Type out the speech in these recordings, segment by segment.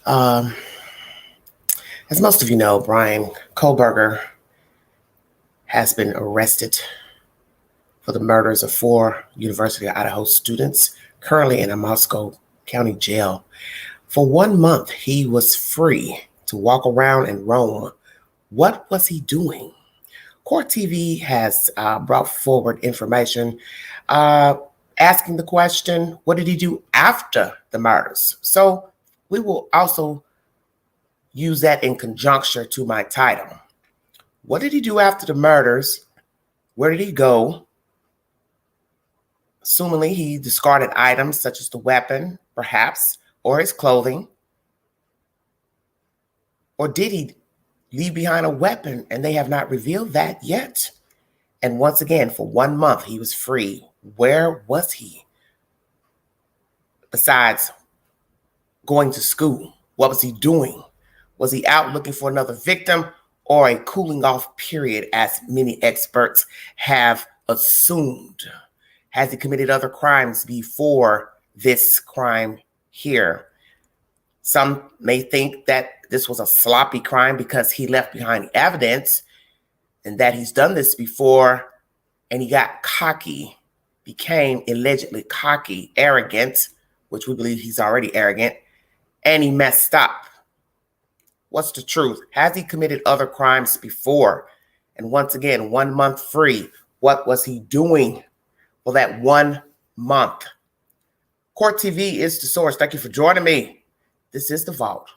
Um, as most of you know, Bryan Kohberger has been arrested for the murders of 4 University of Idaho students, currently in a Moscow County jail. For 1 month, he was free to walk around and roam. What was he doing? Court TV has brought forward information asking the question, what did he do after the murders? So we will also use that in conjunction to my title. What did he do after the murders? Where did he go? Assumingly, he discarded items such as the weapon, perhaps, or his clothing. Or did he leave behind a weapon and they have not revealed that yet? And once again, for 1 month, he was free. Where was he? Besides going to school, what was he doing? Was he out looking for another victim or a cooling off period, as many experts have assumed? Has he committed other crimes before this crime here? Some may think that this was a sloppy crime because he left behind evidence and that he's done this before and he got cocky, became allegedly cocky, arrogant, which we believe he's already arrogant, and he messed up. What's the truth? Has he committed other crimes before? And once again, 1 month free. What was he doing for that 1 month? Court TV is the source. Thank you for joining me. This is The Vault.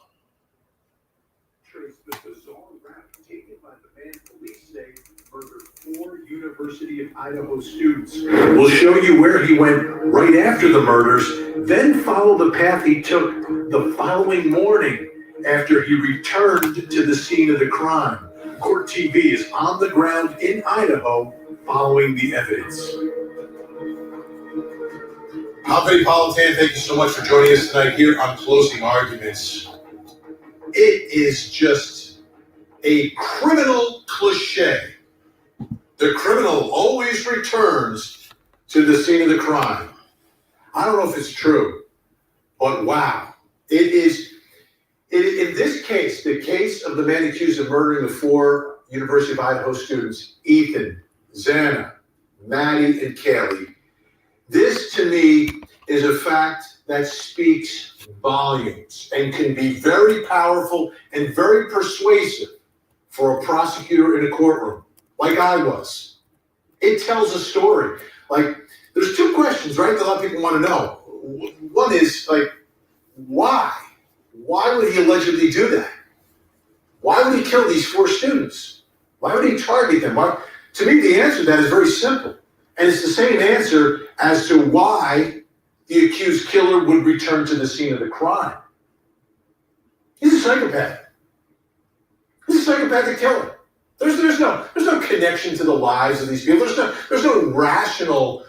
Trace the bizarre rap taken by the man police say murdered 4 University of Idaho students. We'll show you where he went right after the murders, then follow the path he took the following morning after he returned to the scene of the crime. Court TV is on the ground in Idaho following the evidence. Alfred Politan, thank you so much for joining us tonight here on Closing Arguments. It is just a criminal cliche. The criminal always returns to the scene of the crime. I don't know if it's true, but wow. It is, in this case, the case of the man accused of murdering the 4 University of Idaho students, Ethan, Xana, Maddie, and Kaylee. This, to me, is a fact that speaks volumes and can be very powerful and very persuasive for a prosecutor in a courtroom, like I was. It tells a story. Like, there's 2 questions, right, that a lot of people want to know. One is, like, why? Why would he allegedly do that? Why would he kill these 4 students? Why would he target them? To me, the answer to that is very simple. And it's the same answer as to why the accused killer would return to the scene of the crime. He's a psychopath. He's a psychopathic killer. There's no connection to the lives of these people. There's no rational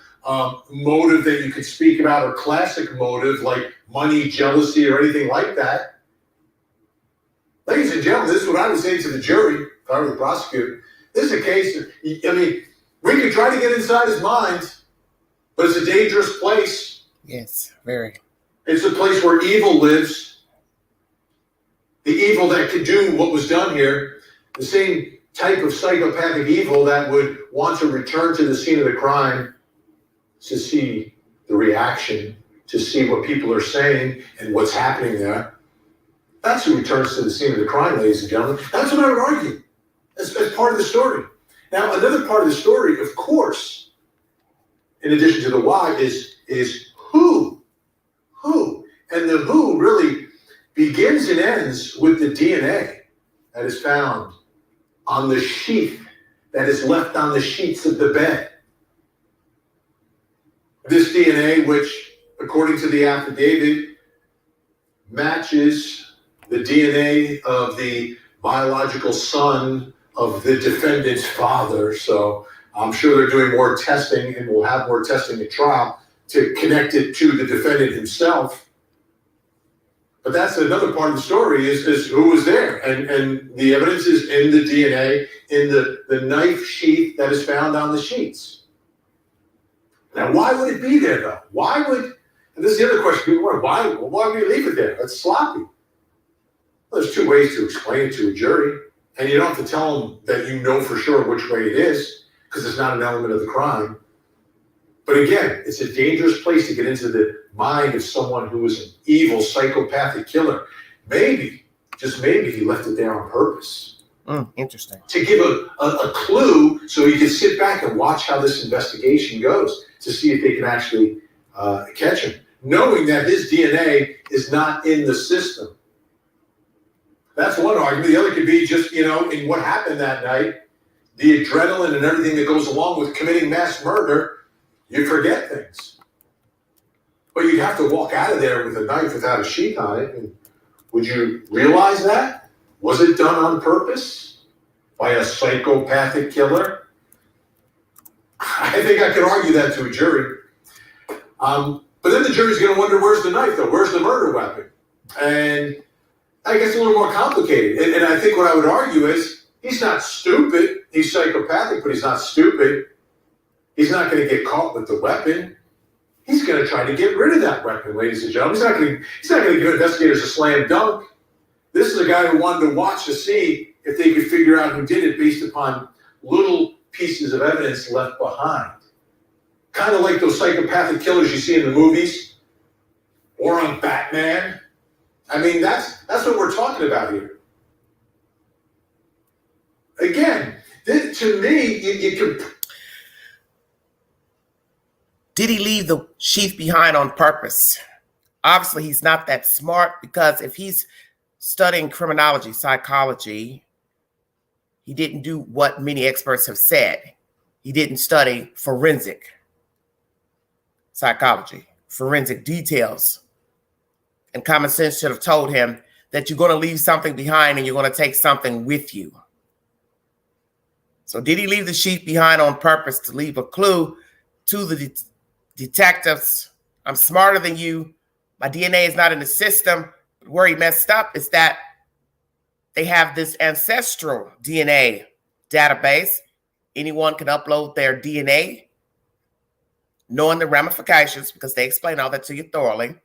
motive that you could speak about, or classic motive like money, jealousy, or anything like that. Ladies and gentlemen, this is what I would say to the jury if I were the prosecutor. This is a case of, we could try to get inside his mind, but it's a dangerous place. Yes, very. It's a place where evil lives. The evil that could do what was done here, the same type of psychopathic evil that would want to return to the scene of the crime to see the reaction, to see what people are saying and what's happening there. That's who returns to the scene of the crime, ladies and gentlemen. That's what I would argue as part of the story. Now, another part of the story, of course, in addition to the why, is who. Who. And the who really begins and ends with the DNA that is found on the sheath that is left on the sheets of the bed. This DNA, which, according to the affidavit, matches the DNA of the biological son of the defendant's father. So I'm sure they're doing more testing and will have more testing at trial to connect it to the defendant himself. But that's another part of the story is who was there. And the evidence is in the DNA, in the knife sheath that is found on the sheets. Now, why would it be there, though? Why would, and this is the other question people wonder, why would you leave it there? That's sloppy. Well, there's two ways to explain it to a jury, and you don't have to tell them that you know for sure which way it is, because it's not an element of the crime. But again, it's a dangerous place to get into the mind of someone who is an evil, psychopathic killer. Maybe, just maybe, he left it there on purpose. Interesting. To give a clue so he can sit back and watch how this investigation goes to see if they can actually catch him, knowing that his DNA is not in the system. That's one argument. The other could be just, in what happened that night, the adrenaline and everything that goes along with committing mass murder, you forget things. But you'd have to walk out of there with a knife without a sheath on it. And would you realize that? Was it done on purpose by a psychopathic killer? I think I could argue that to a jury. But then the jury's going to wonder, where's the knife, though? Where's the murder weapon? And I guess a little more complicated. And I think what I would argue is he's not stupid. He's psychopathic, but he's not stupid. He's not going to get caught with the weapon. He's going to try to get rid of that weapon, ladies and gentlemen. He's not going to give investigators a slam dunk. This is a guy who wanted to watch to see if they could figure out who did it based upon little pieces of evidence left behind. Kind of like those psychopathic killers you see in the movies or on Batman. I mean, that's what we're talking about here. Again, to me, you can... Did he leave the sheath behind on purpose? Obviously, he's not that smart, because if he's studying criminology, psychology, he didn't do what many experts have said. He didn't study forensic psychology, forensic details. And common sense should have told him that you're going to leave something behind and you're going to take something with you. So did he leave the sheath behind on purpose to leave a clue to the detectives? I'm smarter than you. My DNA is not in the system. But where he messed up is that they have this ancestral DNA database. Anyone can upload their DNA, knowing the ramifications, because they explain all that to you thoroughly.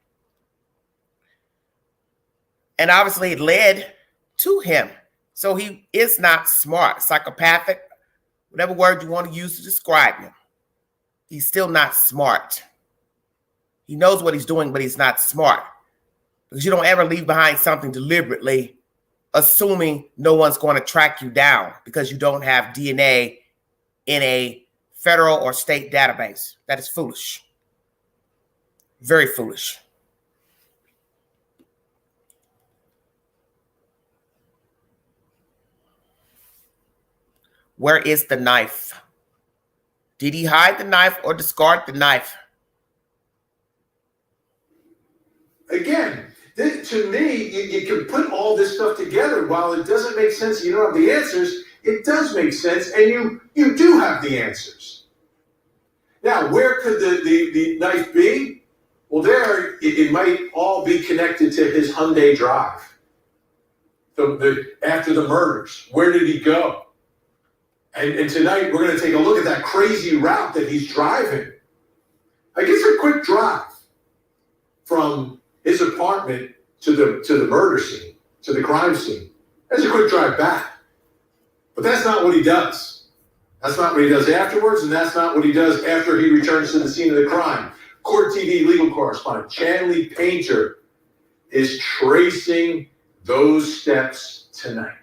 And obviously it led to him. So he is not smart, psychopathic, whatever word you want to use to describe him. He's still not smart. He knows what he's doing, but he's not smart. Because you don't ever leave behind something deliberately, assuming no one's going to track you down because you don't have DNA in a federal or state database. That is foolish. Very foolish. Where is the knife? Did he hide the knife or discard the knife? Again, to me, you can put all this stuff together. While it doesn't make sense, you don't have the answers, it does make sense, and you do have the answers. Now, where could the knife be? Well, there, it might all be connected to his Hyundai Drive. After the murders, where did he go? And tonight, we're going to take a look at that crazy route that he's driving. Like, it's a quick drive from his apartment to the murder scene, to the crime scene. That's a quick drive back. But that's not what he does. That's not what he does afterwards, and that's not what he does after he returns to the scene of the crime. Court TV legal correspondent Chanley Painter is tracing those steps tonight.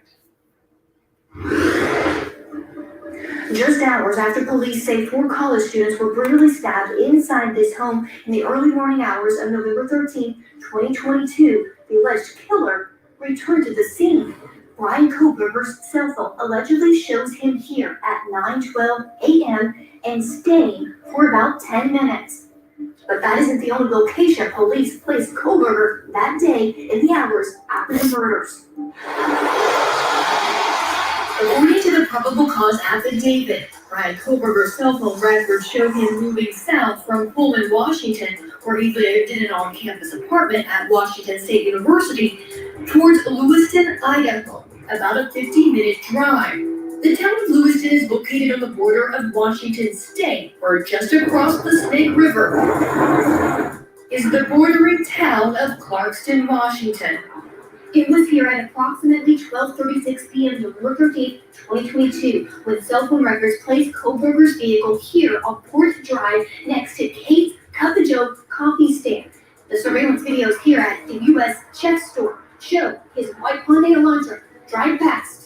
Just hours after police say 4 college students were brutally stabbed inside this home in the early morning hours of November 13, 2022, the alleged killer returned to the scene. Bryan Kohberger's cell phone allegedly shows him here at 9:12 a.m. and staying for about 10 minutes. But that isn't the only location police placed Kohberger that day in the hours after the murders. According to the probable cause affidavit, Bryan Kohberger's cell phone records show him moving south from Pullman, Washington, where he lived in an on-campus apartment at Washington State University, towards Lewiston, Idaho, about a 15-minute drive. The town of Lewiston is located on the border of Washington State, or just across the Snake River is the bordering town of Clarkston, Washington. It was here at approximately 12:36 p.m. November 13th, 2022, when cell phone records placed Kohberger's vehicle here on Port Drive next to Kate's Cup of Joe coffee stand. The surveillance videos here at the U.S. Chef store show his white Hyundai Elantra drive past.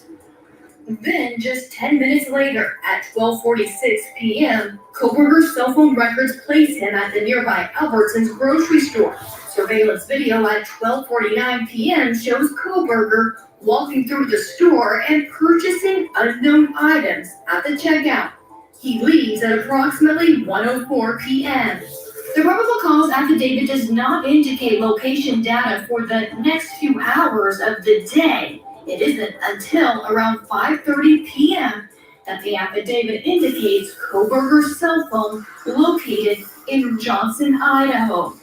Then, just 10 minutes later, at 12:46 p.m., Kohberger's cell phone records place him at the nearby Albertsons grocery store. Surveillance video at 12:49 p.m. shows Kohberger walking through the store and purchasing unknown items at the checkout. He leaves at approximately 1:04 p.m. The probable cause affidavit does not indicate location data for the next few hours of the day. It isn't until around 5:30 p.m. that the affidavit indicates Kohberger's cell phone located in Johnson, Idaho.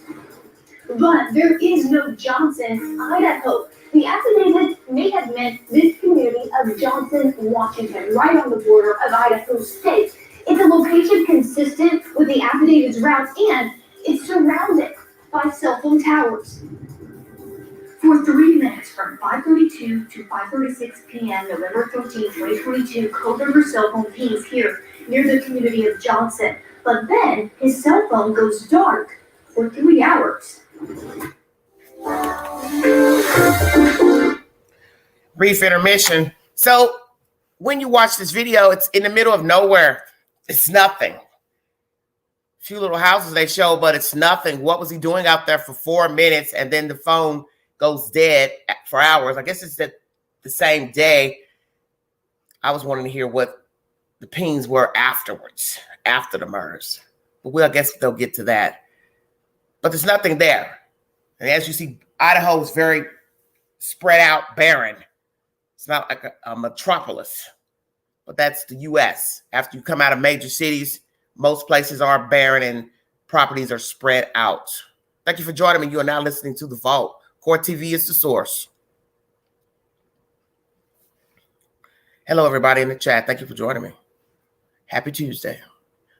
But there is no Johnson, Idaho. The affidavit may have meant this community of Johnson, Washington, right on the border of Idaho State. It's a location consistent with the affidavit's route, and it's surrounded by cell phone towers. For 3 minutes from 5:32 to 5:36 p.m. November 13, 2022, Kohberger's cell phone pings here near the community of Johnson. But then his cell phone goes dark for 3 hours. Brief intermission. So when you watch this video, it's in the middle of nowhere. It's nothing. A few little houses they show, but it's nothing. What was he doing out there for 4 minutes? And then the phone goes dead for hours. I guess it's the same day. I was wanting to hear what the pings were afterwards, after the murders. But I guess they'll get to that. But there's nothing there. And as you see, Idaho is very spread out, barren. It's not like a metropolis, but that's the U.S. After you come out of major cities, most places are barren and properties are spread out. Thank you for joining me. You are now listening to The Vault. Court TV is the source. Hello, everybody in the chat. Thank you for joining me. Happy Tuesday.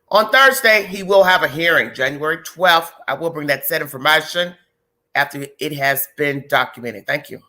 On Thursday, he will have a hearing, January 12th. I will bring that set information after it has been documented. Thank you.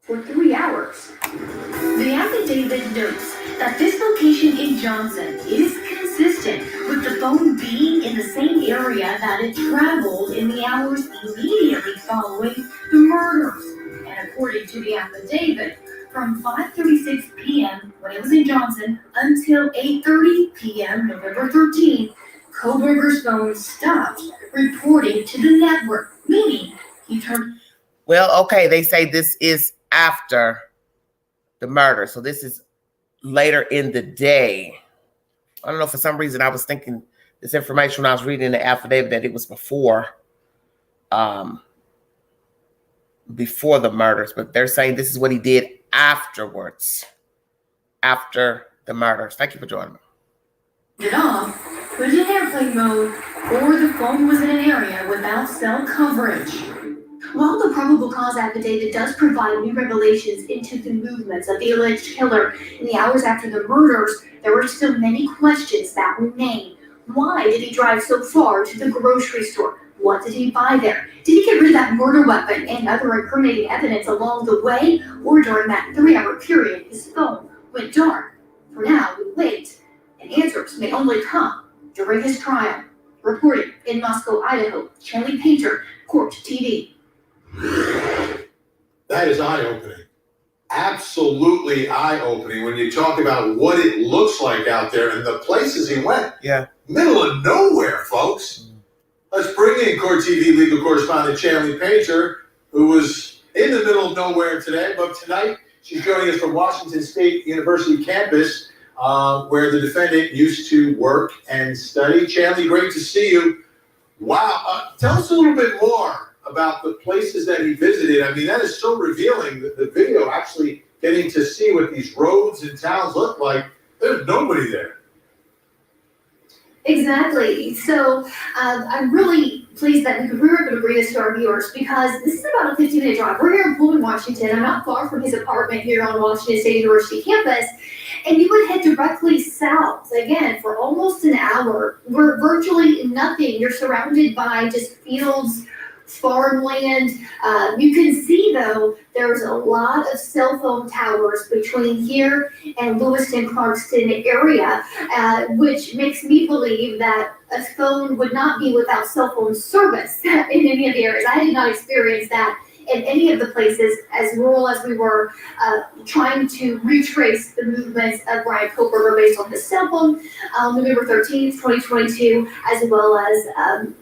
For 3 hours. The affidavit notes that this location in Johnson is consistent with the phone being in the same area that it traveled in the hours immediately following the murders. And according to the affidavit, from 5:36 p.m. when it was in Johnson until 8:30 p.m. November 13th, Kohberger's phone stopped reporting to the network, meaning he turned. Well, okay, they say this is after the murder, so this is later in the day. I don't know, for some reason I was thinking this information when I was reading the affidavit that it was before the murders, but they're saying this is what he did afterwards, after the murders. Thank you for joining me. It off, put it in airplane mode, or the phone was in an area without cell coverage. While the probable cause affidavit does provide new revelations into the movements of the alleged killer in the hours after the murders, there are still many questions that remain. Why did he drive so far to the grocery store? What did he buy there? Did he get rid of that murder weapon and other incriminating evidence along the way? Or during that 3-hour period, his phone went dark? For now, we wait, and answers may only come during his trial. Reporting in Moscow, Idaho, Charlie Painter, Court TV. That is eye-opening. Absolutely eye-opening when you talk about what it looks like out there and the places he went. Yeah. Middle of nowhere, folks. Let's bring in Court TV legal correspondent Charlie Painter, who was in the middle of nowhere today, but tonight she's joining us from Washington State University campus, where the defendant used to work and study. Charlie, great to see you. Wow. Tell us a little bit more about the places that he visited. I mean, that is so revealing, the video actually getting to see what these roads and towns look like. There's nobody there. Exactly. So I'm really pleased that we were able to bring this to our viewers because this is about a 15-minute drive. We're here in Pullman, Washington. I'm not far from his apartment here on Washington State University campus. And you would head directly south, again, for almost an hour. We're virtually nothing. You're surrounded by just fields, farmland. You can see though, there's a lot of cell phone towers between here and Lewiston, Clarkston area, which makes me believe that a phone would not be without cell phone service in any of the areas. I did not experience that in any of the places, as rural as we were, trying to retrace the movements of Bryan Kohberger based on his cell phone, November 13th, 2022, as well as,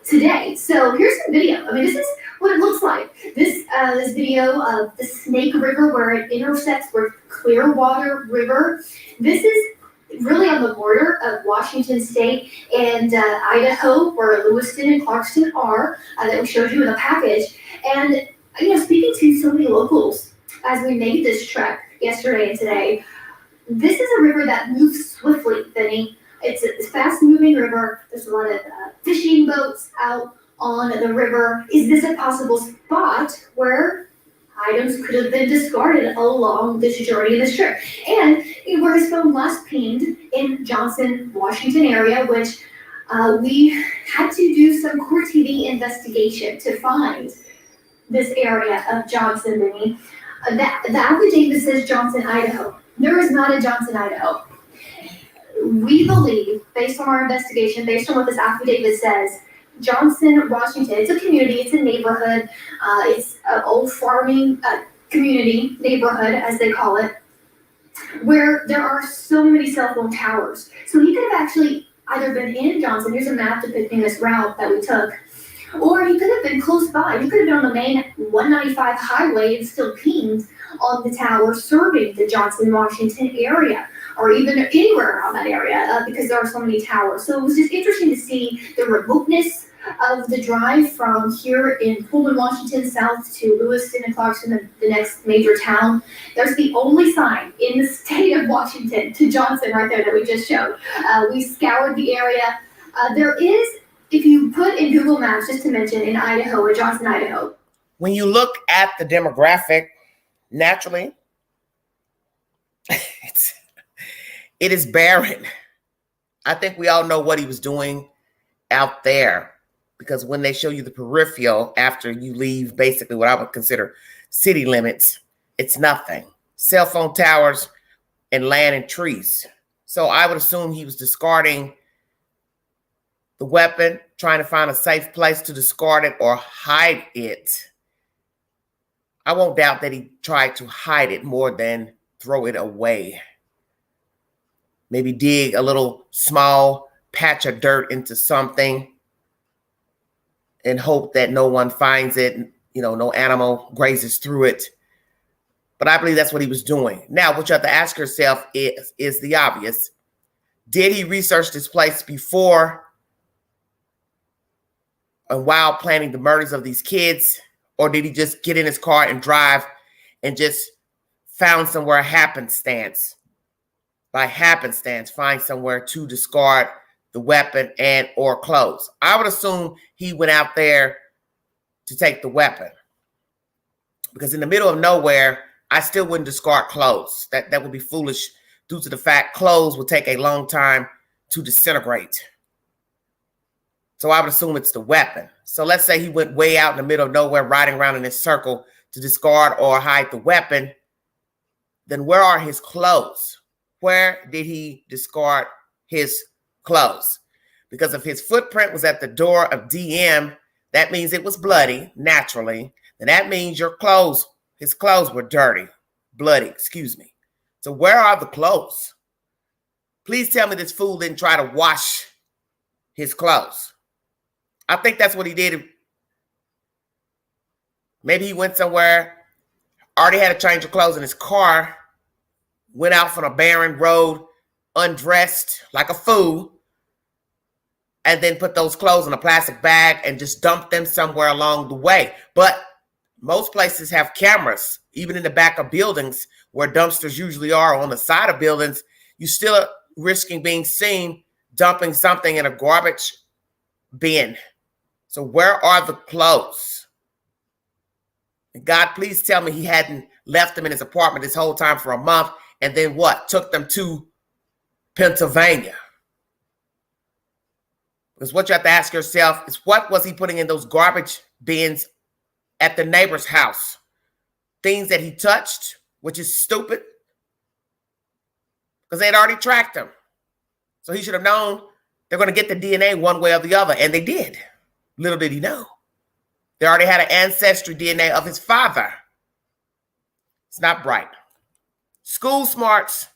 today. So here's some video. I mean, this is what it looks like. This video of the Snake River where it intersects with Clearwater River. This is really on the border of Washington State and Idaho, where Lewiston and Clarkston are, that we showed you in the package. And, speaking to so many locals as we made this trek yesterday and today, this is a river that moves swiftly, Benny. It's a fast-moving river. There's a lot of fishing boats out on the river. Is this a possible spot where items could have been discarded along this journey, this trip? And where his phone last pinged in Johnson, Washington area, which we had to do some Core TV investigation to find this area of Johnson, Benny. The affidavit says Johnson, Idaho. There is not a Johnson, Idaho. We believe, based on our investigation, based on what this affidavit says, Johnson, Washington, it's a community, it's a neighborhood, it's an old farming community, neighborhood, as they call it, where there are so many cell phone towers. So he could have actually either been in Johnson, here's a map depicting this route that we took, or he could have been close by. He could have been on the main 195 highway and still pinged on the tower serving the Johnson, Washington area, or even anywhere around that area, because there are so many towers. So it was just interesting to see the remoteness of the drive from here in Pullman, Washington, south to Lewiston and Clarkston, the next major town. There's the only sign in the state of Washington to Johnson right there that we just showed. We scoured the area. There is, if you put in Google Maps, just to mention, in Idaho, or Johnson, Idaho. When you look at the demographic, naturally, it is barren. I think we all know what he was doing out there, because when they show you the peripheral after you leave basically what I would consider city limits, it's nothing. Cell phone towers and land and trees. So I would assume he was discarding the weapon, trying to find a safe place to discard it or hide it. I won't doubt that he tried to hide it more than throw it away. Maybe dig a little small patch of dirt into something and hope that no one finds it, no animal grazes through it. But I believe that's what he was doing. Now, what you have to ask yourself is the obvious. Did he research this place before and while planning the murders of these kids? Or did he just get in his car and drive and just found somewhere happenstance? By happenstance, find somewhere to discard the weapon and or clothes. I would assume he went out there to take the weapon, because in the middle of nowhere, I still wouldn't discard clothes. That would be foolish due to the fact clothes would take a long time to disintegrate. So I would assume it's the weapon. So let's say he went way out in the middle of nowhere, riding around in this circle to discard or hide the weapon. Then where are his clothes? Where did he discard his clothes? Because if his footprint was at the door of DM, that means it was bloody, naturally. And that means his clothes were dirty, bloody, excuse me. So where are the clothes? Please tell me this fool didn't try to wash his clothes. I think that's what he did. Maybe he went somewhere, already had a change of clothes in his car, went out from a barren road, undressed like a fool, and then put those clothes in a plastic bag and just dumped them somewhere along the way. But most places have cameras, even in the back of buildings where dumpsters usually are, on the side of buildings. You still are risking being seen dumping something in a garbage bin. So where are the clothes? And God, please tell me he hadn't left them in his apartment this whole time for a month, and then what? Took them to Pennsylvania. Because what you have to ask yourself is, what was he putting in those garbage bins at the neighbor's house? Things that he touched, which is stupid, because they had already tracked him. So he should have known they're going to get the DNA one way or the other, and they did. Little did he know. They already had an ancestry DNA of his father. It's not bright. School smarts,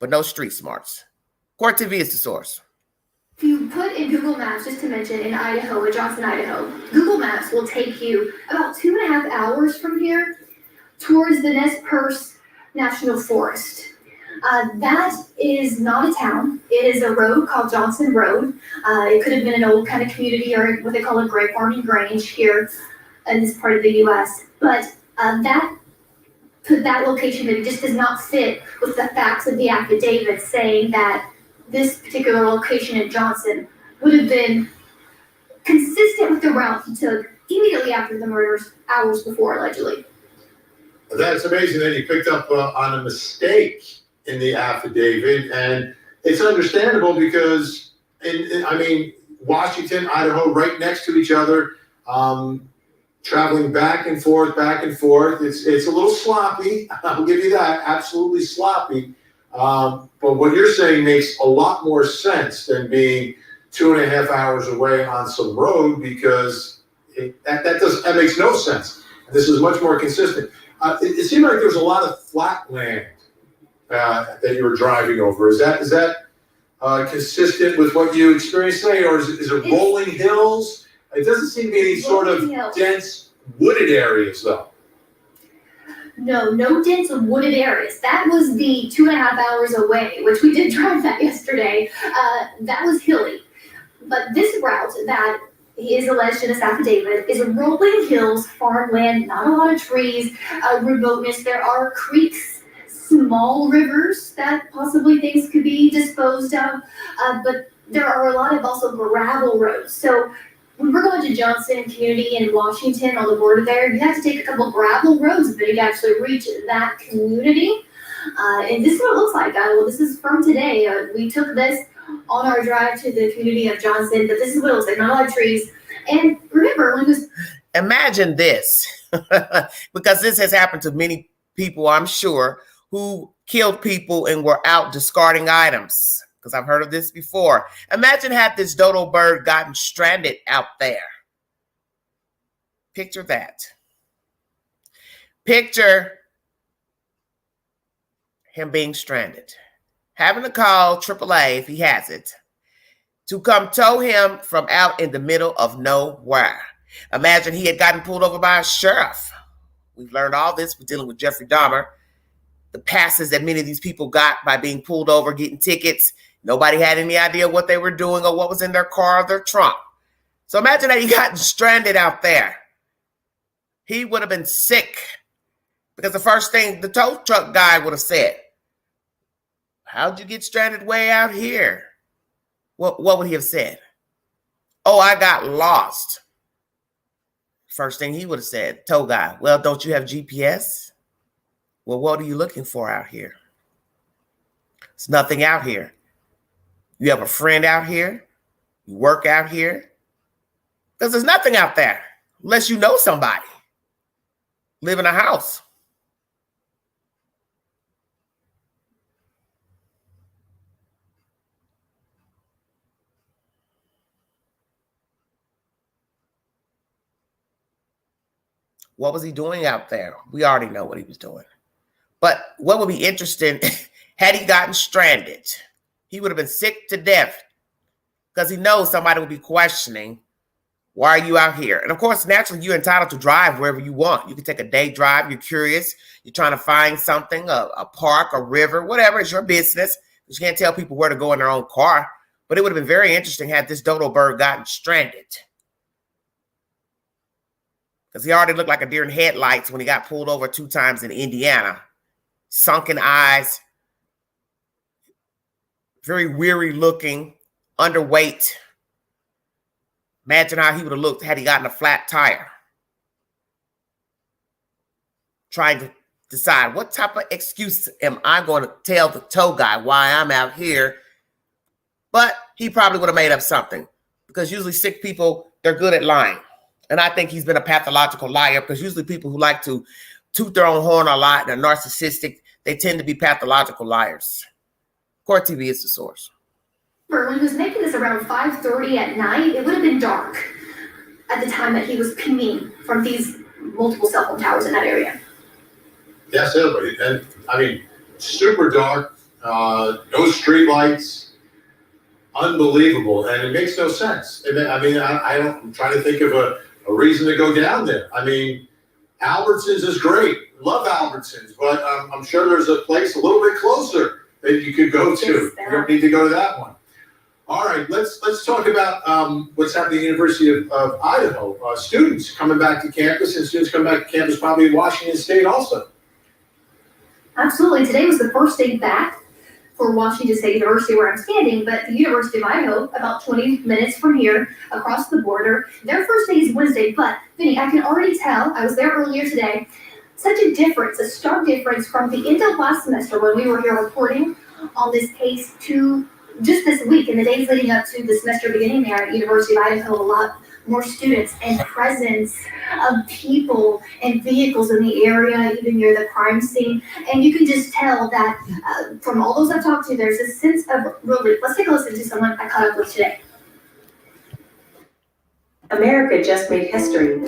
but no street smarts. Court TV is the source. If you put in Google Maps, just to mention, in Idaho, in Johnson, Idaho, Google Maps will take you about 2.5 hours from here towards the Nez Perce National Forest. That is not a town. It is a road called Johnson Road. It could have been an old kind of community, or what they call a grape farming grange here in this part of the U.S. But that location, it just does not fit with the facts of the affidavit saying that this particular location in Johnson would have been consistent with the route he took immediately after the murders, hours before, allegedly. That's amazing that you picked up on a mistake in the affidavit, and it's understandable because, Washington, Idaho, right next to each other, traveling back and forth. It's a little sloppy. I'll give you that. Absolutely sloppy. But what you're saying makes a lot more sense than being 2.5 hours away on some road, because that makes no sense. This is much more consistent. It seemed like there was a lot of flat land that you were driving over. Is that consistent with what you experienced today, or is it rolling hills? It doesn't seem to be any sort of dense wooded areas, though. No dense wooded areas. That was the 2.5 hours away, which we did drive that yesterday. That was hilly. But this route that is alleged in this affidavit is rolling hills, farmland, not a lot of trees, remoteness. There are creeks, small rivers that possibly things could be disposed of, but there are a lot of also gravel roads. So when we're going to Johnson Community in Washington on the border there, you have to take a couple gravel roads until you actually reach that community. And this is what it looks like. This is from today. We took this on our drive to the community of Johnson, but this is what it looks like. Not a lot of trees. And remember, when this... Imagine this, because this has happened to many people, I'm sure, who killed people and were out discarding items. Because I've heard of this before. Imagine had this dodo bird gotten stranded out there. Picture that. Picture him being stranded. Having to call AAA, if he has it, to come tow him from out in the middle of nowhere. Imagine he had gotten pulled over by a sheriff. We've learned all this with dealing with Jeffrey Dahmer. The passes that many of these people got by being pulled over, getting tickets. Nobody had any idea what they were doing or what was in their car or their trunk. So imagine that he got stranded out there. He would have been sick, because the first thing the tow truck guy would have said, how'd you get stranded way out here? What would he have said? Oh, I got lost. First thing he would have said, tow guy, well, don't you have GPS? Well, what are you looking for out here? There's nothing out here. You have a friend out here? You work out here? Because there's nothing out there unless you know somebody. Live in a house. What was he doing out there? We already know what he was doing. But what would be interesting, had he gotten stranded, he would have been sick to death, because he knows somebody will be questioning, why are you out here? And of course, naturally, you're entitled to drive wherever you want. You can take a day drive. You're curious. You're trying to find something, a park, a river, whatever. It's your business. You can't tell people where to go in their own car. But it would have been very interesting had this dodo bird gotten stranded, because he already looked like a deer in headlights when he got pulled over 2 times in Indiana. Sunken eyes, very weary looking, underweight. Imagine how he would have looked had he gotten a flat tire. Trying to decide, what type of excuse am I going to tell the tow guy why I'm out here? But he probably would have made up something, because usually sick people, they're good at lying. And I think he's been a pathological liar, because usually people who like to toot their own horn a lot and are narcissistic, they tend to be pathological liars. Court TV is the source. When he was making this around 5:30 at night, it would have been dark at the time that he was pinging from these multiple cell phone towers in that area. Yes, everybody. And I mean, super dark, no street lights, unbelievable. And it makes no sense. And I mean, I'm trying to think of a reason to go down there. I mean, Albertsons is great. Love Albertsons, but I'm sure there's a place a little bit closer that you could go to. You don't need to go to that one. All right, let's talk about what's happening at the University of Idaho. Students coming back to campus, and students coming back to campus probably in Washington State also. Absolutely. Today was the first day back for Washington State University, where I'm standing, but the University of Idaho, about 20 minutes from here, across the border. Their first day is Wednesday, but Vinny, I can already tell, I was there earlier today, such a difference, a stark difference from the end of last semester when we were here reporting on this case to just this week and the days leading up to the semester beginning there at University of Idaho. A lot more students and presence of people and vehicles in the area, even near the crime scene. And you can just tell that from all those I've talked to, there's a sense of relief. Let's take a listen to someone I caught up with today. America just made history.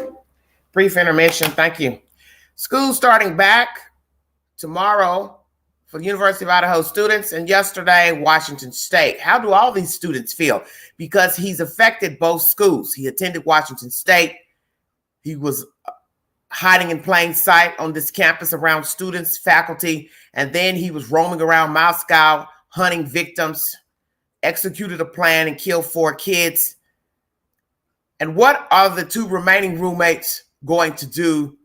Brief intermission. Thank you. School starting back tomorrow for the University of Idaho students, and yesterday, Washington State. How do all these students feel? Because he's affected both schools. He attended Washington State. He was hiding in plain sight on this campus around students, faculty, and then he was roaming around Moscow, hunting victims, executed a plan and killed 4 kids. And what are the 2 remaining roommates going to do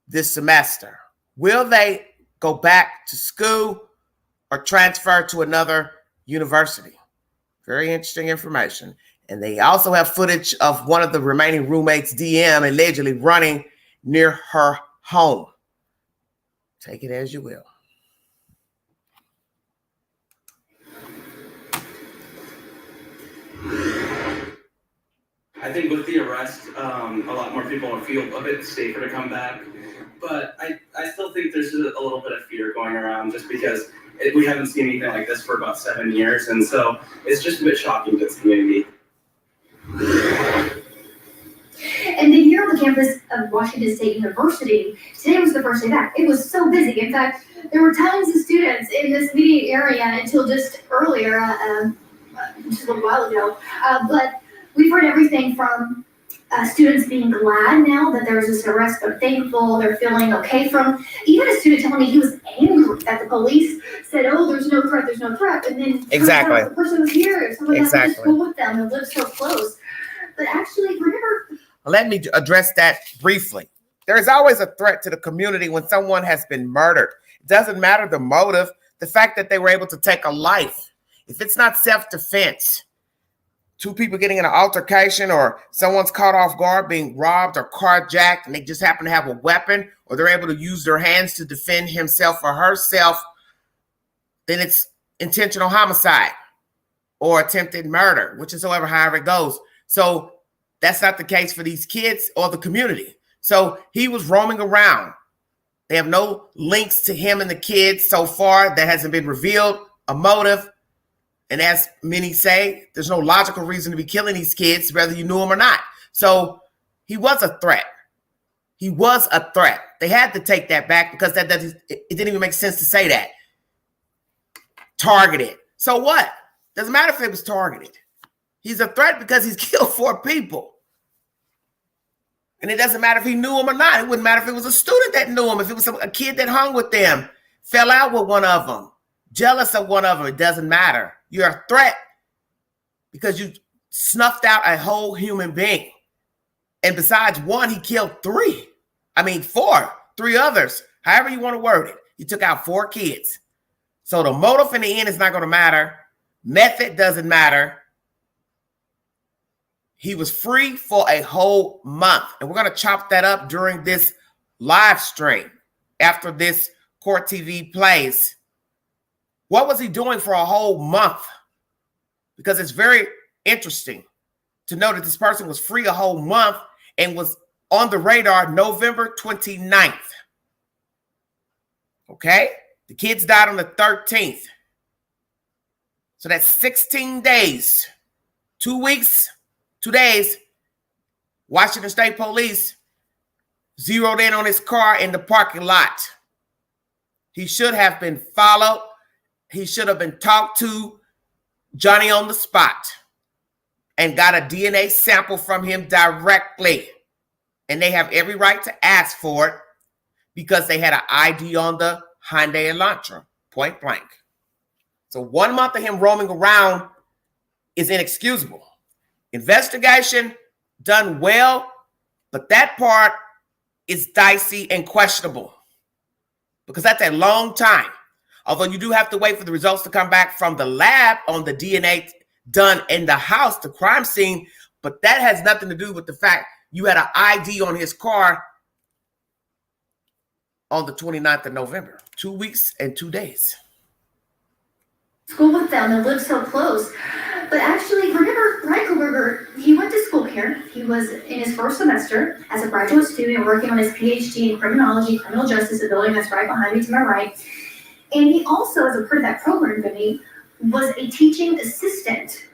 this semester? Will they go back to school or transfer to another university? Very interesting information. And they also have footage of one of the remaining roommates, DM, allegedly running near her home. Take it as you will. I think with the arrest, a lot more people will feel a bit safer to come back. But I still think there's a little bit of fear going around, just because we haven't seen anything like this for about 7 years. And so it's just a bit shocking to this community. And then here on the campus of Washington State University, today was the first day back. It was so busy. In fact, there were tons of students in this meeting area until just earlier, just a little while ago. But we've heard everything from students being glad now that there was this arrest, they're thankful, they're feeling okay, from even a student telling me he was angry that the police said, oh, there's no threat, and then Exactly. The person was here, someone got to Exactly. school with them and lived so close. But actually, remember, Let me address that briefly. There is always a threat to the community when someone has been murdered. It doesn't matter the motive, the fact that they were able to take a life. If it's not self-defense, 2 people getting in an altercation, or someone's caught off guard being robbed or carjacked, and they just happen to have a weapon, or they're able to use their hands to defend himself or herself, then it's intentional homicide or attempted murder, however it goes. So that's not the case for these kids or the community. So he was roaming around. They have no links to him and the kids so far. That hasn't been revealed, a motive. And as many say, there's no logical reason to be killing these kids, whether you knew them or not. So he was a threat. He was a threat. They had to take that back, because it didn't even make sense to say that. Targeted. So what? Doesn't matter if it was targeted. He's a threat because he's killed 4 people. And it doesn't matter if he knew him or not. It wouldn't matter if it was a student that knew him, if it was a kid that hung with them, fell out with one of them, jealous of one of them. It doesn't matter. You're a threat because you snuffed out a whole human being. And besides one, he killed 3. 4, 3 others, however you want to word it. He took out 4 kids. So the motive in the end is not going to matter. Method doesn't matter. He was free for a whole month. And we're going to chop that up during this live stream after this Court TV plays. What was he doing for a whole month? because it's very interesting to know that this person was free a whole month and was on the radar November 29th. Okay? The kids died on the 13th. So that's 16 days, 2 weeks, 2 days. Washington State Police zeroed in on his car in the parking lot. He should have been followed. He should have been talked to, Johnny on the spot, and got a DNA sample from him directly. And they have every right to ask for it because they had an ID on the Hyundai Elantra, point blank. So 1 month of him roaming around is inexcusable. Investigation done well, but that part is dicey and questionable because that's a long time. Although you do have to wait for the results to come back from the lab on the DNA done in the house, the crime scene, but that has nothing to do with the fact you had an ID on his car on the 29th of November, 2 weeks and 2 days. School with them and lived so close. But actually, remember, Bryan Kohberger, he went to school here. He was in his first semester as a graduate student working on his PhD in criminology, criminal justice, a building that's right behind me to my right. And he also, as a part of that program, Vinny, was a teaching assistant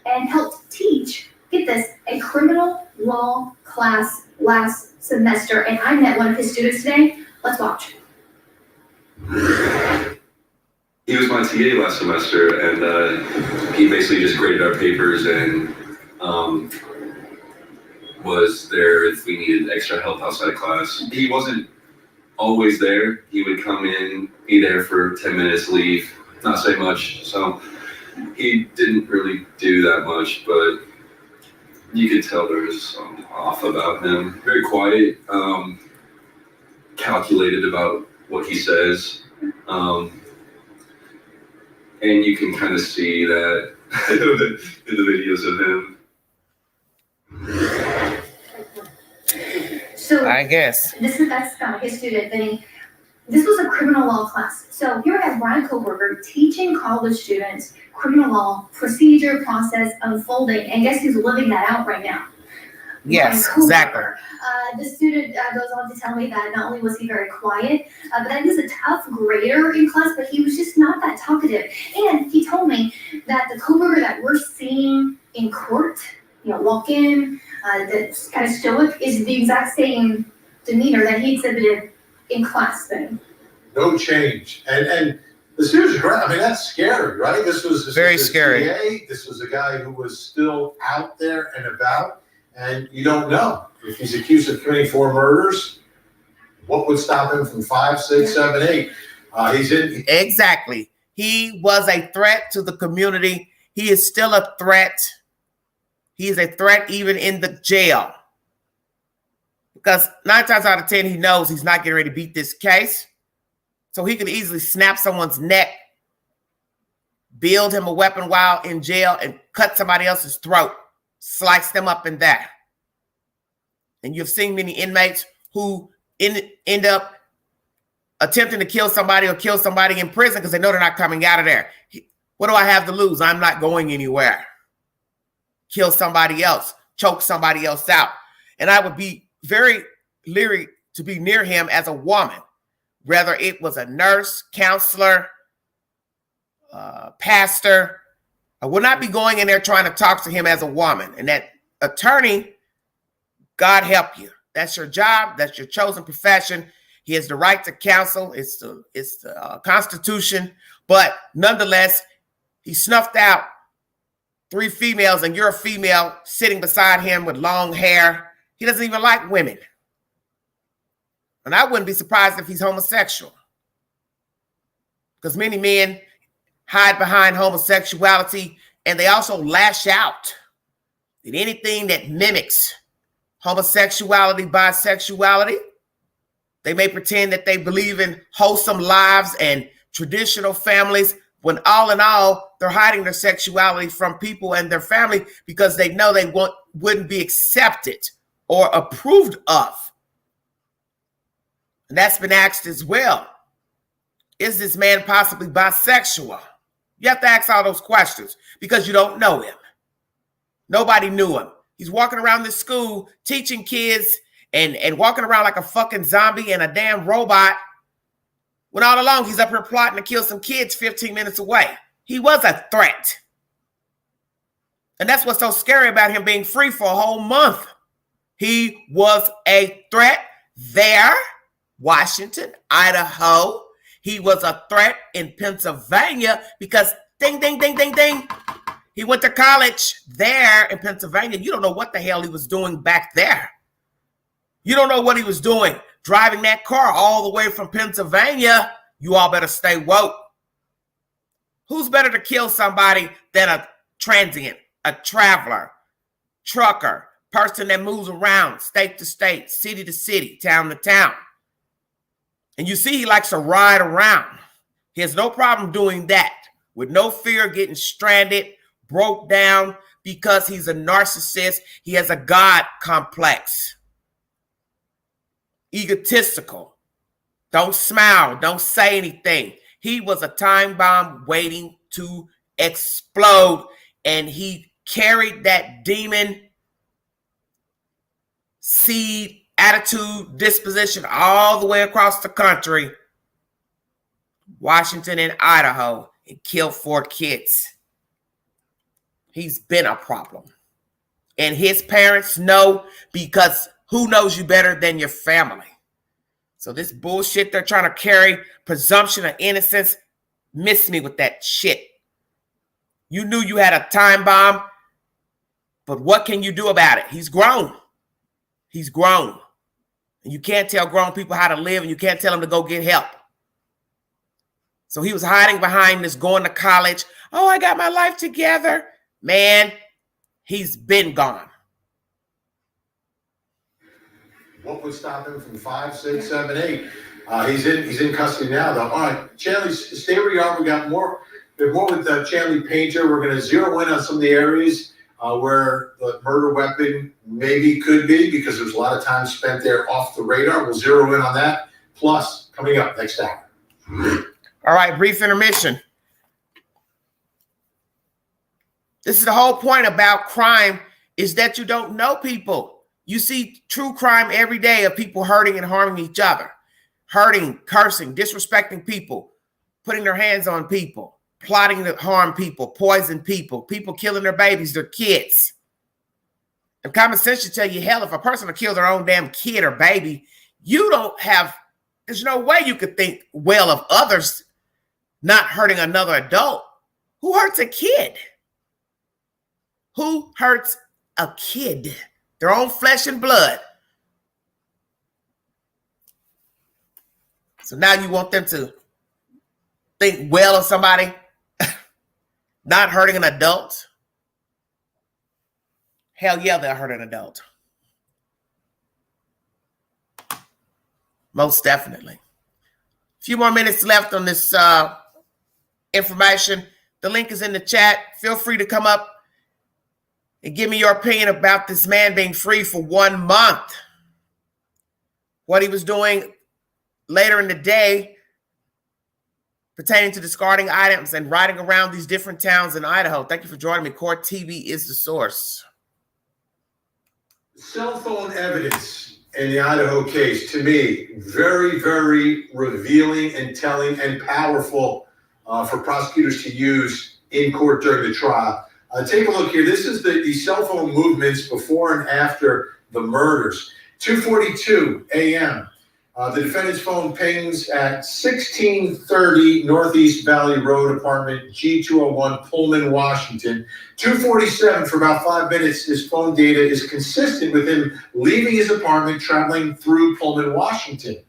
and helped teach, get this, a criminal law class last semester. And I met one of his students today. Let's watch. He was my TA last semester, and he basically just graded our papers and was there if we needed extra help outside of class. He wasn't always there. He would come in, be there for 10 minutes, leave, not say much. So he didn't really do that much, but you could tell there was something off about him. Very quiet, calculated about what he says. And you can kind of see that in the videos of him. So I guess. that's his student, Vinny. This was a criminal law class. So here I have Bryan Kohberger teaching college students criminal law, procedure, process, unfolding, and guess who's living that out right now? Yes, Bryan Kohberger. exactly. The student goes on to tell me that not only was he very quiet, but that he was a tough grader in class, but he was just not that talkative. And he told me that the Kohberger that we're seeing in court, walk in, that's kind of stoic, is the exact same demeanor that he exhibited in class then. No change. And the students are great. I mean, that's scary, right? This was Very scary. TA. This was a guy who was still out there and about, and you don't know. If he's accused of committing 4 murders, what would stop him from 5, 6, 7, 8? He's in. Exactly. He was a threat to the community. He is still a threat. He is a threat even in the jail. Because 9 times out of 10, he knows he's not getting ready to beat this case. So he could easily snap someone's neck, build him a weapon while in jail, and cut somebody else's throat, slice them up in that. And you've seen many inmates who end up attempting to kill somebody or kill somebody in prison because they know they're not coming out of there. What do I have to lose? I'm not going anywhere. Kill somebody else, choke somebody else out. And I would be very leery to be near him as a woman, whether it was a nurse, counselor, pastor. I would not be going in there trying to talk to him as a woman. And that attorney, God help you. That's your job. That's your chosen profession. He has the right to counsel. It's the Constitution. But nonetheless, he snuffed out 3 females, and you're a female sitting beside him with long hair. He doesn't even like women. And I wouldn't be surprised if he's homosexual. Because many men hide behind homosexuality, and they also lash out at anything that mimics homosexuality, bisexuality. They may pretend that they believe in wholesome lives and traditional families, when all in all, they're hiding their sexuality from people and their family because they know they wouldn't be accepted or approved of. And that's been asked as well. Is this man possibly bisexual? You have to ask all those questions because you don't know him. Nobody knew him. He's walking around this school teaching kids and walking around like a fucking zombie and a damn robot when all along he's up here plotting to kill some kids 15 minutes away. He was a threat. And that's what's so scary about him being free for a whole month. He was a threat there, Washington, Idaho. He was a threat in Pennsylvania because ding, ding, ding, ding, ding. He went to college there in Pennsylvania. You don't know what the hell he was doing back there. You don't know what he was doing driving that car all the way from Pennsylvania. You all better stay woke. Who's better to kill somebody than a transient, a traveler, trucker, person that moves around state to state, city to city, town to town? And you see he likes to ride around. He has no problem doing that with no fear of getting stranded, broke down because he's a narcissist. He has a God complex. Egotistical. Don't smile. Don't say anything. He was a time bomb waiting to explode. And he carried that demon seed, attitude, disposition all the way across the country, Washington and Idaho, and killed 4 kids. He's been a problem. And his parents know, because who knows you better than your family? So this bullshit they're trying to carry, presumption of innocence, miss me with that shit. You knew you had a time bomb, but what can you do about it? He's grown. He's grown. And you can't tell grown people how to live, and you can't tell them to go get help. So he was hiding behind this, going to college. Oh, I got my life together. Man, he's been gone. What would stop him from 5, 6, 7, 8? He's in custody now, though. All right, Chanley, stay where you are. We got more. There's more with Chanley Painter. We're going to zero in on some of the areas where the murder weapon maybe could be, because there's a lot of time spent there off the radar. We'll zero in on that. Plus, coming up next hour. All right, brief intermission. This is the whole point about crime, is that you don't know people. You see true crime every day of people hurting and harming each other, hurting, cursing, disrespecting people, putting their hands on people, plotting to harm people, poison people, people killing their babies, their kids. And common sense should tell you, hell, if a person will kill their own damn kid or baby, there's no way you could think well of others not hurting another adult. Who hurts a kid? Who hurts a kid? Their own flesh and blood. So now you want them to think well of somebody not hurting an adult? Hell yeah, they'll hurt an adult. Most definitely. A few more minutes left on this information. The link is in the chat. Feel free to come up and give me your opinion about this man being free for 1 month. What he was doing later in the day pertaining to discarding items and riding around these different towns in Idaho. Thank you for joining me. Court TV is the source. Cell phone evidence in the Idaho case, to me, very, very revealing and telling and powerful for prosecutors to use in court during the trial. Take a look here. This is the cell phone movements before and after the murders. 2:42 a.m. The defendant's phone pings at 1630 Northeast Valley Road, apartment G201, Pullman, Washington. 2:47 for about 5 minutes. His phone data is consistent with him leaving his apartment, traveling through Pullman, Washington.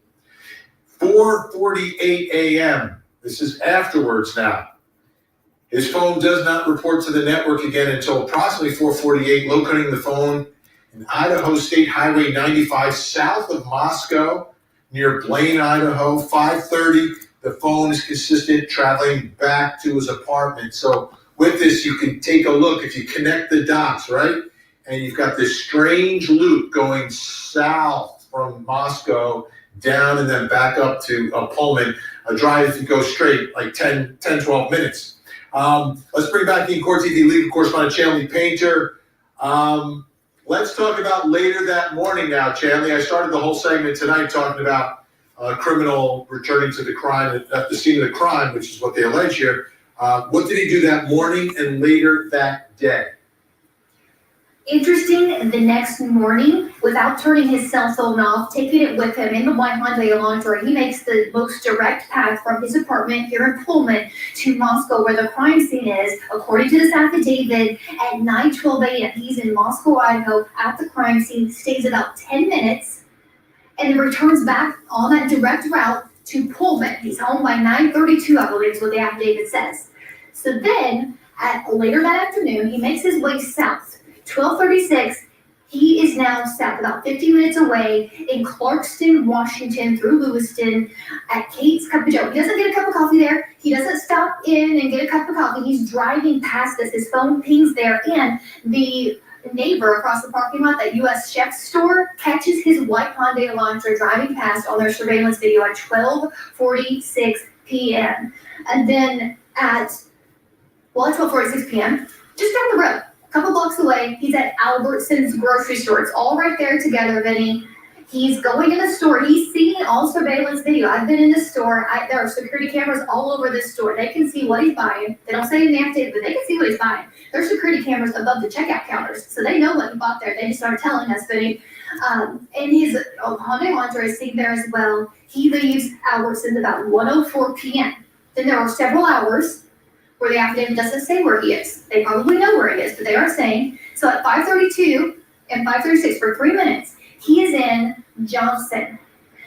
4:48 a.m. This is afterwards now. His phone does not report to the network again until approximately 4:48, locating the phone in Idaho State Highway 95 south of Moscow, near Blaine, Idaho. 5:30, the phone is consistent, traveling back to his apartment. So with this, you can take a look. If you connect the dots, right? And you've got this strange loop going south from Moscow down and then back up to Pullman. A drive, if you go straight, like 10, 12 minutes. Let's bring back the in-court TV legal correspondent, Chanley Painter. Let's talk about later that morning now, Chanley. I started the whole segment tonight talking about a criminal returning to the crime at the scene of the crime, which is what they allege here. What did he do that morning and later that day? Interesting, the next morning, without turning his cell phone off, taking it with him in the white Hyundai Elantra, he makes the most direct path from his apartment here in Pullman to Moscow, where the crime scene is. According to this affidavit, at 9:12 a.m., he's in Moscow, Idaho, at the crime scene, stays about 10 minutes, and then returns back on that direct route to Pullman. He's home by 9:32, I believe is what the affidavit says. So then, later that afternoon, he makes his way south. 12:36, he is now south, about 50 minutes away in Clarkston, Washington, through Lewiston, at Kate's Cup of Joe. He doesn't get a cup of coffee there. He doesn't stop in and get a cup of coffee. He's driving past us. His phone pings there, and the neighbor across the parking lot, that U.S. Chef store, catches his white Hyundai Elantra driving past on their surveillance video at 12:46 p.m. And then at 12:46 p.m., just down the road, a couple blocks away, he's at Albertson's grocery store. It's all right there together, Vinny. He's going in the store. He's seeing all surveillance video. I've been in the store. There are security cameras all over this store. They can see what he's buying. They don't say in the affidavit, but they can see what he's buying. There's security cameras above the checkout counters, so they know what he bought there. They just started telling us, Vinny. And his Hyundai Elantra is sitting there as well. He leaves Albertsons about 1:04 p.m. Then there are several hours where the affidavit doesn't say where he is. They probably know where he is, but they are saying. So at 5:32 and 5:36, for 3 minutes, he is in Johnson.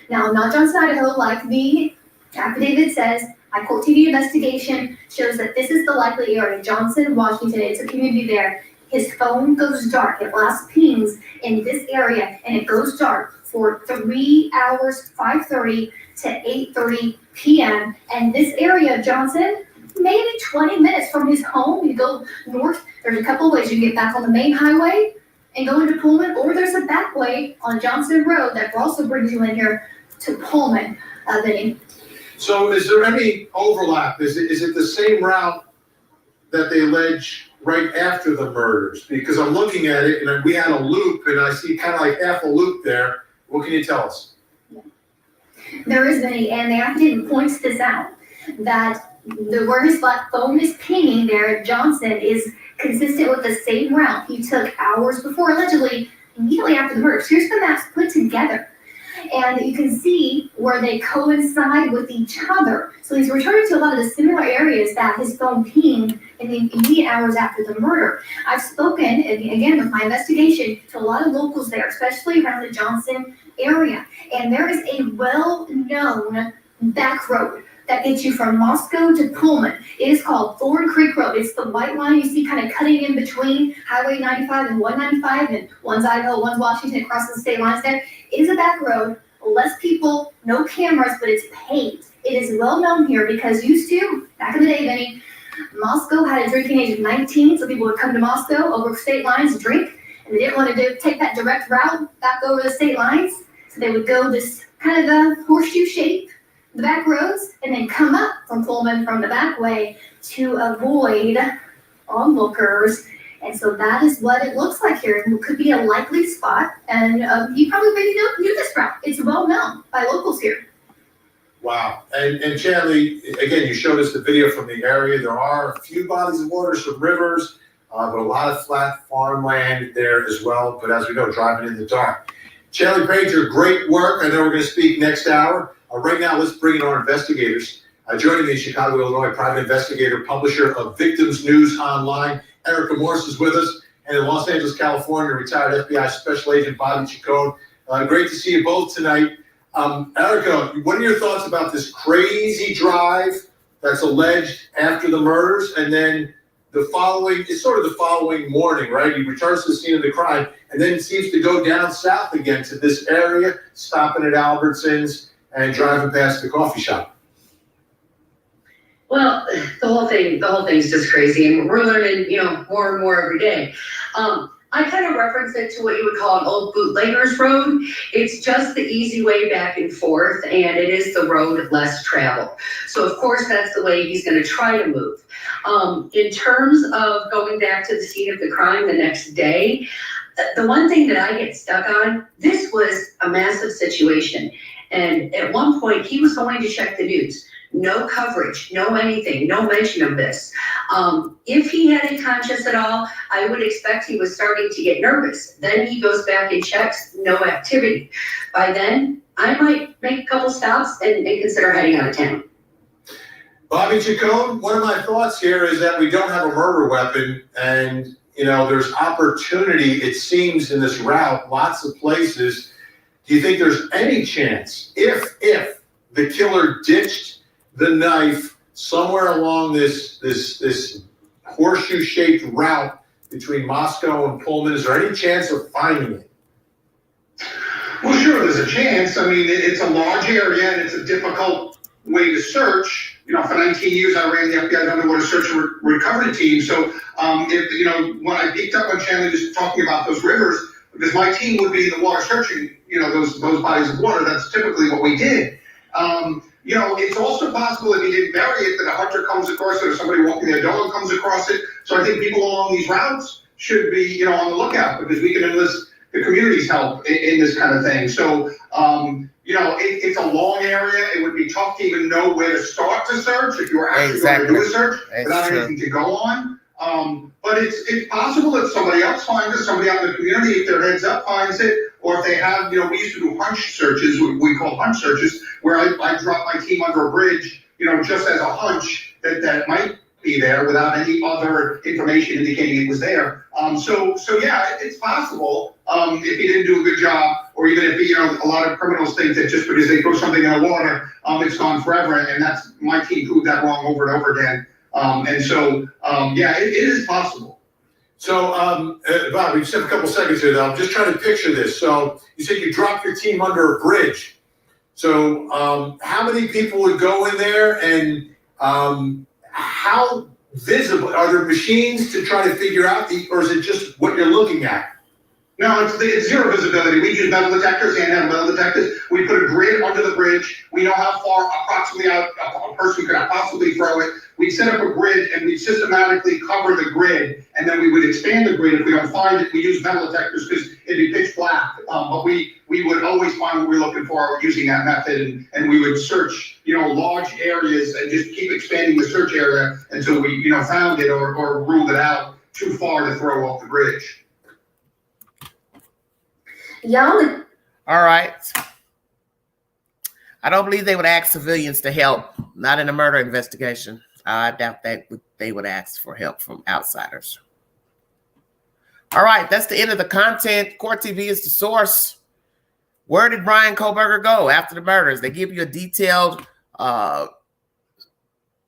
Now, not Johnson, Idaho, like the affidavit says. My court TV investigation shows that this is the likely area, Johnson, Washington. It's a community there. His phone goes dark. It last pings in this area, and it goes dark for 3 hours, 5:30 to 8:30 p.m. And this area of Johnson, maybe 20 minutes from his home. You go north, there's a couple of ways. You can get back on the main highway and go into Pullman, or there's a back way on Johnson Road that also brings you in here to Pullman. Vinny. So is there any overlap? Is it the same route that they allege right after the murders? Because I'm looking at it, and we had a loop, and I see kind of like half a loop there. What can you tell us? There is, Vinny, and the affidavit points this out, that where his phone is pinging there at Johnson is consistent with the same route he took hours before, allegedly, immediately after the murders. Here's the maps put together. And you can see where they coincide with each other. So he's returning to a lot of the similar areas that his phone pinged in the immediate hours after the murder. I've spoken, again, with my investigation, to a lot of locals there, especially around the Johnson area. And there is a well-known back road that gets you from Moscow to Pullman. It is called Thorn Creek Road. It's the white line you see kind of cutting in between Highway 95 and 195, and one's Idaho, one's Washington, across the state lines there. It is a back road, less people, no cameras, but it's paved. It is well known here because used to, back in the day, Vinny, Moscow had a drinking age of 19, so people would come to Moscow over state lines to drink, and they didn't want to take that direct route back over the state lines, so they would go this kind of a horseshoe shape, the back roads, and then come up from Pullman from the back way to avoid onlookers. And so that is what it looks like here. It could be a likely spot, and you probably already knew this route. It's well known by locals here. Wow. And Chanley, again, you showed us the video from the area. There are a few bodies of water, some rivers, but a lot of flat farmland there as well. But as we know, driving in the dark. Chanley Painter, great work. I know we're going to speak next hour. Right now, let's bring in our investigators. Joining me in Chicago, Illinois, private investigator, publisher of Victims News Online, Erica Morse is with us. And in Los Angeles, California, retired FBI Special Agent Bobby Chacon. Great to see you both tonight. Erica, what are your thoughts about this crazy drive that's alleged after the murders, and then the following morning, right? He returns to the scene of the crime, and then seems to go down south again to this area, stopping at Albertsons and driving past the coffee shop. Well, the whole thing's just crazy, and we're learning, more and more every day. I kind of reference it to what you would call an old bootlegger's road. It's just the easy way back and forth, and it is the road less traveled. So of course, that's the way he's going to try to move. In terms of going back to the scene of the crime the next day, the one thing that I get stuck on, this was a massive situation. And at one point, he was going to check the news. No coverage, no anything, no mention of this. If he had a conscience at all, I would expect he was starting to get nervous. Then he goes back and checks, no activity. By then, I might make a couple stops and consider heading out of town. Bobby Chacon, one of my thoughts here is that we don't have a murder weapon, and there's opportunity, it seems, in this route, lots of places. Do you think there's any chance, if the killer ditched the knife somewhere along this horseshoe-shaped route between Moscow and Pullman, is there any chance of finding it? Well, sure, there's a chance. I mean, it's a large area and it's a difficult way to search. For 19 years, I ran the FBI's underwater search and recovery team. So, when I picked up on Chandler just talking about those rivers, because my team would be in the water searching, those bodies of water. That's typically what we did. It's also possible if he didn't bury it, that a hunter comes across it or somebody walking their dog comes across it. So I think people along these routes should be, on the lookout, because we can enlist the community's help in this kind of thing. So, it's a long area. It would be tough to even know where to start to search if you were actually going to do a search without anything to go on. But it's possible that somebody else finds it, somebody out in the community, if their heads up, finds it, or if they have, we used to do hunch searches, what we call hunch searches, where I drop my team under a bridge, just as a hunch that it might be there without any other information indicating it was there. So yeah, it's possible, if he didn't do a good job, or even if he, a lot of criminals think that just because they throw something in the water, it's gone forever, and that's, my team proved that wrong over and over again. Yeah, it is possible. So, Bob, we just have a couple seconds here, though. I'm just trying to picture this. So, you said you dropped your team under a bridge. So, how many people would go in there, and how visible are there machines to try to figure out, or is it just what you're looking at? No, it's zero visibility. We use metal detectors, handheld metal detectors. We put a grid under the bridge. We know how far approximately out a person could possibly throw it. We set up a grid and we systematically cover the grid, and then we would expand the grid. If we don't find it, we use metal detectors because it'd be pitch black. But we would always find what we're looking for using that method, and we would search, large areas and just keep expanding the search area until we, found it or ruled it out too far to throw off the bridge. All right. I don't believe they would ask civilians to help, not in a murder investigation. I doubt that they would ask for help from outsiders. All right, that's the end of the content. Court TV is the source. Where did Bryan Kohberger go after the murders? They give you a detailed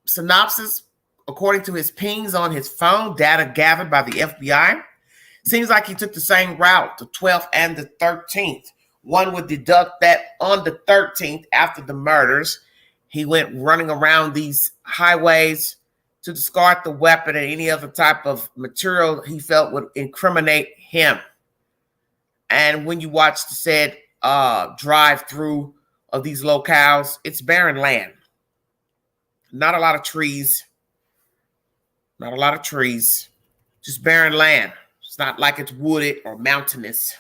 synopsis according to his pings on his phone, data gathered by the FBI. Seems like he took the same route, the 12th and the 13th. One would deduct that on the 13th, after the murders, he went running around these highways to discard the weapon and any other type of material he felt would incriminate him. And when you watch the said drive-through of these locales, it's barren land. Not a lot of trees. Not a lot of trees. Just barren land. It's not like it's wooded or mountainous.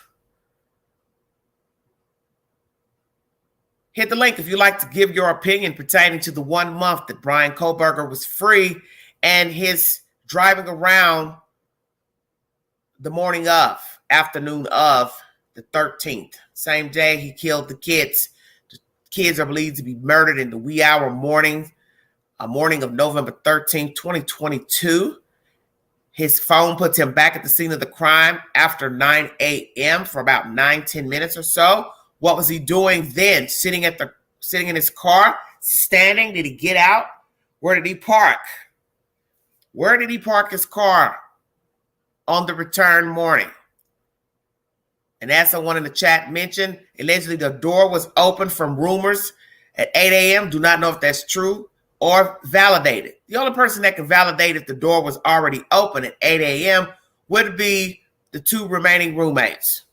Hit the link if you'd like to give your opinion pertaining to the 1 month that Bryan Kohberger was free and his driving around the afternoon of the 13th. Same day he killed the kids. The kids are believed to be murdered in the wee hour morning of November 13th, 2022. His phone puts him back at the scene of the crime after 9 a.m. for about 9-10 minutes or so. What was he doing then? Sitting in his car? Standing? Did he get out? Where did he park? Where did he park his car on the return morning? And as someone in the chat mentioned, allegedly the door was open from rumors at 8 a.m. Do not know if that's true or validated. The only person that can validate if the door was already open at 8 a.m. would be the two remaining roommates.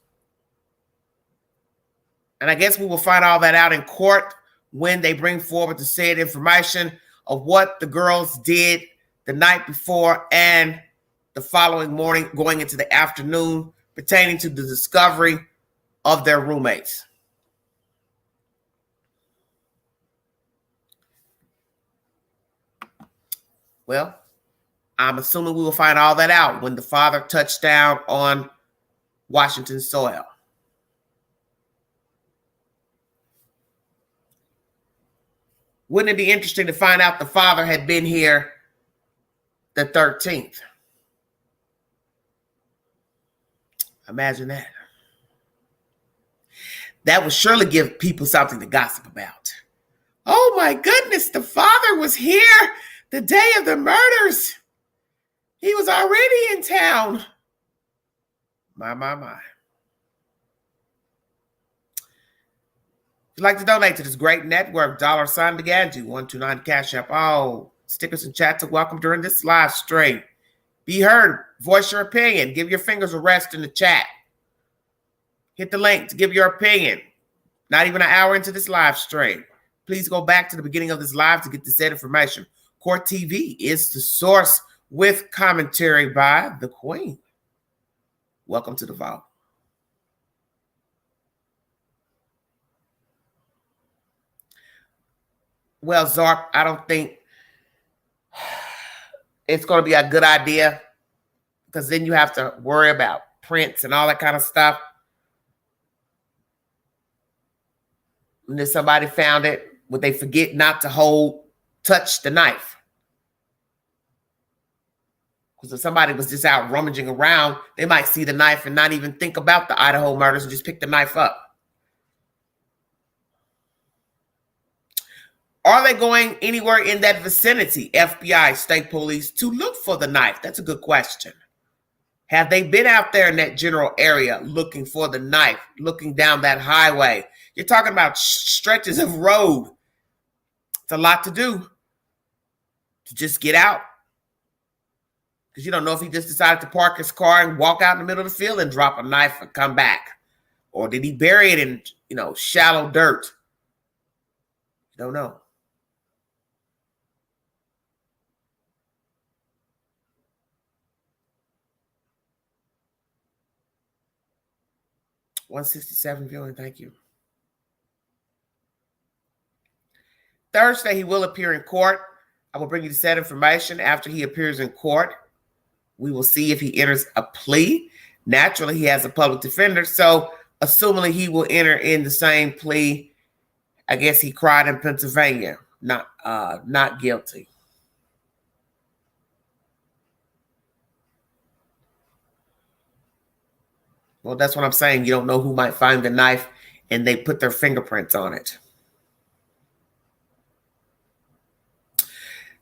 And I guess we will find all that out in court when they bring forward the said information of what the girls did the night before and the following morning going into the afternoon pertaining to the discovery of their roommates. Well, I'm assuming we will find all that out when the father touched down on Washington soil. Wouldn't it be interesting to find out the father had been here the 13th? Imagine that. That would surely give people something to gossip about. Oh my goodness, the father was here the day of the murders. He was already in town. My. If you'd like to donate to this great network, $sign Beganji, 129 Cash App. Oh, stickers and chats are welcome during this live stream. Be heard. Voice your opinion. Give your fingers a rest in the chat. Hit the link to give your opinion. Not even an hour into this live stream. Please go back to the beginning of this live to get the said information. Court TV is the source with commentary by the Queen. Welcome to the vault. Well, Zarp, I don't think it's going to be a good idea because then you have to worry about prints and all that kind of stuff. And if somebody found it, would they forget not to touch the knife? Because if somebody was just out rummaging around, they might see the knife and not even think about the Idaho murders and just pick the knife up. Are they going anywhere in that vicinity, FBI, state police, to look for the knife? That's a good question. Have they been out there in that general area looking for the knife, looking down that highway? You're talking about stretches of road. It's a lot to do to just get out. Because you don't know if he just decided to park his car and walk out in the middle of the field and drop a knife and come back. Or did he bury it in, shallow dirt? You don't know. $167 viewing, thank you. Thursday, he will appear in court. I will bring you the said information after he appears in court. We will see if he enters a plea. Naturally, he has a public defender, so assuming he will enter in the same plea, I guess he cried in Pennsylvania, not guilty. Well, that's what I'm saying. You don't know who might find the knife and they put their fingerprints on it.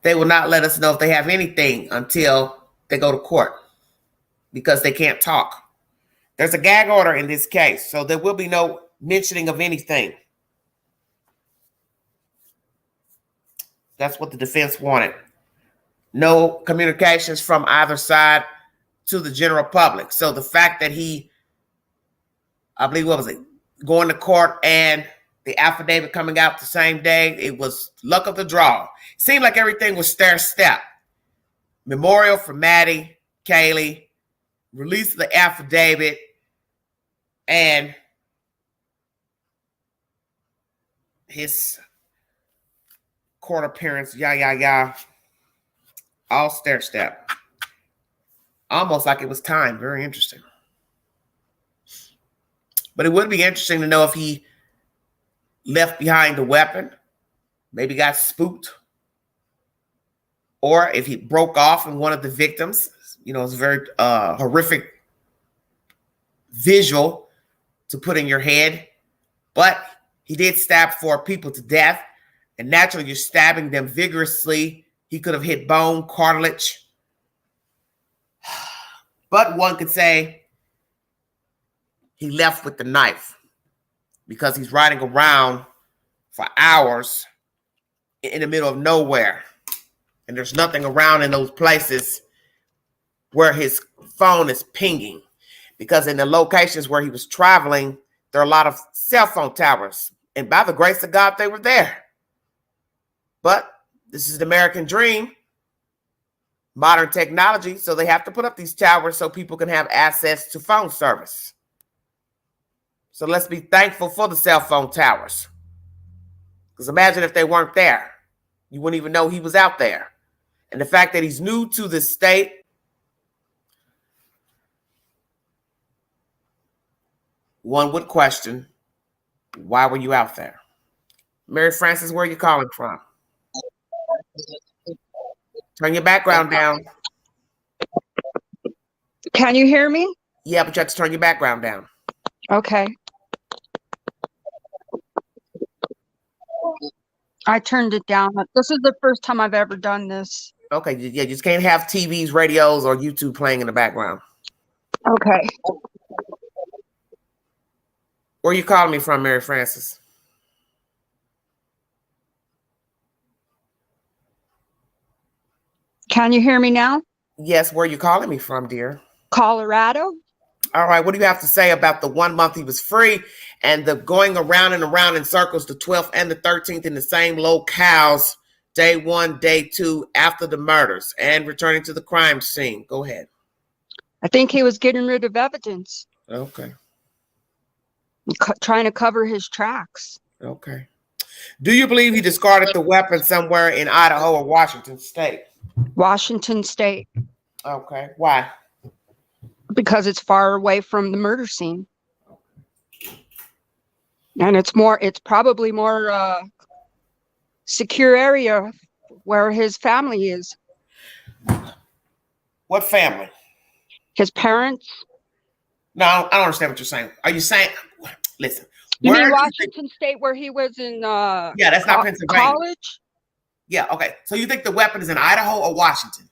They will not let us know if they have anything until they go to court because they can't talk. There's a gag order in this case, so there will be no mentioning of anything. That's what the defense wanted. No communications from either side to the general public. So the fact that I believe, going to court and the affidavit coming out the same day, it was luck of the draw. It seemed like everything was stair-step. Memorial for Maddie, Kaylee, release of the affidavit, and his court appearance, all stair-step. Almost like it was timed. Very interesting. But it would be interesting to know if he left behind a weapon, maybe got spooked, or if he broke off and one of the victims. It's a very horrific visual to put in your head. But he did stab 4 people to death. And naturally, you're stabbing them vigorously. He could have hit bone, cartilage. But one could say he left with the knife because he's riding around for hours in the middle of nowhere. And there's nothing around in those places where his phone is pinging. because in the locations where he was traveling, there are a lot of cell phone towers. And by the grace of God, they were there. But this is the American dream, modern technology. So they have to put up these towers so people can have access to phone service. So let's be thankful for the cell phone towers. Because imagine if they weren't there. You wouldn't even know he was out there. And the fact that he's new to the state, one would question, why were you out there? Mary Frances, where are you calling from? Turn your background down. Can you hear me? Yeah, but you have to turn your background down. Okay. I turned it down. This is the first time I've ever done this. Okay, yeah, you just can't have TVs, radios, or YouTube playing in the background. Okay. Where are you calling me from, Mary Frances? Can you hear me now? Yes, where are you calling me from, dear? Colorado. All right, what do you have to say about the 1 month he was free and the going around and around in circles, the 12th and the 13th in the same locales, day 1, day 2, after the murders and returning to the crime scene? Go ahead. I think he was getting rid of evidence. Okay. Trying to cover his tracks. Okay. Do you believe he discarded the weapon somewhere in Idaho or Washington State? Washington State. Okay. Why? Because it's far away from the murder scene. And it's probably more secure area where his family is. What family? His parents. No, I don't understand what you're saying. Are you saying, listen. You mean Washington State where he was in yeah, that's not Pennsylvania. College? Yeah, okay. So you think the weapon is in Idaho or Washington?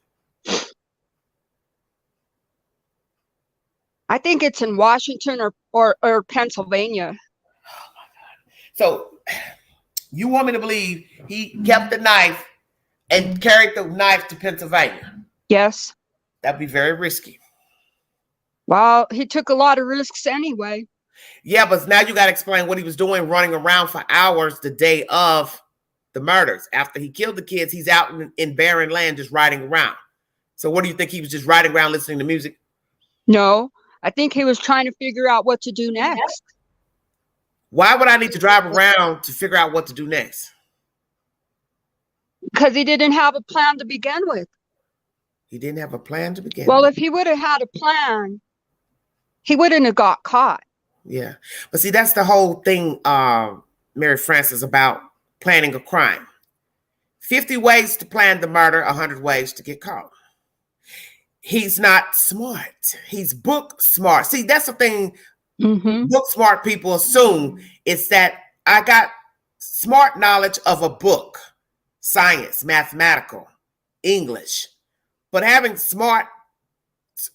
I think it's in Washington or Pennsylvania. Oh my God. So you want me to believe he kept the knife and carried the knife to Pennsylvania? Yes. That'd be very risky. Well, he took a lot of risks anyway. Yeah, but now you got to explain what he was doing running around for hours the day of the murders. After he killed the kids, he's out in barren land just riding around. So what do you think? He was just riding around listening to music? No, I think he was trying to figure out what to do next. Why would I need to drive around to figure out what to do next? Because he didn't have a plan to begin with. He didn't have a plan to begin Well, with. if he would have had a plan, he wouldn't have got caught. Yeah. But see, that's the whole thing, Mary Frances, about planning a crime. 50 ways to plan the murder, 100 ways to get caught. He's not smart. He's book smart. See, that's the thing. Book smart people assume is that I got smart knowledge of a book, science, mathematical, English, but having smart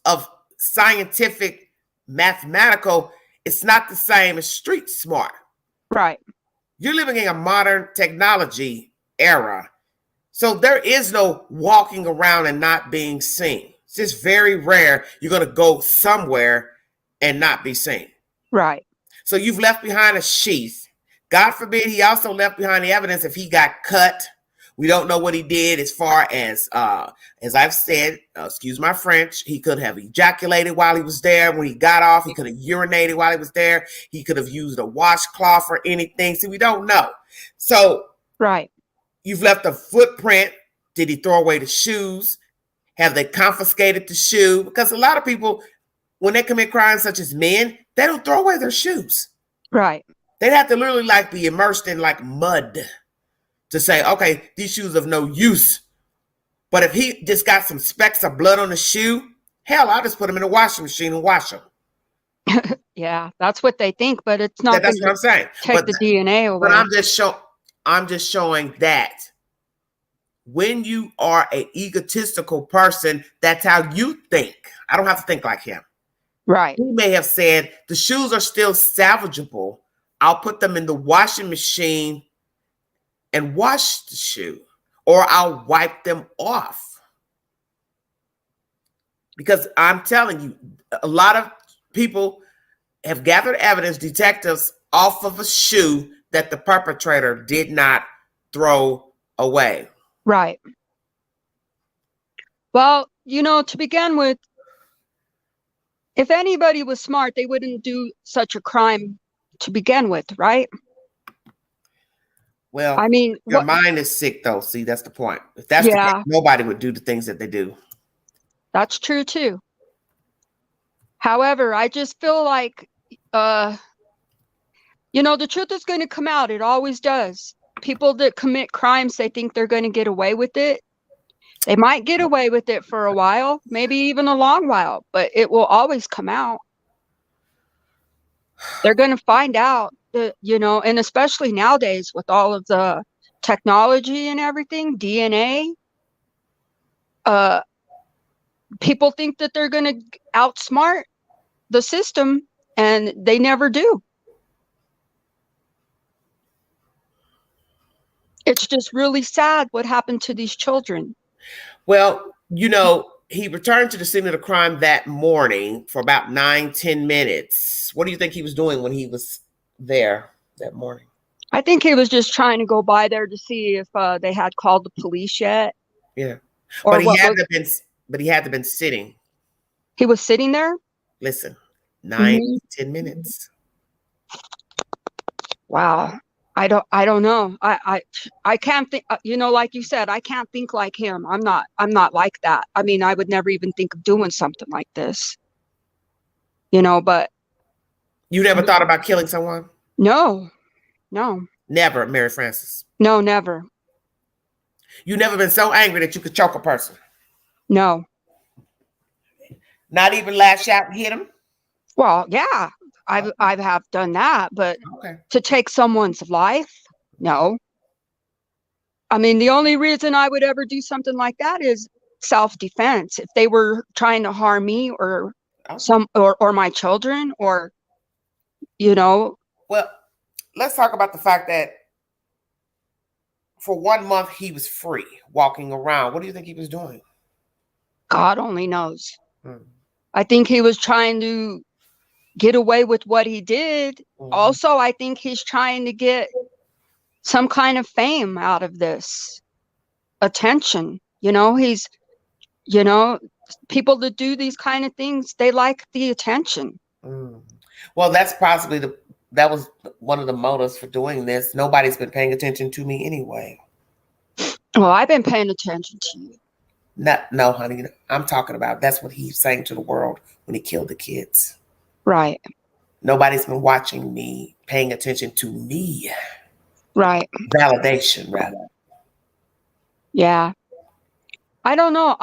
of scientific, mathematical, it's not the same as street smart. Right. You're living in a modern technology era. So there is no walking around and not being seen. It's just very rare you're going to go somewhere and not be seen. Right. So you've left behind a sheath. God forbid he also left behind the evidence if he got cut. We don't know what he did as far as I've said, excuse my French, he could have ejaculated while he was there. When he got off, he could have urinated while he was there. He could have used a washcloth or anything. See, we don't know. So right. You've left a footprint. Did he throw away the shoes? Have they confiscated the shoe? Because a lot of people, when they commit crimes such as men, they don't throw away their shoes. Right. They'd have to literally like be immersed in like mud to say, okay, these shoes have no use. But if he just got some specks of blood on the shoe, hell, I'll just put them in the washing machine and wash them. Yeah, that's what they think, but it's not. That's what I'm saying. Take the DNA away. But I'm just showing that when you are an egotistical person, that's how you think. I don't have to think like him. Right. He may have said the shoes are still salvageable. I'll put them in the washing machine and wash the shoe, or I'll wipe them off. Because I'm telling you, a lot of people have gathered evidence, detectives, off of a shoe that the perpetrator did not throw away. Right. Well, to begin with, if anybody was smart, they wouldn't do such a crime to begin with, right? Well, I mean, your mind is sick, though. See, that's the point. If that's the case, nobody would do the things that they do. That's true, too. However, I just feel like, the truth is going to come out. It always does. People that commit crimes, they think they're going to get away with it. They might get away with it for a while, maybe even a long while, but it will always come out. They're going to find out that, and especially nowadays with all of the technology and everything, DNA, people think that they're going to outsmart the system, and they never do. It's just really sad what happened to these children. Well, he returned to the scene of the crime that morning for about 9-10 minutes. What do you think he was doing when he was there that morning? I think he was just trying to go by there to see if they had called the police yet. Yeah. But he had to have been sitting. He was sitting there? Listen, 9-10 minutes. Wow. I don't know. I can't think, like you said, I can't think like him. I'm not like that. I mean, I would never even think of doing something like this, but. You never thought about killing someone? No. Never, Mary Frances? No, never. You never been so angry that you could choke a person? No. Not even lash out and hit him? Well, yeah. I have done that, but to take someone's life, no. I mean, the only reason I would ever do something like that is self-defense. If they were trying to harm me or or my children, or Well, let's talk about the fact that for 1 month he was free, walking around. What do you think he was doing? God only knows. I think he was trying to get away with what he did. Also, I think he's trying to get some kind of fame out of this. Attention. He's, people that do these kind of things, they like the attention. Well, that's possibly that was one of the motives for doing this. Nobody's been paying attention to me anyway. Well, I've been paying attention to you. No, honey. I'm talking about that's what he's saying to the world when he killed the kids. Right. Nobody's been watching me, paying attention to me. Right. Validation, rather. Yeah. I don't know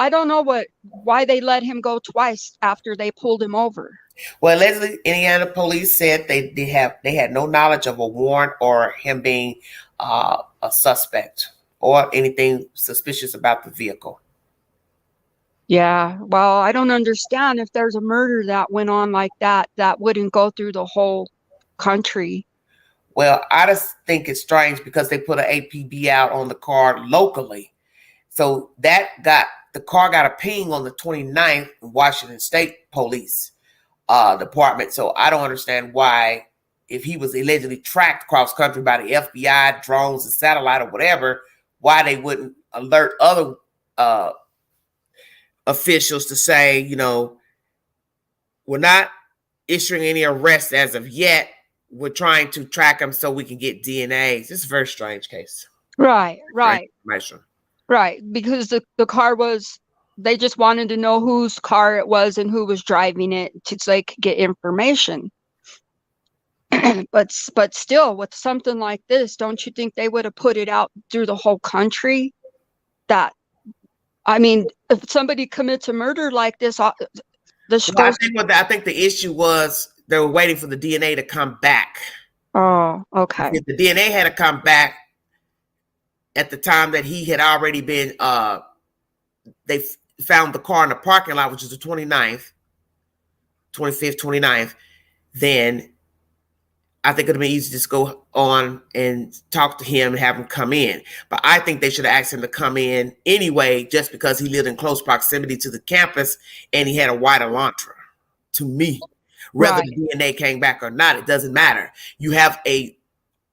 why they let him go twice after they pulled him over. Well, allegedly, Indiana police said they had no knowledge of a warrant or him being a suspect or anything suspicious about the vehicle. Yeah, well, I don't understand if there's a murder that went on like that wouldn't go through the whole country. Well, I just think it's strange because they put an APB out on the car locally. So the car got a ping on the 29th in Washington State Police Department. So I don't understand why, if he was allegedly tracked cross country by the FBI, drones and satellite or whatever, why they wouldn't alert other officials to say, we're not issuing any arrests as of yet. We're trying to track him so we can get DNA. This is a very strange case. Right. Right, because the car they just wanted to know whose car it was and who was driving it so they could get information. But still, with something like this, don't you think they would have put it out through the whole country? If somebody commits a murder like this, I think the issue was they were waiting for the DNA to come back. Oh, okay. If the DNA had to come back at the time that he had already been, they found the car in the parking lot, which is the 25th, 29th, then I think it would have been easy to just go on and talk to him and have him come in. But I think they should have asked him to come in anyway, just because he lived in close proximity to the campus and he had a white Elantra, to me. Whether the DNA came back or not, it doesn't matter. You have a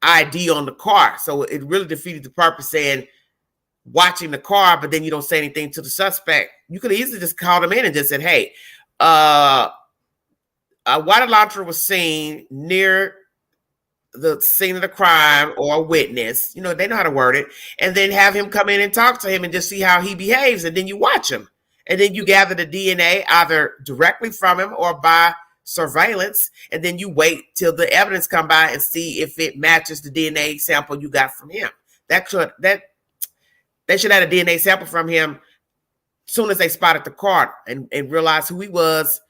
ID on the car. So it really defeated the purpose saying watching the car, but then you don't say anything to the suspect. You could easily just call them in and just said, hey, a water launcher was seen near the scene of the crime or a witness. You know, they know how to word it. And then have him come in and talk to him and just see how he behaves. And then you watch him. And then you gather the DNA either directly from him or by surveillance. And then you wait till the evidence come by and see if it matches the DNA sample you got from him. They should have a DNA sample from him as soon as they spotted the car and realized who he was.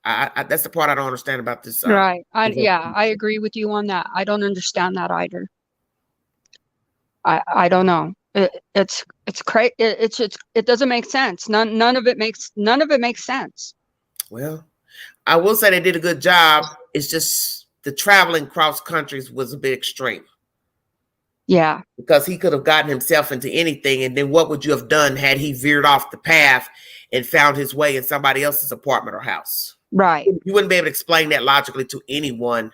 That's the part I don't understand about this. Right. I agree with you on that. I don't understand that either. I don't know. It's crazy. It doesn't make sense. None of it makes sense. Well, I will say they did a good job. It's just the traveling cross countries was a bit extreme. Yeah. Because he could have gotten himself into anything. And then what would you have done had he veered off the path and found his way in somebody else's apartment or house? Right. You wouldn't be able to explain that logically to anyone.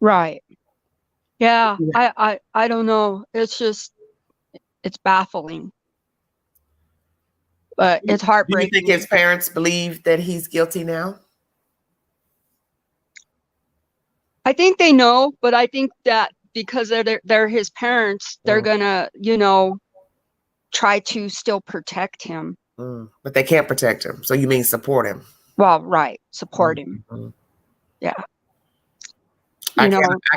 Right. Yeah. I don't know. It's baffling. But it's heartbreaking. Do you think his parents believe that he's guilty now? I think they know, but I think that because they're his parents, they're gonna, try to still protect him. But they can't protect him. So you mean support him? Well, right. Support him. Yeah. I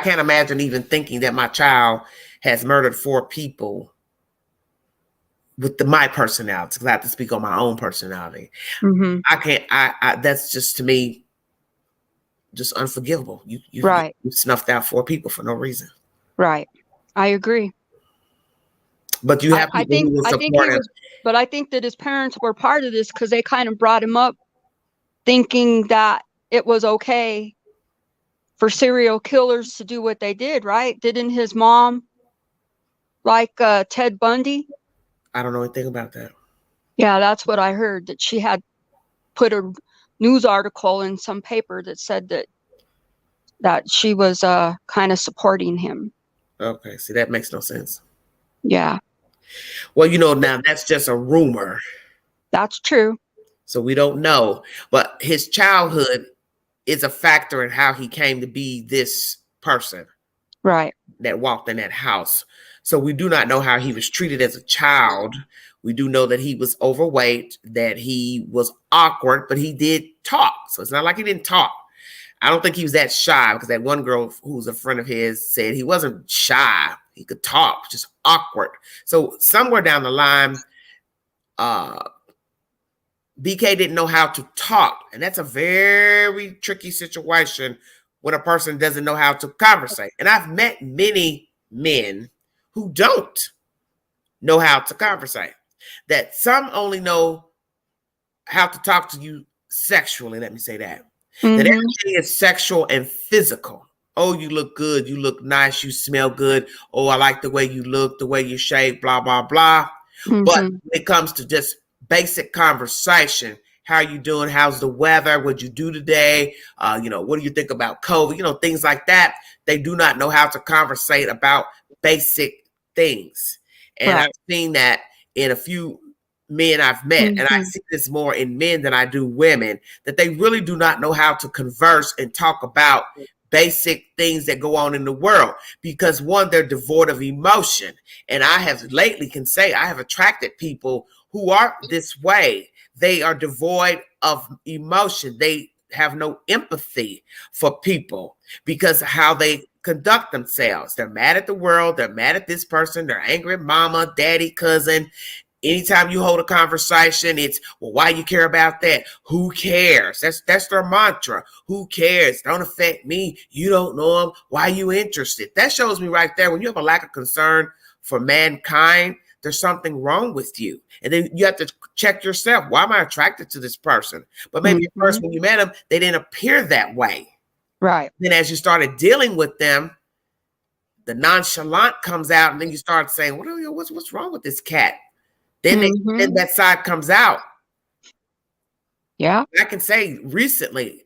can't imagine even thinking that my child has murdered 4 people with my personality, because I have to speak on my own personality. I can't, that's just, to me, just unforgivable. You snuffed out 4 people for no reason. Right. I agree. But you have I think that his parents were part of this because they kind of brought him up thinking that it was okay for serial killers to do what they did, right? Didn't his mom like Ted Bundy? I don't know anything about that. Yeah, that's what I heard, that she had put a news article in some paper that said that she was kind of supporting him. Okay, see, that makes no sense. Yeah. Well, now that's just a rumor. That's true. So we don't know. But his childhood is a factor in how he came to be this person. Right. That walked in that house. So we do not know how he was treated as a child. We do know that he was overweight, that he was awkward, but he did talk. So it's not like he didn't talk. I don't think he was that shy, because that one girl who was a friend of his said he wasn't shy. He could talk, just awkward. So somewhere down the line, BK didn't know how to talk. And that's a very tricky situation when a person doesn't know how to conversate. And I've met many men who don't know how to conversate. That some only know how to talk to you sexually, let me say that. That everything is sexual and physical. Oh, you look good. You look nice. You smell good. Oh, I like the way you look, the way you shave, blah, blah, blah. But when it comes to just basic conversation, how are you doing? How's the weather? What'd you do today? What do you think about COVID? Things like that. They do not know how to conversate about basic things. And I've seen that in a few men I've met, and I see this more in men than I do women, that they really do not know how to converse and talk about basic things that go on in the world, because one, they're devoid of emotion. And I have lately can say I have attracted people who are this way. They are devoid of emotion. They have no empathy for people because how they conduct themselves. They're mad at the world. They're mad at this person. They're angry at mama, daddy, cousin. Anytime you hold a conversation, it's, well, why you care about that? Who cares? That's their mantra. Who cares? Don't affect me. You don't know them. Why are you interested? That shows me right there, when you have a lack of concern for mankind, there's something wrong with you. And then you have to check yourself. Why am I attracted to this person? But maybe at first when you met them, they didn't appear that way. Right. Then as you started dealing with them, the nonchalant comes out, and then you start saying, what's wrong with this cat? Then that side comes out. Yeah. I can say recently,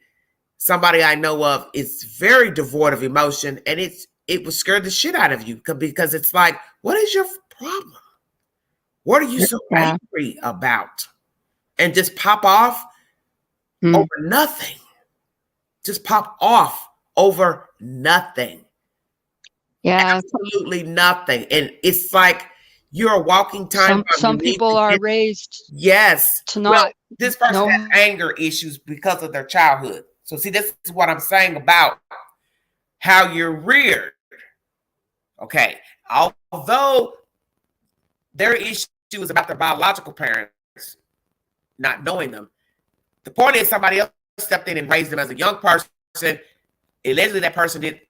somebody I know of is very devoid of emotion, and it would scare the shit out of you because it's like, what is your problem? What are you so angry about? And just pop off over nothing. Just pop off over nothing. Yeah. Absolutely nothing. And it's like you're a walking time bomb. Some people are raised to not. Well, this person has anger issues because of their childhood. So see, this is what I'm saying about how you're reared. Okay. Although their issue is about their biological parents not knowing them, the point is somebody else stepped in and raised them as a young person. Allegedly, that person did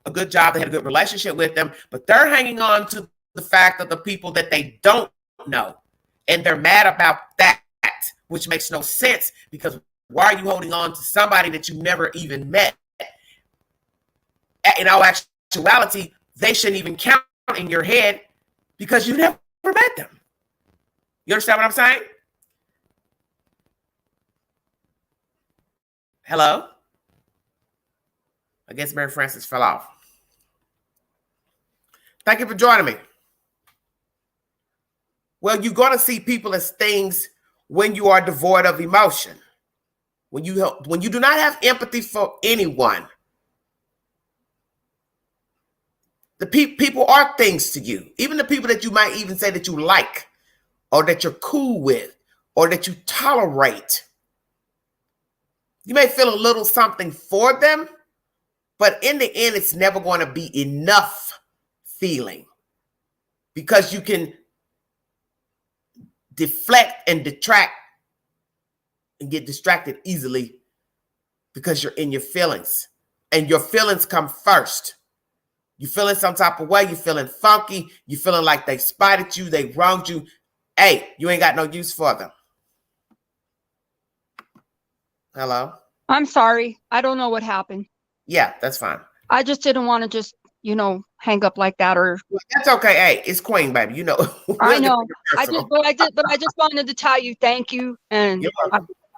a good job. They had a good relationship with them, but they're hanging on to the fact of the people that they don't know. And they're mad about that, which makes no sense, because why are you holding on to somebody that you never even met? In all actuality, they shouldn't even count in your head because you never met them. You understand what I'm saying? Hello? I guess Mary Frances fell off. Thank you for joining me. Well, you're going to see people as things when you are devoid of emotion. When you do not have empathy for anyone, the people are things to you. Even the people that you might even say that you like, or that you're cool with, or that you tolerate. You may feel a little something for them, but in the end, it's never going to be enough feeling, because you can deflect and detract and get distracted easily because you're in your feelings, and your feelings come first. You feeling some type of way, you feeling funky, you feeling like they spited you, they wronged you. Hey, you ain't got no use for them. Hello? I'm sorry. I don't know what happened. Yeah, that's fine. I just didn't want to just, hang up like that, or. That's okay. Hey, it's Queen, baby. You know. I know. I just wanted to tell you thank you, and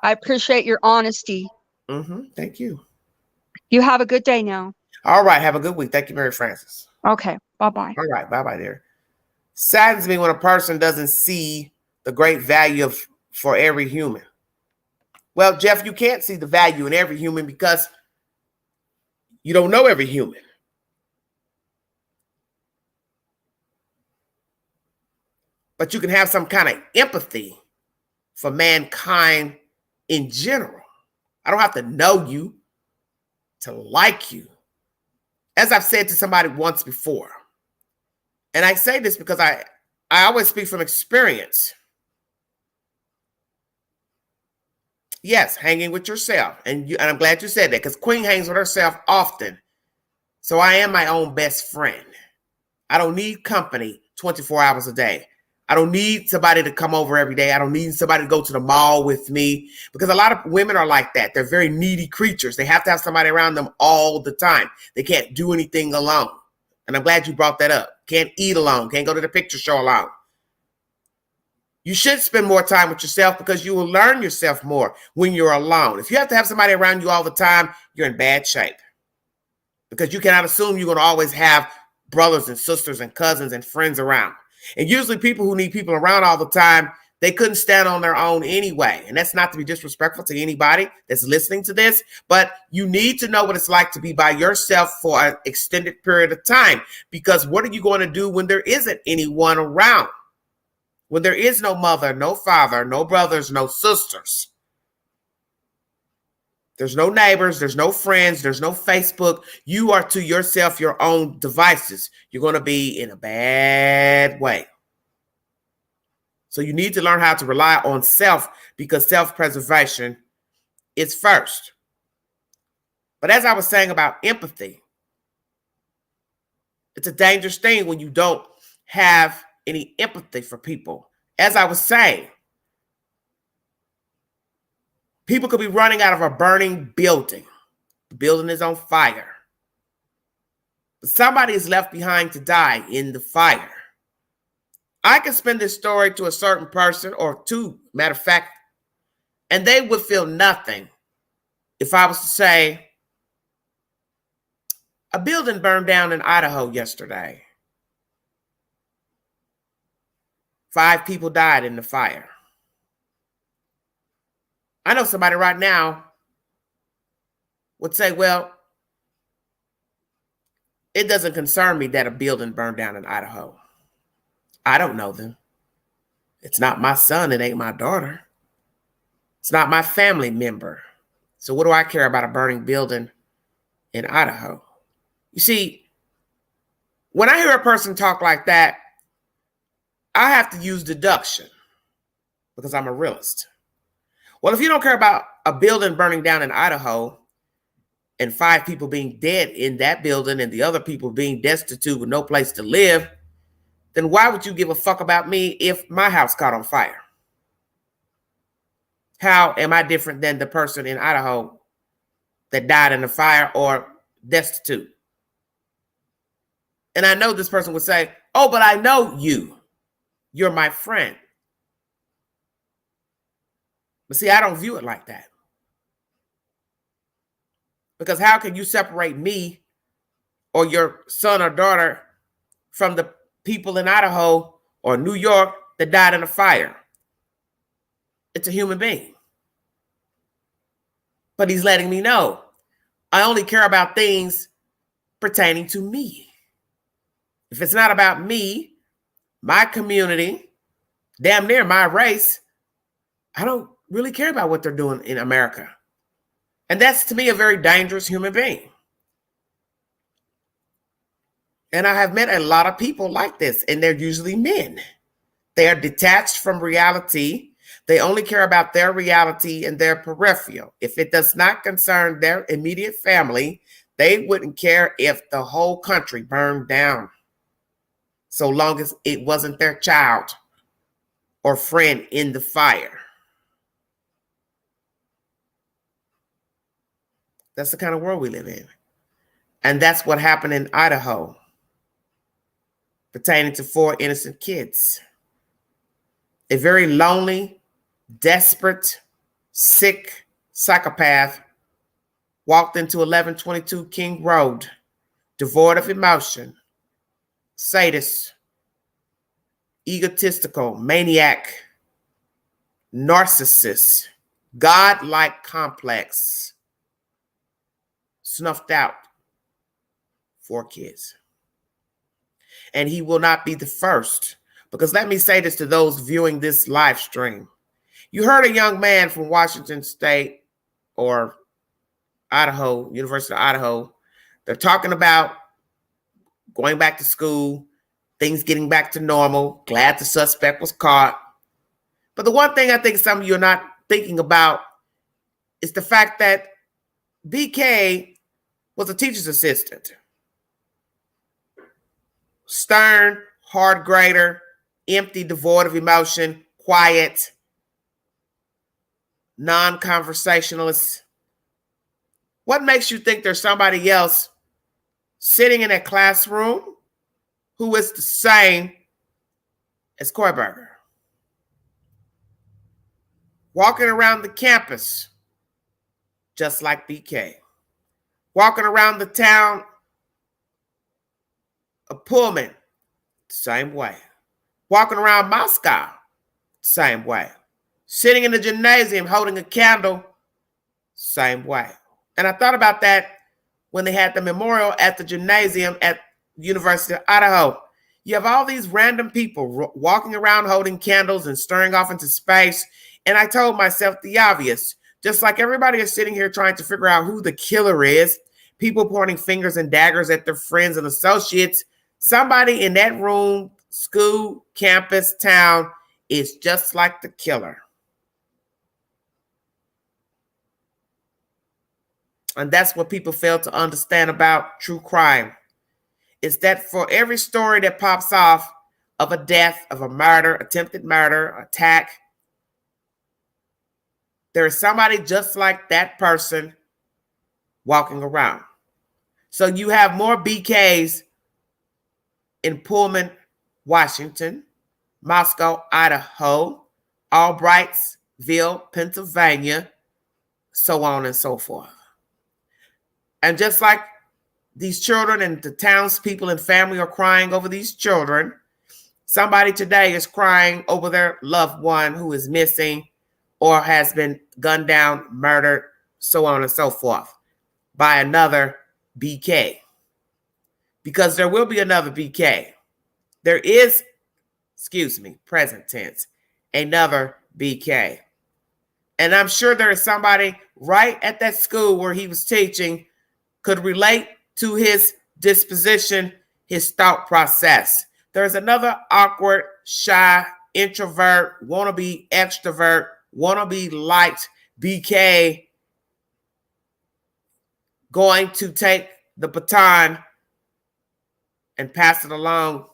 I appreciate your honesty. Thank you. You have a good day now. All right. Have a good week. Thank you, Mary Frances. Okay. Bye-bye. All right. Bye-bye there. Saddens me when a person doesn't see the great value for every human. Well, Jeff, you can't see the value in every human because you don't know every human. But you can have some kind of empathy for mankind in general. I don't have to know you to like you. As I've said to somebody once before, and I say this because I always speak from experience. Yes, hanging with yourself. And I'm glad you said that, because Queen hangs with herself often. So I am my own best friend. I don't need company 24 hours a day. I don't need somebody to come over every day. I don't need somebody to go to the mall with me, because a lot of women are like that. They're very needy creatures. They have to have somebody around them all the time. They can't do anything alone. And I'm glad you brought that up. Can't eat alone. Can't go to the picture show alone. You should spend more time with yourself, because you will learn yourself more when you're alone. If you have to have somebody around you all the time, you're in bad shape, because you cannot assume you're going to always have brothers and sisters and cousins and friends around. And usually people who need people around all the time, they couldn't stand on their own anyway. And that's not to be disrespectful to anybody that's listening to this, but you need to know what it's like to be by yourself for an extended period of time, because what are you going to do when there isn't anyone around? When there is no mother, no father, no brothers, no sisters. There's no neighbors, there's no friends, there's no Facebook. You are to yourself your own devices. You're going to be in a bad way. So you need to learn how to rely on self, because self-preservation is first. But as I was saying about empathy, it's a dangerous thing when you don't have any empathy for people. As I was saying, people could be running out of a burning building. The building is on fire. But somebody is left behind to die in the fire. I can spin this story to a certain person, or two, matter of fact, And they would feel nothing if I was to say, a building burned down in Idaho yesterday. 5 people died in the fire. I know somebody right now would say, well, it doesn't concern me that a building burned down in Idaho. I don't know them. It's not my son. It ain't my daughter. It's not my family member. So what do I care about a burning building in Idaho? You see, when I hear a person talk like that, I have to use deduction because I'm a realist. Well, if you don't care about a building burning down in Idaho and 5 people being dead in that building and the other people being destitute with no place to live, then why would you give a fuck about me if my house caught on fire? How am I different than the person in Idaho that died in the fire or destitute? And I know this person would say, oh, but I know you. You're my friend. But see, I don't view it like that. Because how can you separate me or your son or daughter from the people in Idaho or New York that died in a fire? It's a human being. But he's letting me know I only care about things pertaining to me. If it's not about me, my community, damn near my race, I don't really care about what they're doing in America. And that's, to me, a very dangerous human being. And I have met a lot of people like this, and they're usually men. They are detached from reality. They only care about their reality and their peripheral. If it does not concern their immediate family, they wouldn't care if the whole country burned down, so long as it wasn't their child or friend in the fire. That's the kind of world we live in. And that's what happened in Idaho, pertaining to 4 innocent kids. A very lonely, desperate, sick psychopath walked into 1122 King Road, devoid of emotion, sadist, egotistical, maniac, narcissist, godlike complex, snuffed out 4 kids. And he will not be the first, because let me say this to those viewing this live stream. You heard a young man from Washington State or Idaho, University of Idaho. They're talking about going back to school, things getting back to normal, glad the suspect was caught. But the one thing I think some of you are not thinking about is the fact that BK was a teacher's assistant. Stern, hard grader, empty, devoid of emotion, quiet, non-conversationalist. What makes you think there's somebody else sitting in a classroom who is the same as Kohberger? Walking around the campus just like BK. Walking around the town of Pullman, same way. Walking around Moscow, same way. Sitting in the gymnasium holding a candle, same way. And I thought about that when they had the memorial at the gymnasium at the University of Idaho. You have all these random people walking around holding candles and staring off into space. And I told myself the obvious. Just like everybody is sitting here trying to figure out who the killer is, people pointing fingers and daggers at their friends and associates, somebody in that room, school, campus, town is just like the killer. And that's what people fail to understand about true crime. Is that for every story that pops off of a death, of a murder, attempted murder, attack, there is somebody just like that person walking around. So you have more BKs in Pullman, Washington, Moscow, Idaho, Albrights, Pennsylvania, so on and so forth. And just like these children and the townspeople and family are crying over these children, somebody today is crying over their loved one who is missing or has been gunned down, murdered, so on and so forth, by another BK. Because there will be another BK. There is, present tense, another BK. And I'm sure there is somebody right at that school where he was teaching could relate to his disposition, his thought process. There's another awkward, shy, introvert, wannabe extrovert, wannabe liked BK going to take the baton and pass it along.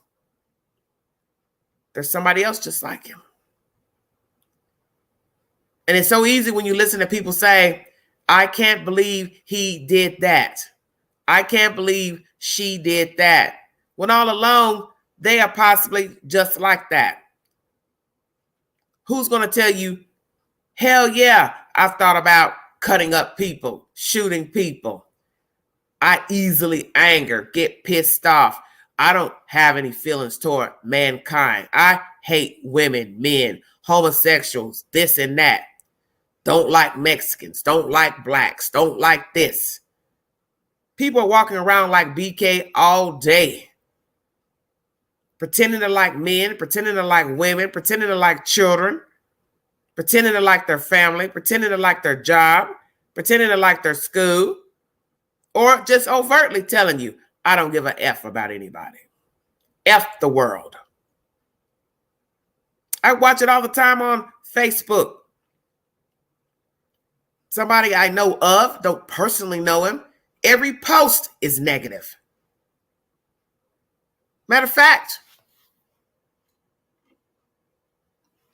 There's somebody else just like him. And it's so easy when you listen to people say, I can't believe he did that. I can't believe she did that. When all along, they are possibly just like that. Who's going to tell you, hell yeah, I've thought about cutting up people, shooting people. I easily anger, get pissed off. I don't have any feelings toward mankind. I hate women, men, homosexuals, this and that. Don't like Mexicans, don't like blacks, don't like this. People are walking around like BK all day, pretending to like men, pretending to like women, pretending to like children, pretending to like their family, pretending to like their job, pretending to like their school, or just overtly telling you, I don't give a F about anybody. F the world. I watch it all the time on Facebook. Somebody I know of, don't personally know him, every post is negative. Matter of fact,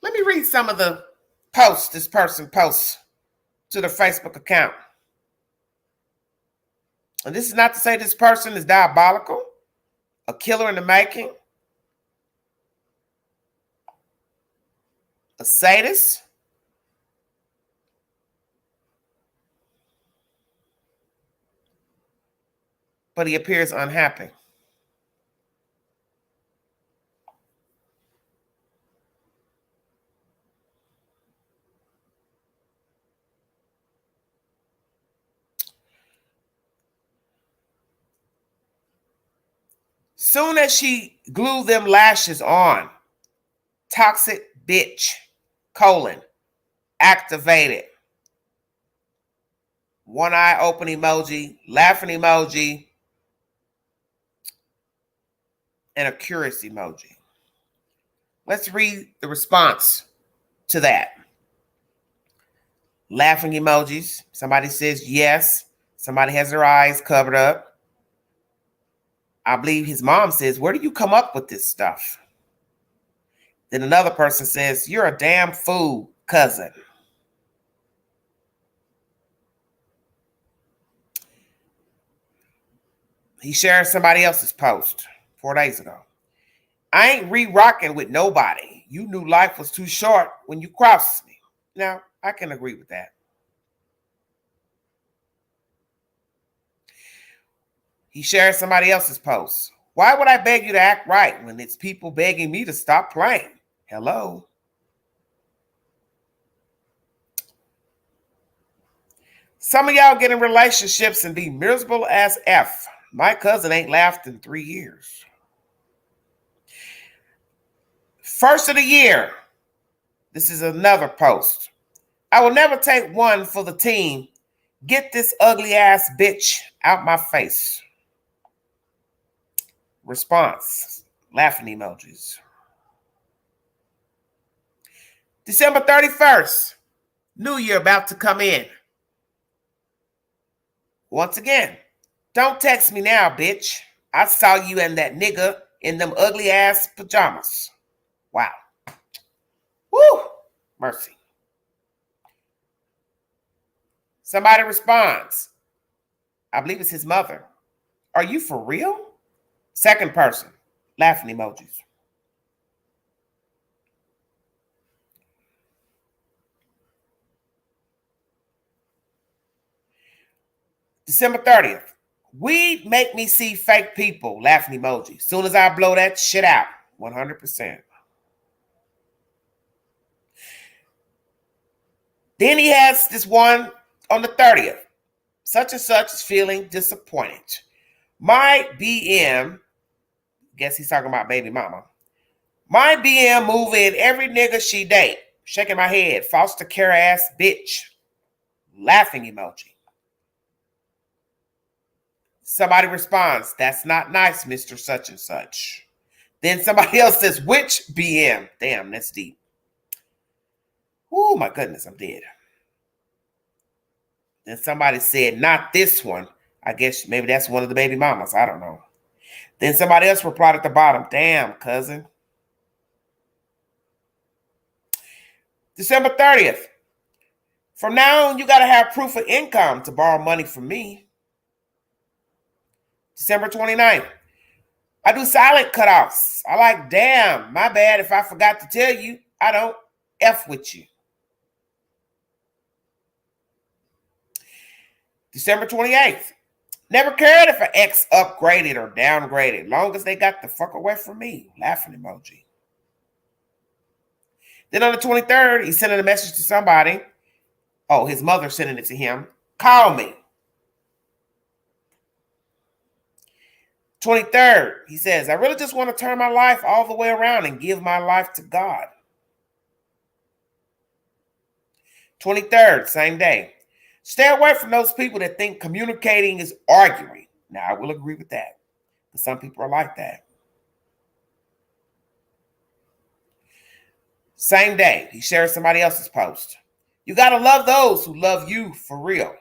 let me read some of the posts this person posts to their Facebook account. And this is not to say this person is diabolical, a killer in the making, a sadist. But he appears unhappy. Soon as she glued them lashes on, toxic bitch, activated. One eye open emoji, laughing emoji, and a curious emoji. Let's read the response to that. Laughing emojis. Somebody says yes. Somebody has their eyes covered up. I believe his mom says, where do you come up with this stuff? Then another person says, you're a damn fool, cousin. He shared somebody else's post 4 days ago. I ain't re-rocking with nobody. You knew life was too short when you crossed me. Now, I can agree with that. He shared somebody else's post. Why would I beg you to act right when it's people begging me to stop playing? Hello. Some of y'all get in relationships and be miserable as F. My cousin ain't laughed in 3 years. First of the year. This is another post. I will never take one for the team. Get this ugly ass bitch out my face. Response. Laughing emojis. December 31st. New Year about to come in. Once again, don't text me now, bitch. I saw you and that nigga in them ugly ass pajamas. Wow. Woo! Mercy. Somebody responds. I believe it's his mother. Are you for real? Second person. Laughing emojis. December 30th. Weed make me see fake people. Laughing emoji. Soon as I blow that shit out. 100%. Then he has this one on the 30th. Such and such is feeling disappointed. My BM, guess he's talking about baby mama. My BM move in every nigga she date. Shaking my head. Foster care ass bitch. Laughing emoji. Somebody responds, that's not nice, Mr. Such and such. Then somebody else says, which BM? Damn, that's deep. Oh my goodness, I'm dead. Then somebody said, not this one. I guess maybe that's one of the baby mamas. I don't know. Then somebody else replied at the bottom, damn, cousin. December 30th. From now on, you got to have proof of income to borrow money from me. December 29th. I do silent cutoffs. I like, damn, my bad if I forgot to tell you. I don't F with you. December 28th. Never cared if an ex upgraded or downgraded. Long as they got the fuck away from me. Laughing emoji. Then on the 23rd, he's sending a message to somebody. Oh, his mother sending it to him. Call me. 23rd, he says, I really just want to turn my life all the way around and give my life to God. 23rd, same day. Stay away from those people that think communicating is arguing. Now, I will agree with that. But some people are like that. Same day, he shares somebody else's post. You got to love those who love you for real.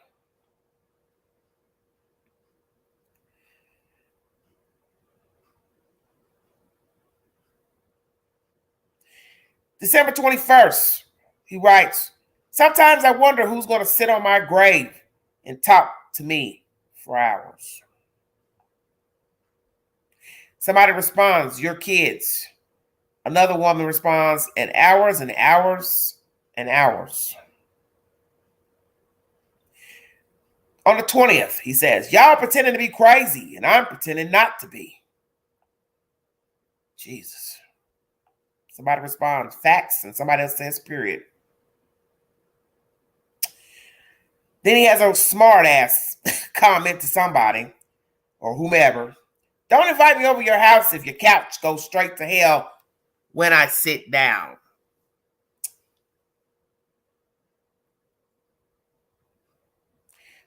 December 21st, he writes, sometimes I wonder who's going to sit on my grave and talk to me for hours. Somebody responds, your kids. Another woman responds, and hours and hours and hours. On the 20th, he says, y'all pretending to be crazy and I'm pretending not to be. Jesus. Somebody responds, facts, and somebody else says, period. Then he has a smart ass comment to somebody or whomever. Don't invite me over your house if your couch goes straight to hell when I sit down.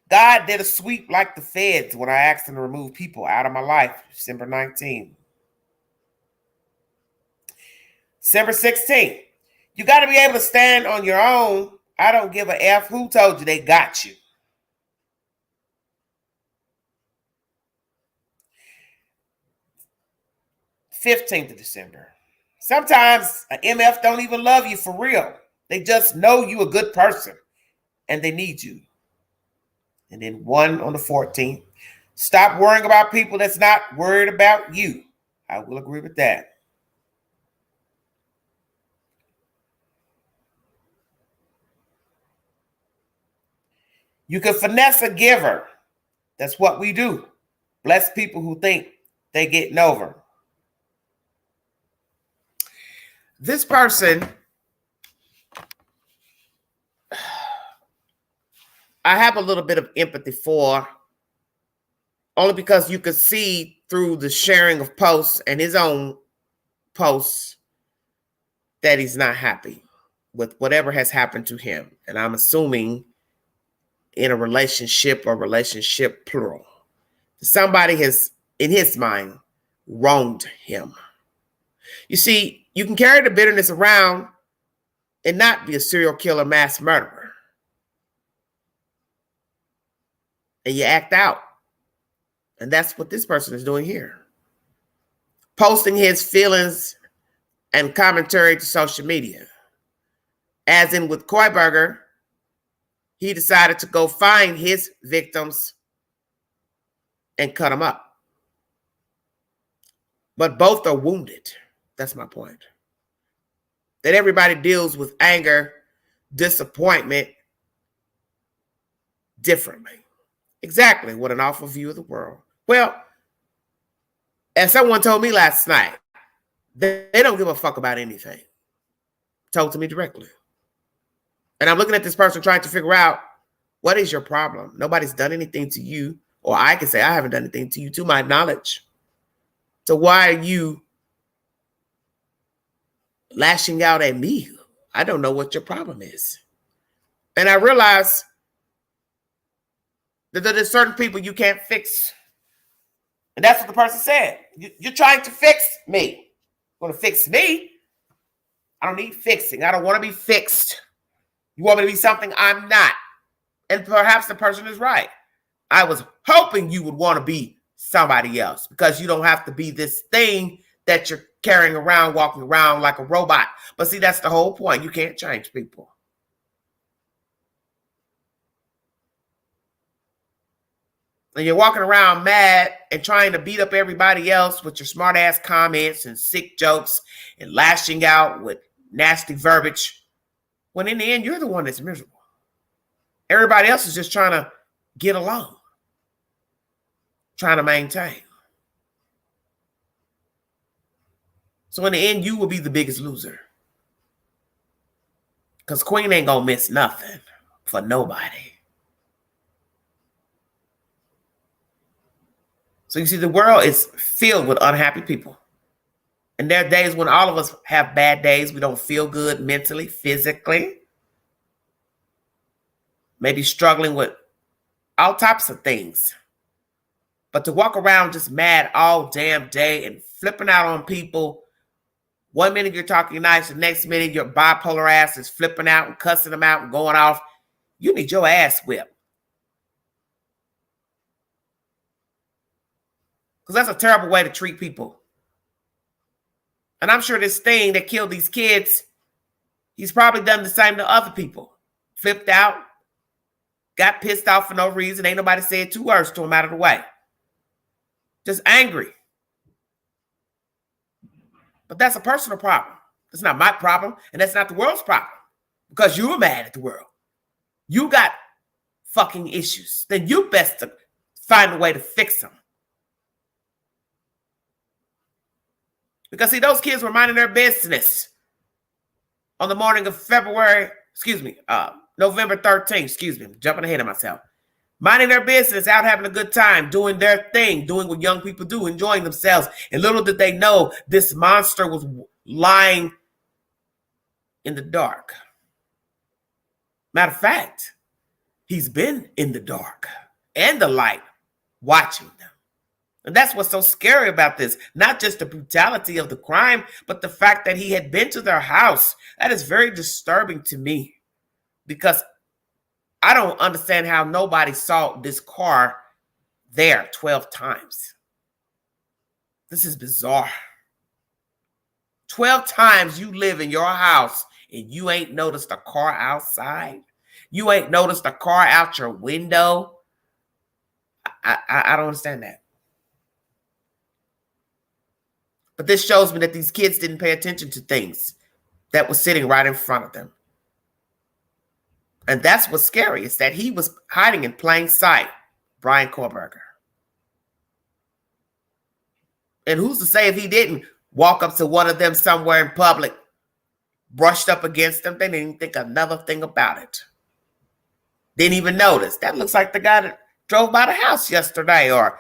God did a sweep like the feds when I asked him to remove people out of my life, December 19th. December 16th. You got to be able to stand on your own. I don't give a F. Who told you they got you? December 15th. Sometimes an MF don't even love you for real. They just know you a good person and they need you. And then one on the 14th. Stop worrying about people that's not worried about you. I will agree with that. You can finesse a giver. That's what we do. Bless people who think they getting over. This person, I have a little bit of empathy for, only because you could see through the sharing of posts and his own posts that he's not happy with whatever has happened to him. And I'm assuming in a relationship or relationship plural. Somebody has, in his mind, wronged him. You see, you can carry the bitterness around and not be a serial killer, mass murderer. And you act out. And that's what this person is doing here. Posting his feelings and commentary to social media. As in with Kohberger, he decided to go find his victims and cut them up. But both are wounded. That's my point. That everybody deals with anger, disappointment differently. Exactly. What an awful view of the world. Well, as someone told me last night, they don't give a fuck about anything. Told to me directly. And I'm looking at this person trying to figure out, what is your problem? Nobody's done anything to you. Or I can say, I haven't done anything to you, to my knowledge. So why are you lashing out at me? I don't know what your problem is. And I realize that there's certain people you can't fix. And that's what the person said. You're trying to fix me. You want to fix me? I don't need fixing. I don't want to be fixed. You want me to be something I'm not. And perhaps the person is right. I was hoping you would want to be somebody else because you don't have to be this thing that you're carrying around, walking around like a robot. But see, that's the whole point. You can't change people. And you're walking around mad and trying to beat up everybody else with your smart ass comments and sick jokes and lashing out with nasty verbiage. When in the end, you're the one that's miserable. Everybody else is just trying to get along, trying to maintain. So in the end, you will be the biggest loser. Because Queen ain't gonna miss nothing for nobody. So you see, the world is filled with unhappy people. And there are days when all of us have bad days. We don't feel good mentally, physically. Maybe struggling with all types of things. But to walk around just mad all damn day and flipping out on people, one minute you're talking nice, the next minute your bipolar ass is flipping out and cussing them out and going off, you need your ass whipped. Because that's a terrible way to treat people. And I'm sure this thing that killed these kids, he's probably done the same to other people. Flipped out, got pissed off for no reason. Ain't nobody said 2 words to him out of the way. Just angry. But that's a personal problem. That's not my problem, and that's not the world's problem. Because you were mad at the world. You got fucking issues. Then you best to find a way to fix them. Because see, those kids were minding their business on the morning of November 13th, I'm jumping ahead of myself. Minding their business, out having a good time, doing their thing, doing what young people do, enjoying themselves. And little did they know this monster was lying in the dark. Matter of fact, he's been in the dark and the light watching them. And that's what's so scary about this. Not just the brutality of the crime, but the fact that he had been to their house. That is very disturbing to me because I don't understand how nobody saw this car there 12 times. This is bizarre. 12 times you live in your house and you ain't noticed a car outside. You ain't noticed a car out your window. I don't understand that. But this shows me that these kids didn't pay attention to things that was sitting right in front of them. And that's what's scary, is that he was hiding in plain sight, Bryan Kohberger. And who's to say if he didn't walk up to one of them somewhere in public, brushed up against them, they didn't think another thing about it. Didn't even notice. That looks like the guy that drove by the house yesterday or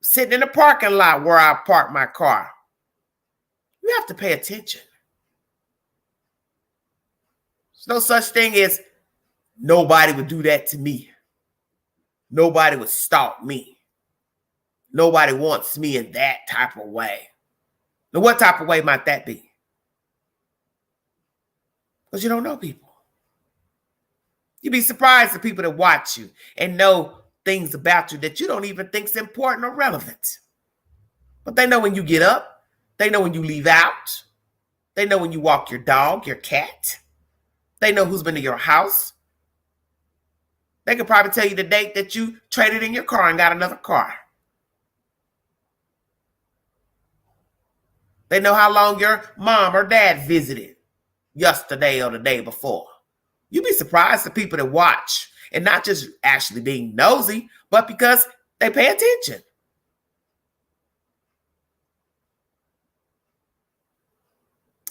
sitting in the parking lot where I parked my car. You have to pay attention. There's no such thing as nobody would do that to me. Nobody would stalk me. Nobody wants me in that type of way. Now, what type of way might that be? Because you don't know people. You'd be surprised at people that watch you and know things about you that you don't even think is important or relevant. But they know when you get up. They know when you leave out. They know when you walk your dog, your cat. They know who's been to your house. They could probably tell you the date that you traded in your car and got another car. They know how long your mom or dad visited yesterday or the day before. You'd be surprised at people that watch And not just actually being nosy, but because they pay attention.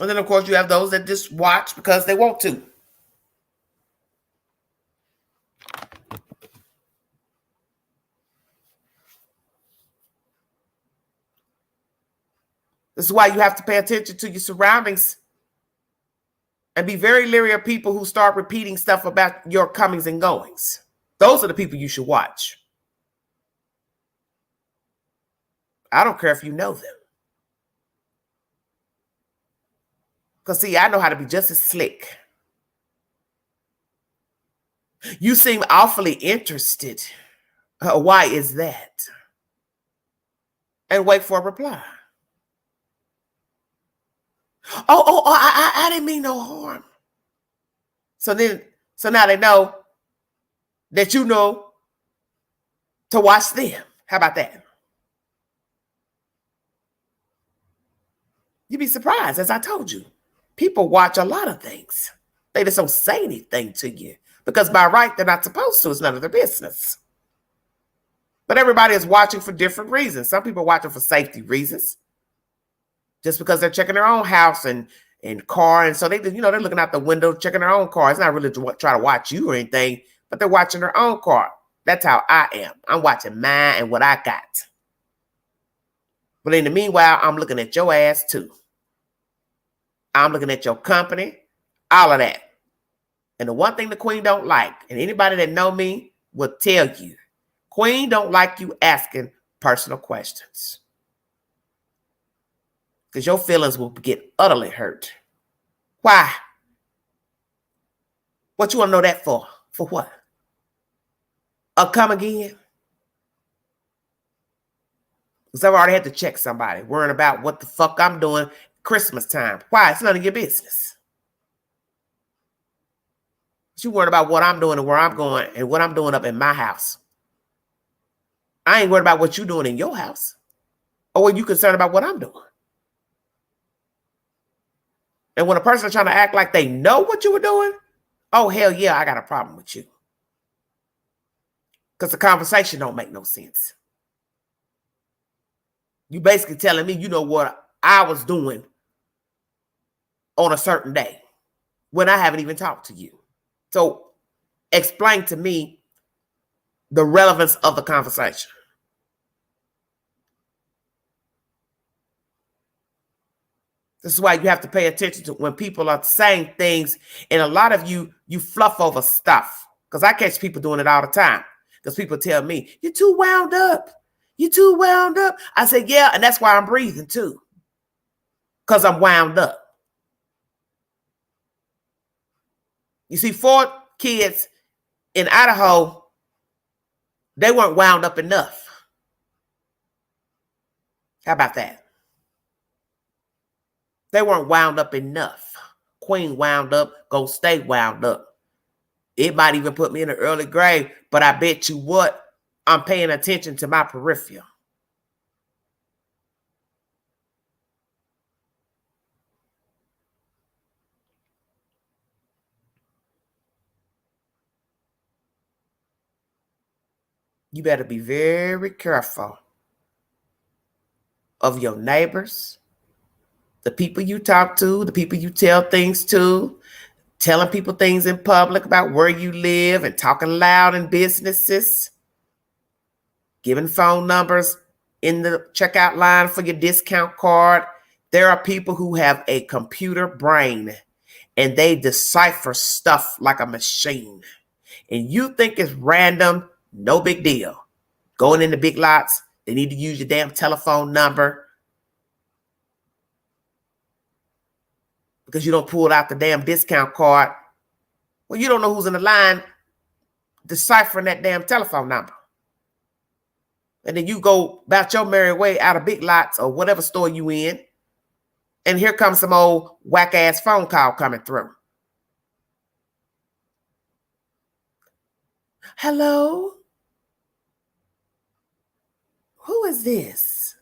And then, of course, you have those that just watch because they want to. This is why you have to pay attention to your surroundings and be very leery of people who start repeating stuff about your comings and goings. Those are the people you should watch. I don't care if you know them. Because, see, I know how to be just as slick. You seem awfully interested. Why is that? And wait for a reply. I didn't mean no harm. So now they know that you know to watch them. How about that? You'd be surprised, as I told you. People watch a lot of things. They just don't say anything to you. Because by right, they're not supposed to. It's none of their business. But everybody is watching for different reasons. Some people are watching for safety reasons. Just because they're checking their own house and car. And so they're looking out the window, checking their own car. It's not really to try to watch you or anything, but they're watching their own car. That's how I am. I'm watching mine and what I got. But in the meanwhile, I'm looking at your ass too. I'm looking at your company, all of that. And the one thing the queen don't like, and anybody that know me will tell you, queen don't like you asking personal questions. Because your feelings will get utterly hurt. Why? What you want to know that for? For what? Come again? Because I've already had to check somebody, worrying about what the fuck I'm doing Christmas time. Why? It's none of your business. But you worried about what I'm doing and where I'm going and what I'm doing up in my house. I ain't worried about what you're doing in your house. Or are you concerned about what I'm doing? And when a person is trying to act like they know what you were doing, oh, hell yeah, I got a problem with you. Because the conversation don't make no sense. You basically telling me you know what I was doing on a certain day when I haven't even talked to you. So explain to me the relevance of the conversation. This is why you have to pay attention to when people are saying things, and a lot of you fluff over stuff. Because I catch people doing it all the time. Because people tell me, you're too wound up. You're too wound up. I say, yeah, and that's why I'm breathing too. Because I'm wound up. You see, 4 kids in Idaho, they weren't wound up enough. How about that? They weren't wound up enough. Queen wound up, go stay wound up. It might even put me in an early grave, but I bet you what, I'm paying attention to my peripheral. You better be very careful of your neighbors, the people you talk to, the people you tell things to, telling people things in public about where you live and talking loud in businesses, giving phone numbers in the checkout line for your discount card. There are people who have a computer brain and they decipher stuff like a machine. And you think it's random, no big deal. Going into big lots, they need to use your damn telephone number because you don't pull out the damn discount card. Well, you don't know who's in the line deciphering that damn telephone number. And then you go about your merry way out of big lots or whatever store you in. And here comes some old whack-ass phone call coming through. Hello? Who is this?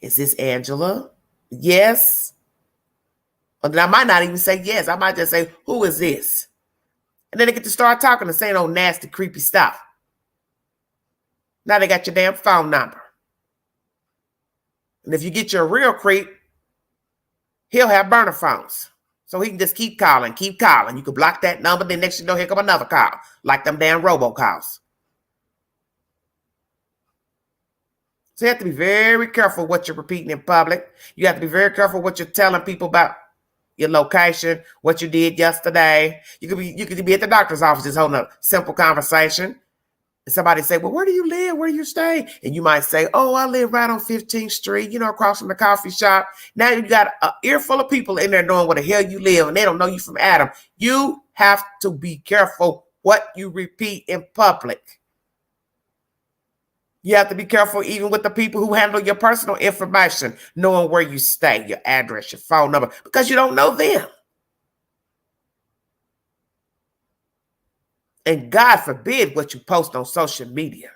Is this Angela? Yes. And I might not even say yes. I might just say, who is this? And then they get to start talking and saying, oh, nasty, creepy stuff. Now they got your damn phone number. And if you get your real creep, he'll have burner phones. So he can just keep calling, keep calling. You can block that number, then next you know, here come another call. Like them damn robocalls. So you have to be very careful what you're repeating in public. You have to be very careful what you're telling people about your location, what you did yesterday. You could be at the doctor's office just holding a simple conversation. And somebody say, well, where do you live? Where do you stay? And you might say, oh, I live right on 15th Street, across from the coffee shop. Now you got an earful of people in there knowing where the hell you live, and they don't know you from Adam. You have to be careful what you repeat in public. You have to be careful even with the people who handle your personal information, knowing where you stay, your address, your phone number, because you don't know them. And God forbid what you post on social media.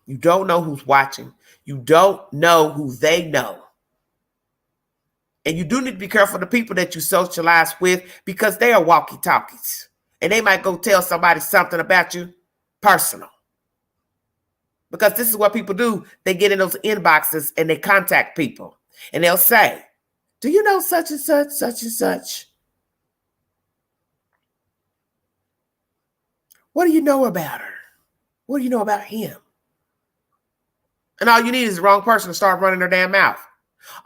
You don't know who's watching. You don't know who they know. And you do need to be careful of the people that you socialize with, because they are walkie-talkies. And they might go tell somebody something about you personal. Because this is what people do. They get in those inboxes and they contact people. And they'll say, do you know such and such, such and such? What do you know about her? What do you know about him? And all you need is the wrong person to start running their damn mouth.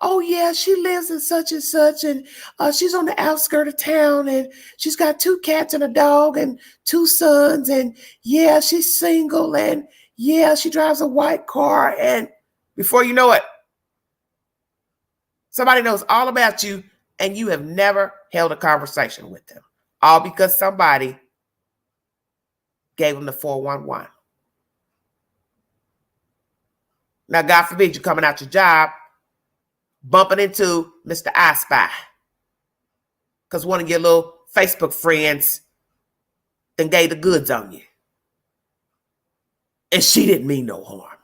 Oh, yeah, she lives in such and such, and she's on the outskirts of town, and she's got 2 cats and a dog and 2 sons, and yeah, she's single, and yeah, she drives a white car, and before you know it, somebody knows all about you, and you have never held a conversation with them, all because somebody gave them the 411. Now, God forbid you coming out your job, bumping into Mr. I Spy, because one of your little Facebook friends then gave the goods on you. And she didn't mean no harm.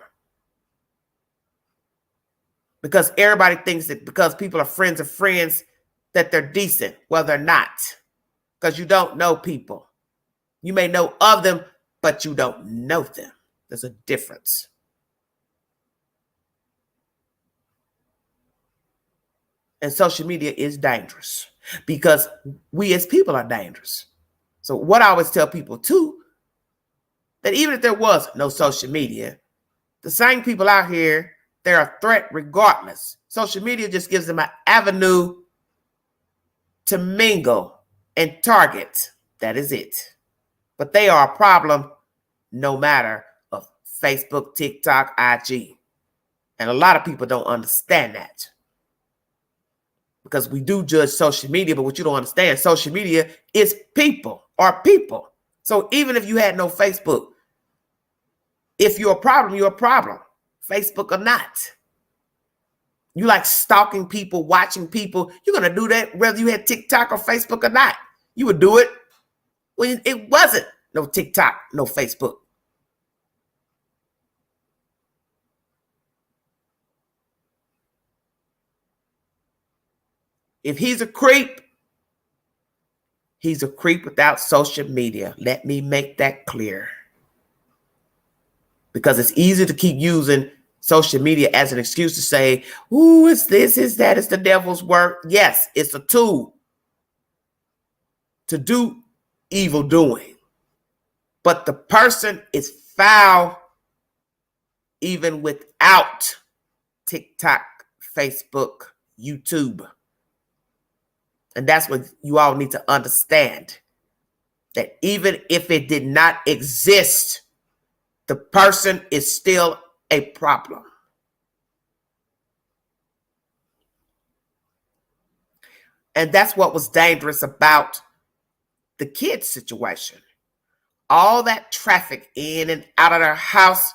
Because everybody thinks that because people are friends of friends that they're decent. Well, they're not. Because you don't know people. You may know of them, but you don't know them. There's a difference. And social media is dangerous because we as people are dangerous. So what I always tell people too, that even if there was no social media, the same people out here, they're a threat regardless. Social media just gives them an avenue to mingle and target. That is it. But they are a problem no matter of Facebook, TikTok, IG. And a lot of people don't understand that. Because we do judge social media, but what you don't understand, social media is people or people. So even if you had no Facebook, if you're a problem, you're a problem. Facebook or not. You like stalking people, watching people. You're going to do that whether you had TikTok or Facebook or not. You would do it when it wasn't no TikTok, no Facebook. If he's a creep without social media. Let me make that clear. Because it's easy to keep using social media as an excuse to say, ooh, it's this, it's that, it's the devil's work. Yes, it's a tool to do evil doing. But the person is foul even without TikTok, Facebook, YouTube. And that's what you all need to understand. That even if it did not exist, the person is still a problem. And that's what was dangerous about the kids' situation. All that traffic in and out of their house,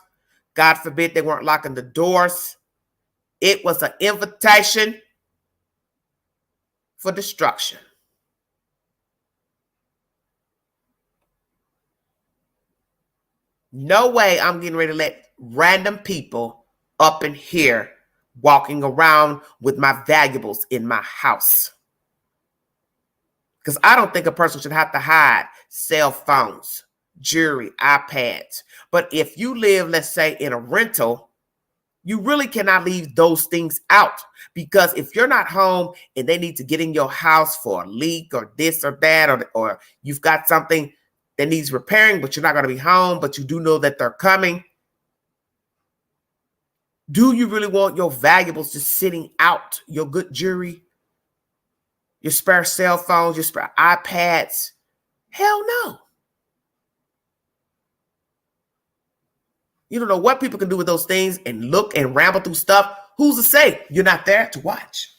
God forbid they weren't locking the doors. It was an invitation for destruction. No way I'm getting ready to let random people up in here walking around with my valuables in my house. Because I don't think a person should have to hide cell phones, jewelry, iPads. But if you live, let's say, in a rental, you really cannot leave those things out. Because if you're not home and they need to get in your house for a leak or this or that, or you've got something that needs repairing, but you're not going to be home, but you do know that they're coming, do you really want your valuables just sitting out? Your good jewelry, your spare cell phones, your spare iPads? Hell no. You don't know what people can do with those things and look and ramble through stuff. Who's to say you're not there to watch?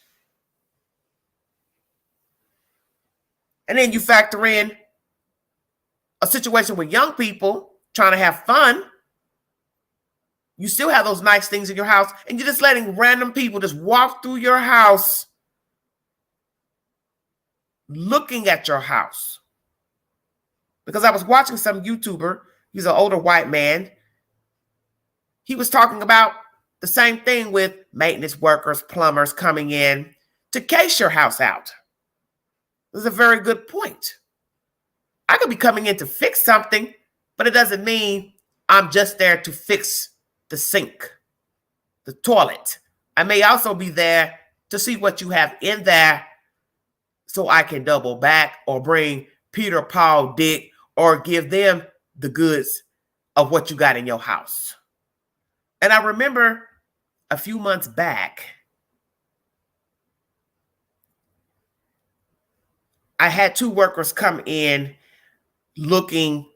And then you factor in a situation with young people trying to have fun. You still have those nice things in your house, and you're just letting random people just walk through your house, looking at your house. Because I was watching some YouTuber, he's an older white man. He was talking about the same thing with maintenance workers, plumbers coming in to case your house out. This is a very good point. I could be coming in to fix something, but it doesn't mean I'm just there to fix the sink, the toilet. I may also be there to see what you have in there so I can double back or bring Peter, Paul, Dick, or give them the goods of what you got in your house. And I remember a few months back, I had two workers come in looking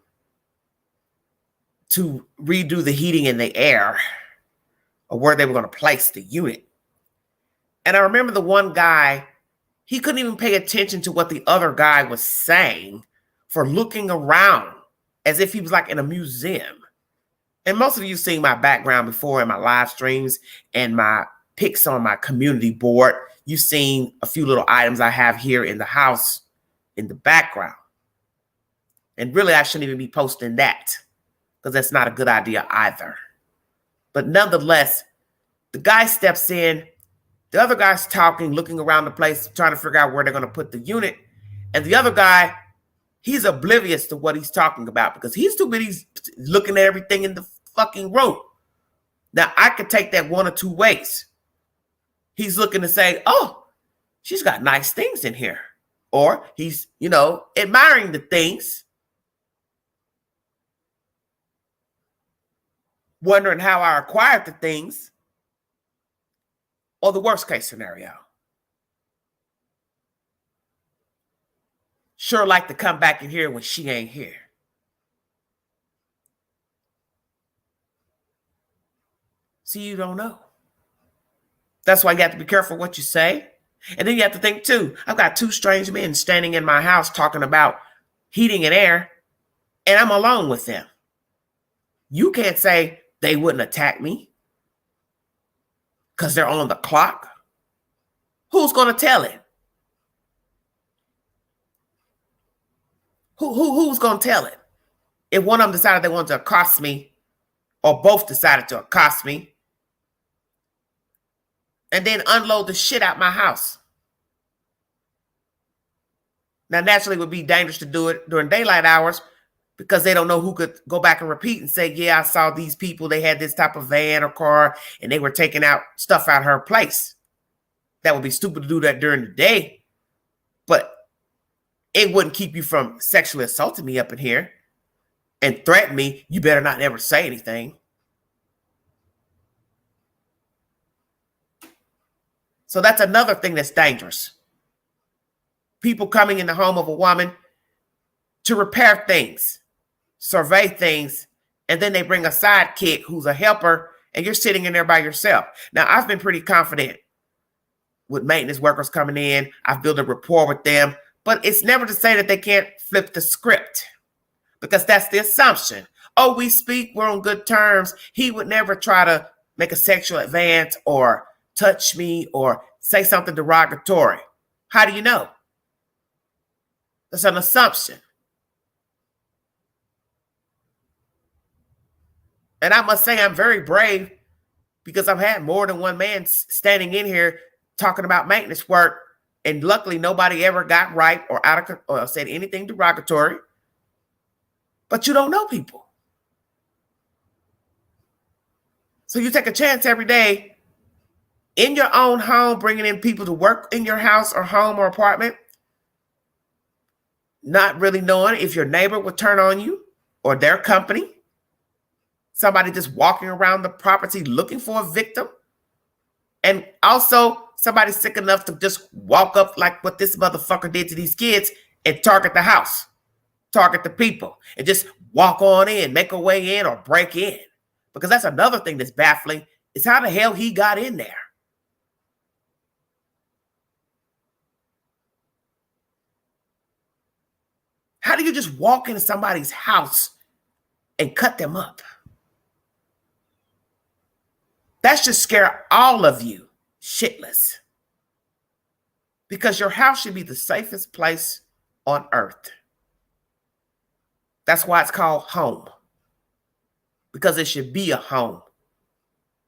to redo the heating and the air, or where they were going to place the unit. And I remember the one guy, he couldn't even pay attention to what the other guy was saying for looking around as if he was like in a museum. And most of you seen my background before in my live streams and my pics on my community board. You've seen a few little items I have here in the house in the background. And really, I shouldn't even be posting that, because that's not a good idea either. But nonetheless, the guy steps in, the other guy's talking, looking around the place, trying to figure out where they're going to put the unit. And the other guy, he's oblivious to what he's talking about because he's too busy looking at everything in the fucking room. Now, I could take that one or two ways. He's looking to say, oh, she's got nice things in here. Or he's, admiring the things, wondering how I acquired the things, or the worst case scenario. Sure like to come back in here when she ain't here. See, you don't know. That's why you have to be careful what you say. And then you have to think too, I've got two strange men standing in my house talking about heating and air, and I'm alone with them. You can't say they wouldn't attack me because they're on the clock. Who's going to tell it? Who's going to tell it? If one of them decided they wanted to accost me, or both decided to accost me, and then unload the shit out my house. Now, naturally, it would be dangerous to do it during daylight hours because they don't know who could go back and repeat and say, yeah, I saw these people. They had this type of van or car, and they were taking out stuff out of her place. That would be stupid to do that during the day. But it wouldn't keep you from sexually assaulting me up in here and threaten me. You better not ever say anything. So that's another thing that's dangerous. People coming in the home of a woman to repair things, survey things, and then they bring a sidekick who's a helper, and you're sitting in there by yourself. Now, I've been pretty confident with maintenance workers coming in. I've built a rapport with them, but it's never to say that they can't flip the script, because that's the assumption. Oh, we speak, we're on good terms. He would never try to make a sexual advance or touch me or say something derogatory. How do you know? That's an assumption. And I must say I'm very brave because I've had more than one man standing in here talking about maintenance work And luckily, nobody ever got right or out of or said anything derogatory. But you don't know people. So you take a chance every day in your own home, bringing in people to work in your house or home or apartment, not really knowing if your neighbor would turn on you or their company. Somebody just walking around the property looking for a victim. And also somebody sick enough to just walk up like what this motherfucker did to these kids and target the house, target the people, and just walk on in, make a way in or break in. Because that's another thing that's baffling is how the hell he got in there. How do you just walk into somebody's house and cut them up? That should scare all of you shitless. Because your house should be the safest place on earth. That's why it's called home. Because it should be a home.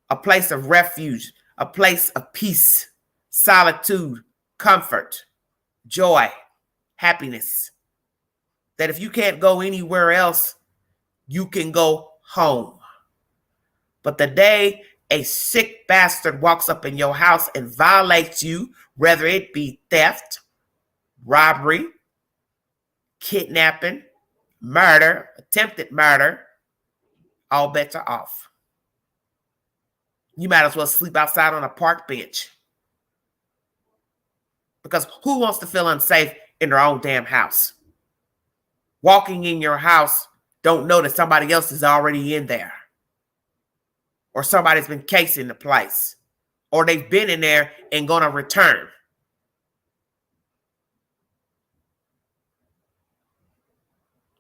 A place of refuge, a place of peace, solitude, comfort, joy, happiness. That if you can't go anywhere else, you can go home. But the day a sick bastard walks up in your house and violates you, whether it be theft, robbery, kidnapping, murder, attempted murder, all bets are off. You might as well sleep outside on a park bench. Because who wants to feel unsafe in their own damn house? Walking in your house, don't know that somebody else is already in there. Or somebody's been casing the place. Or they've been in there and gonna return.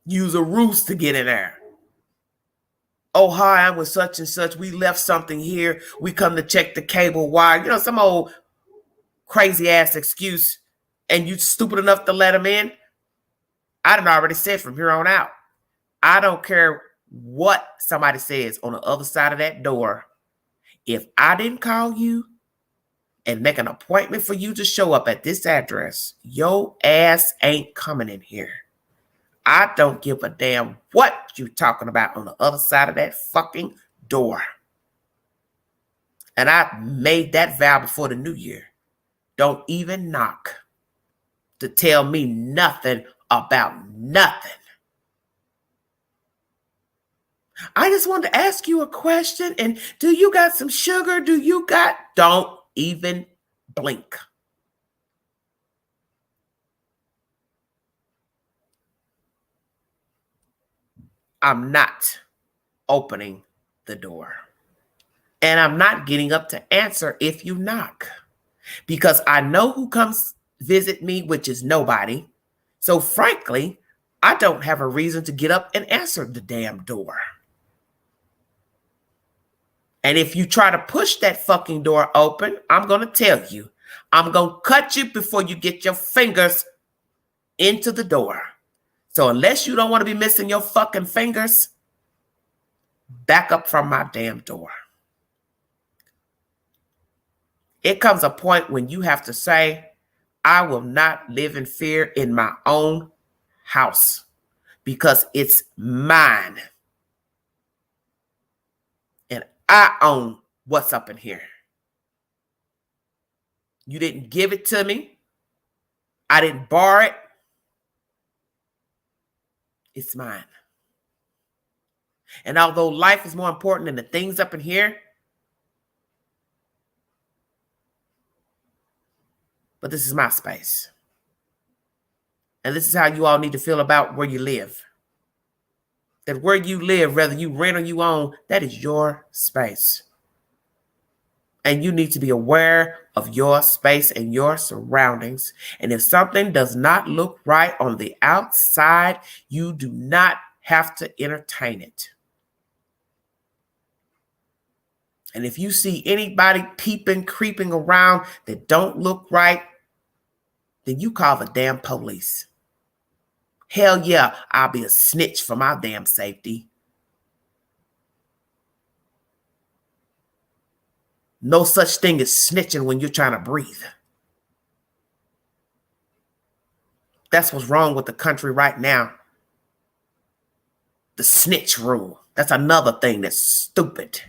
Use a ruse to get in there. Oh, hi, I'm with such and such. We left something here. We come to check the cable wire. You know, some old crazy ass excuse. And you stupid enough to let them in. I done already said from here on out. I don't care what somebody says on the other side of that door. If I didn't call you and make an appointment for you to show up at this address, your ass ain't coming in here. I don't give a damn what you're talking about on the other side of that fucking door. And I made that vow before the new year. Don't even knock to tell me nothing about nothing. I just wanted to ask you a question. And do you got some sugar? Don't even blink. I'm not opening the door. And I'm not getting up to answer if you knock. Because I know who comes visit me, which is nobody. So frankly, I don't have a reason to get up and answer the damn door. And if you try to push that fucking door open, I'm going to tell you, I'm going to cut you before you get your fingers into the door. So unless you don't want to be missing your fucking fingers, back up from my damn door. It comes a point when you have to say, I will not live in fear in my own house because it's mine. And I own what's up in here. You didn't give it to me. I didn't borrow it. It's mine. And although life is more important than the things up in here, but this is my space. And this is how you all need to feel about where you live. That where you live, whether you rent or you own, that is your space. And you need to be aware of your space and your surroundings. And if something does not look right on the outside, you do not have to entertain it. And if you see anybody peeping, creeping around that don't look right, then you call the damn police. Hell yeah, I'll be a snitch for my damn safety. No such thing as snitching when you're trying to breathe. That's what's wrong with the country right now. The snitch rule. That's another thing that's stupid.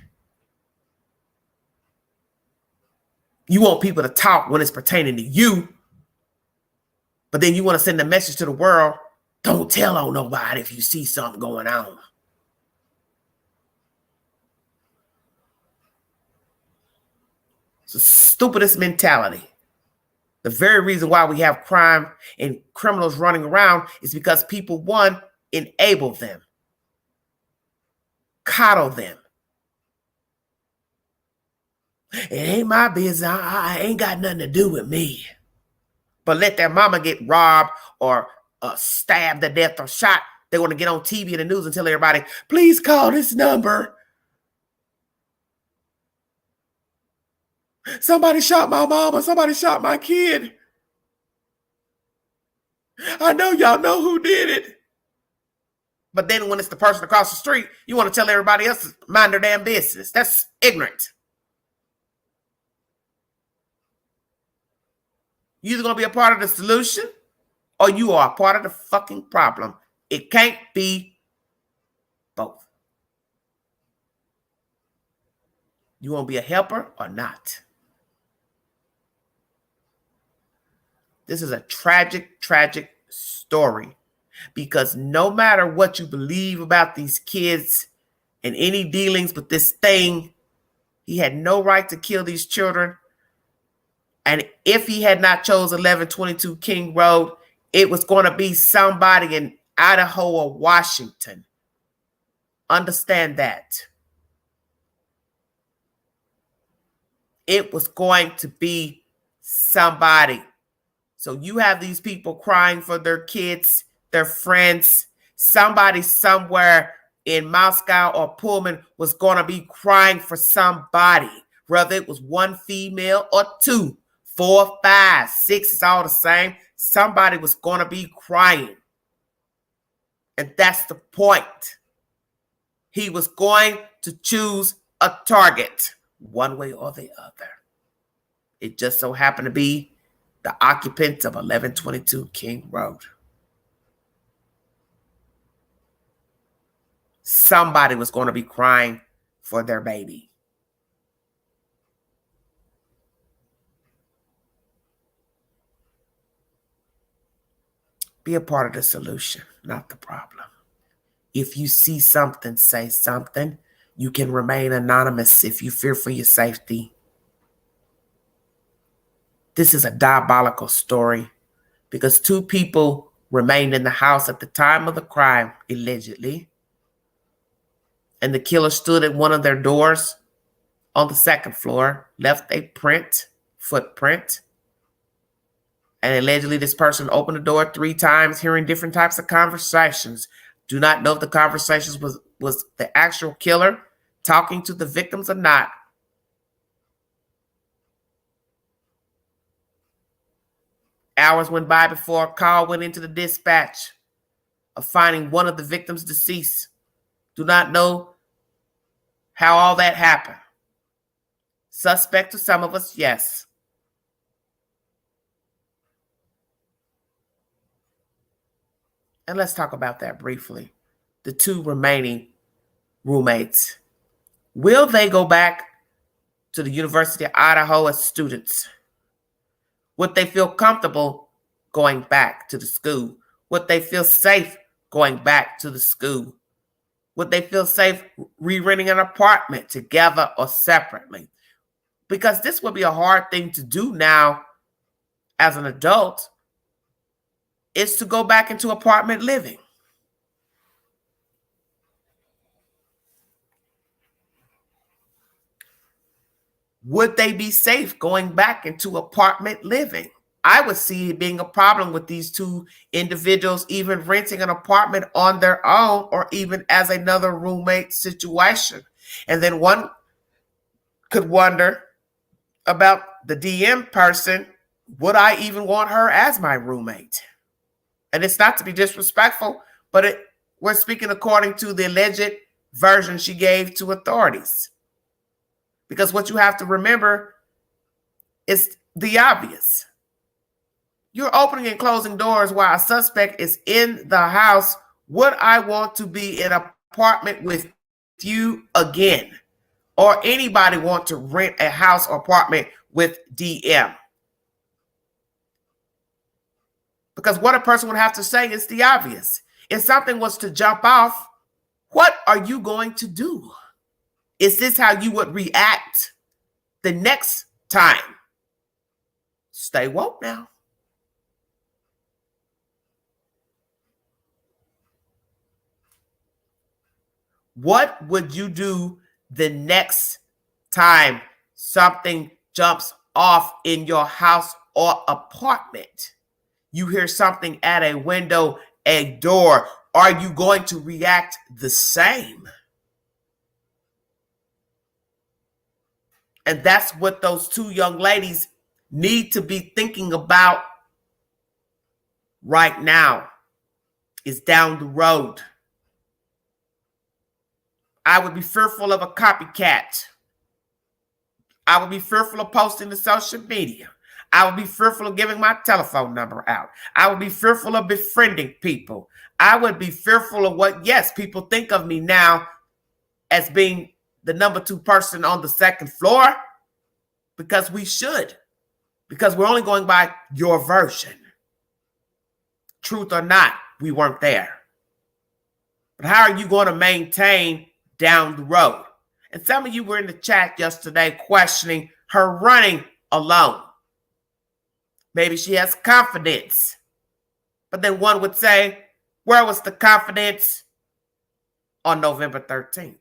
You want people to talk when it's pertaining to you, but then you want to send a message to the world, don't tell on nobody if you see something going on. It's the stupidest mentality. The very reason why we have crime and criminals running around is because people, one, enable them, coddle them. It ain't my business. I ain't got nothing to do with me. But let their mama get robbed or stabbed to death or shot. They want to get on TV and the news and tell everybody, please call this number. Somebody shot my mama. Somebody shot my kid. I know y'all know who did it. But then when it's the person across the street, you want to tell everybody else to mind their damn business. That's ignorant. You're either going to be a part of the solution or you are a part of the fucking problem. It can't be both. You want to be a helper or not? This is a tragic, tragic story because no matter what you believe about these kids and any dealings with this thing, he had no right to kill these children. And if he had not chose 1122 King Road, it was going to be somebody in Idaho or Washington. Understand that. It was going to be somebody. So you have these people crying for their kids, their friends. Somebody somewhere in Moscow or Pullman was going to be crying for somebody, whether it was one female or two, 4, 5, 6, it's all the same. Somebody was going to be crying. And that's the point. He was going to choose a target one way or the other. It just so happened to be the occupants of 1122 King Road. Somebody was going to be crying for their baby. Be a part of the solution, not the problem. If you see something, say something. You can remain anonymous if you fear for your safety. This is a diabolical story because 2 people remained in the house at the time of the crime, allegedly. And the killer stood at one of their doors on the 2nd floor, left a footprint. And allegedly this person opened the door 3 times, hearing different types of conversations. Do not know if the conversations was the actual killer talking to the victims or not. Hours went by before a call went into the dispatch of finding one of the victims deceased. Do not know how all that happened. Suspect to some of us, yes. And let's talk about that briefly. The 2 remaining roommates. Will they go back to the University of Idaho as students? Would they feel comfortable going back to the school? Would they feel safe going back to the school? Would they feel safe re-renting an apartment together or separately? Because this would be a hard thing to do now as an adult, is to go back into apartment living. Would they be safe going back into apartment living? I would see it being a problem with these 2 individuals even renting an apartment on their own or even as another roommate situation. And then one could wonder about the DM person. Would I even want her as my roommate? And it's not to be disrespectful, but we're speaking according to the alleged version she gave to authorities. Because what you have to remember is the obvious. You're opening and closing doors while a suspect is in the house. Would I want to be in an apartment with you again? Or anybody want to rent a house or apartment with DM? Because what a person would have to say is the obvious. If something was to jump off, what are you going to do? Is this how you would react the next time? Stay woke now. What would you do the next time something jumps off in your house or apartment? You hear something at a window, a door. Are you going to react the same? And that's what those two young ladies need to be thinking about right now, is down the road. I would be fearful of a copycat. I would be fearful of posting to social media. I would be fearful of giving my telephone number out. I would be fearful of befriending people. I would be fearful of what, yes, people think of me now as being the number 2 person on the 2nd floor, because we should, because we're only going by your version. Truth or not, we weren't there. But how are you going to maintain down the road? And some of you were in the chat yesterday questioning her running alone. Maybe she has confidence. But then one would say, where was the confidence on November 13th?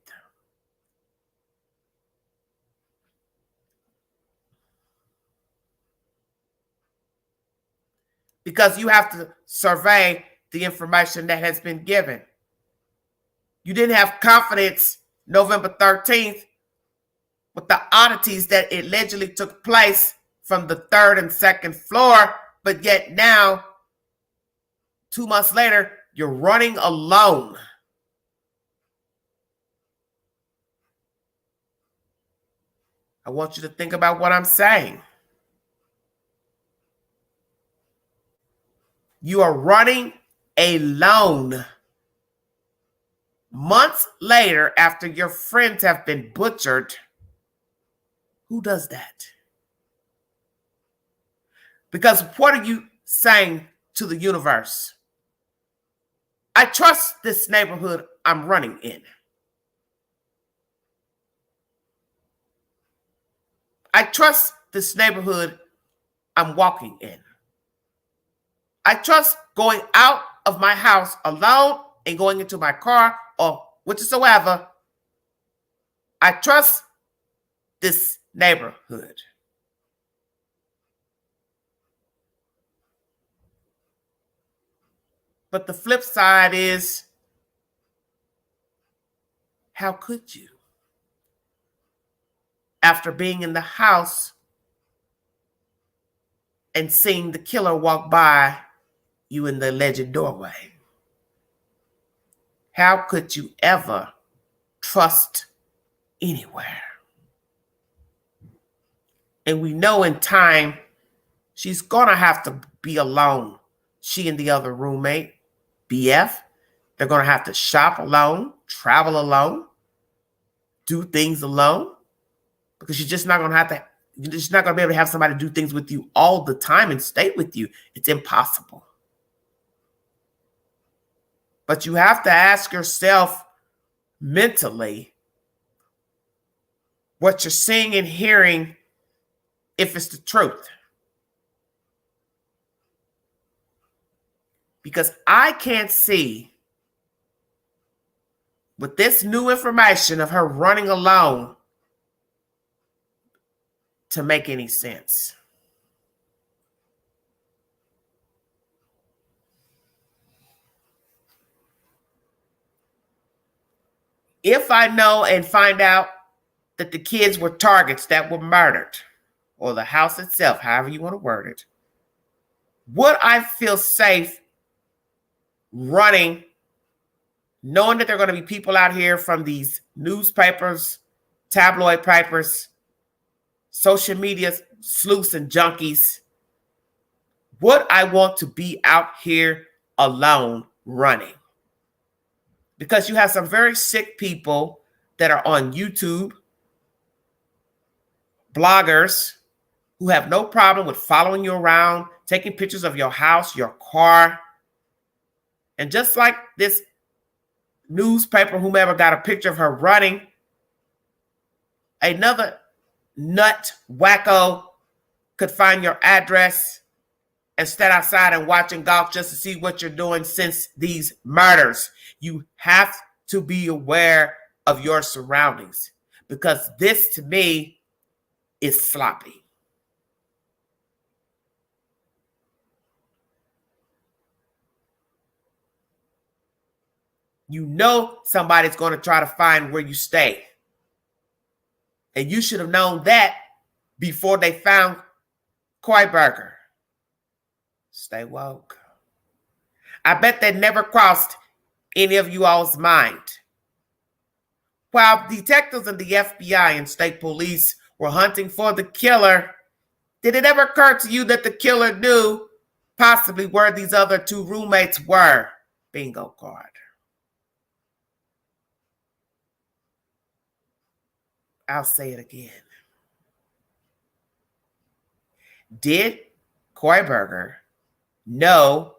Because you have to survey the information that has been given. You didn't have confidence November 13th with the oddities that allegedly took place from the 3rd and 2nd floor, but yet now, 2 months later, you're running alone. I want you to think about what I'm saying. You are running alone. Months later, after your friends have been butchered. Who does that? Because what are you saying to the universe? I trust this neighborhood I'm running in. I trust this neighborhood I'm walking in. I trust going out of my house alone and going into my car or whatsoever. I trust this neighborhood. But the flip side is, how could you? After being in the house and seeing the killer walk by you in the alleged doorway. How could you ever trust anywhere? And we know in time, she's going to have to be alone. She and the other roommate, BF, they're going to have to shop alone, travel alone, do things alone, because you're just not going to you're just not going to be able to have somebody do things with you all the time and stay with you. It's impossible. But you have to ask yourself mentally what you're seeing and hearing, if it's the truth. Because I can't see, with this new information of her running alone, to make any sense. If I know and find out that the kids were targets that were murdered, or the house itself, however you want to word it, would I feel safe running, knowing that there are going to be people out here from these newspapers, tabloid papers, social media sleuths and junkies, would I want to be out here alone running? Because you have some very sick people that are on YouTube, bloggers who have no problem with following you around, taking pictures of your house, your car. And just like this newspaper, whomever got a picture of her running, another nut wacko could find your address and stand outside and watching golf just to see what you're doing since these murders. You have to be aware of your surroundings, because this to me is sloppy. You know somebody's going to try to find where you stay. And you should have known that before they found Kohberger. Stay woke. I bet that never crossed any of you all's mind. While detectives and the FBI and state police were hunting for the killer, did it ever occur to you that the killer knew possibly where these other two roommates were? Bingo card. I'll say it again. Did Kohberger know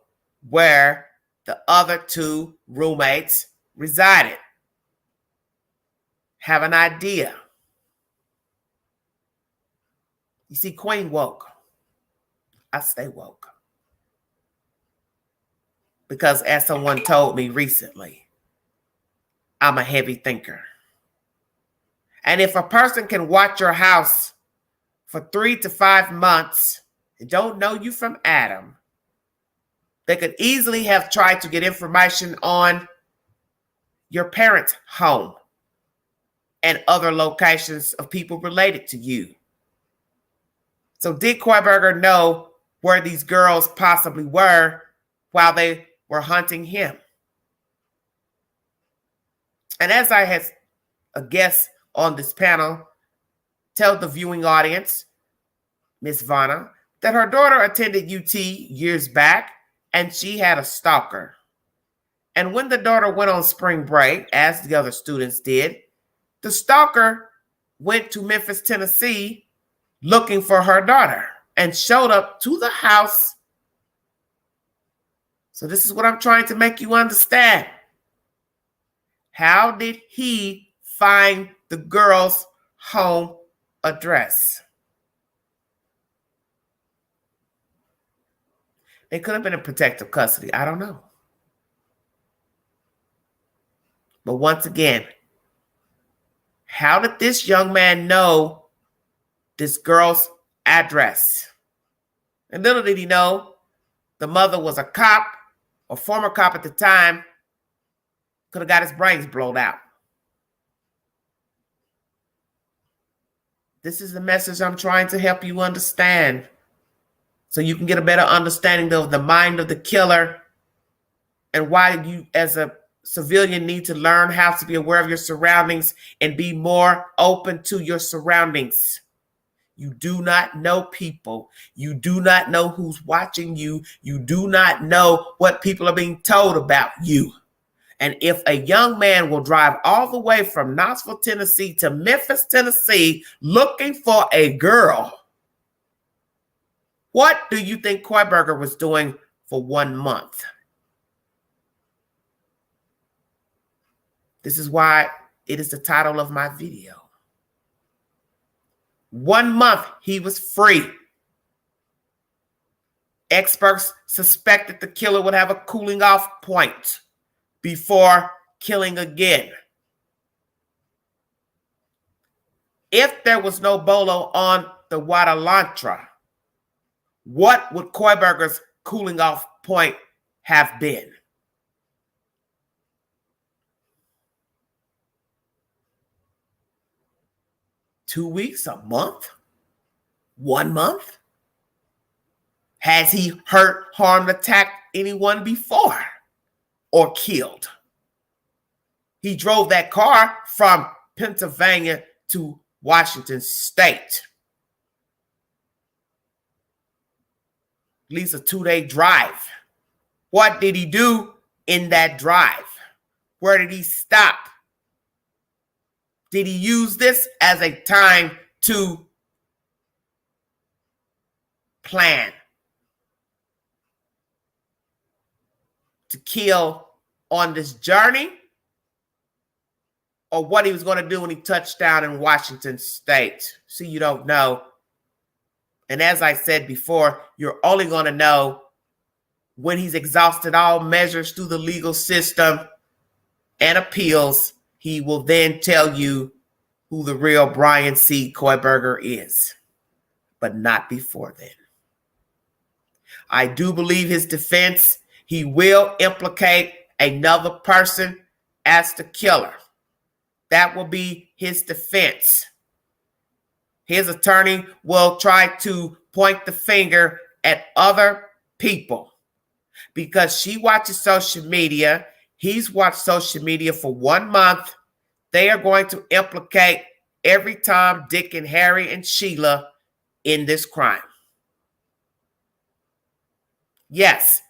where the other two roommates resided? Have an idea? You see, Queen woke. I stay woke. Because as someone told me recently, I'm a heavy thinker. And if a person can watch your house for 3 to 5 months and don't know you from Adam, they could easily have tried to get information on your parents' home and other locations of people related to you. So did Kohberger know where these girls possibly were while they were hunting him? And as I had a guest on this panel tell the viewing audience, Miss Vanna, that her daughter attended UT years back and she had a stalker. And when the daughter went on spring break, as the other students did, the stalker went to Memphis, Tennessee looking for her daughter and showed up to the house. So this is what I'm trying to make you understand. How did he find the girl's home address? They could have been in protective custody. I don't know. But once again, how did this young man know this girl's address? And little did he know the mother was a cop, a former cop at the time, could have got his brains blown out. This is the message I'm trying to help you understand, so you can get a better understanding of the mind of the killer and why you as a civilian need to learn how to be aware of your surroundings and be more open to your surroundings. You do not know people. You do not know who's watching you. You do not know what people are being told about you. And if a young man will drive all the way from Knoxville, Tennessee to Memphis, Tennessee, looking for a girl, what do you think Kohberger was doing for 1 month? This is why it is the title of my video. 1 month, he was free. Experts suspected the killer would have a cooling off point before killing again. If there was no bolo on the Guadalantra, what would Kohberger's cooling off point have been? Two weeks, a month, 1 month? Has he hurt, harmed, attacked anyone before or killed? He drove that car from Pennsylvania to Washington State. at least a 2-day drive. What did he do in that drive? Where did he stop? Did he use this as a time to plan, to kill on this journey? Or what he was going to do when he touched down in Washington State? See, you don't know. And as I said before, you're only going to know when he's exhausted all measures through the legal system and appeals. He will then tell you who the real Bryan C. Kohberger is, but not before then. I do believe his defense, he will implicate another person as the killer. That will be his defense. His attorney will try to point the finger at other people because she watches social media. He's watched social media for 1 month. They are going to implicate every Tom, Dick, and Harry and Sheila in this crime. Yes,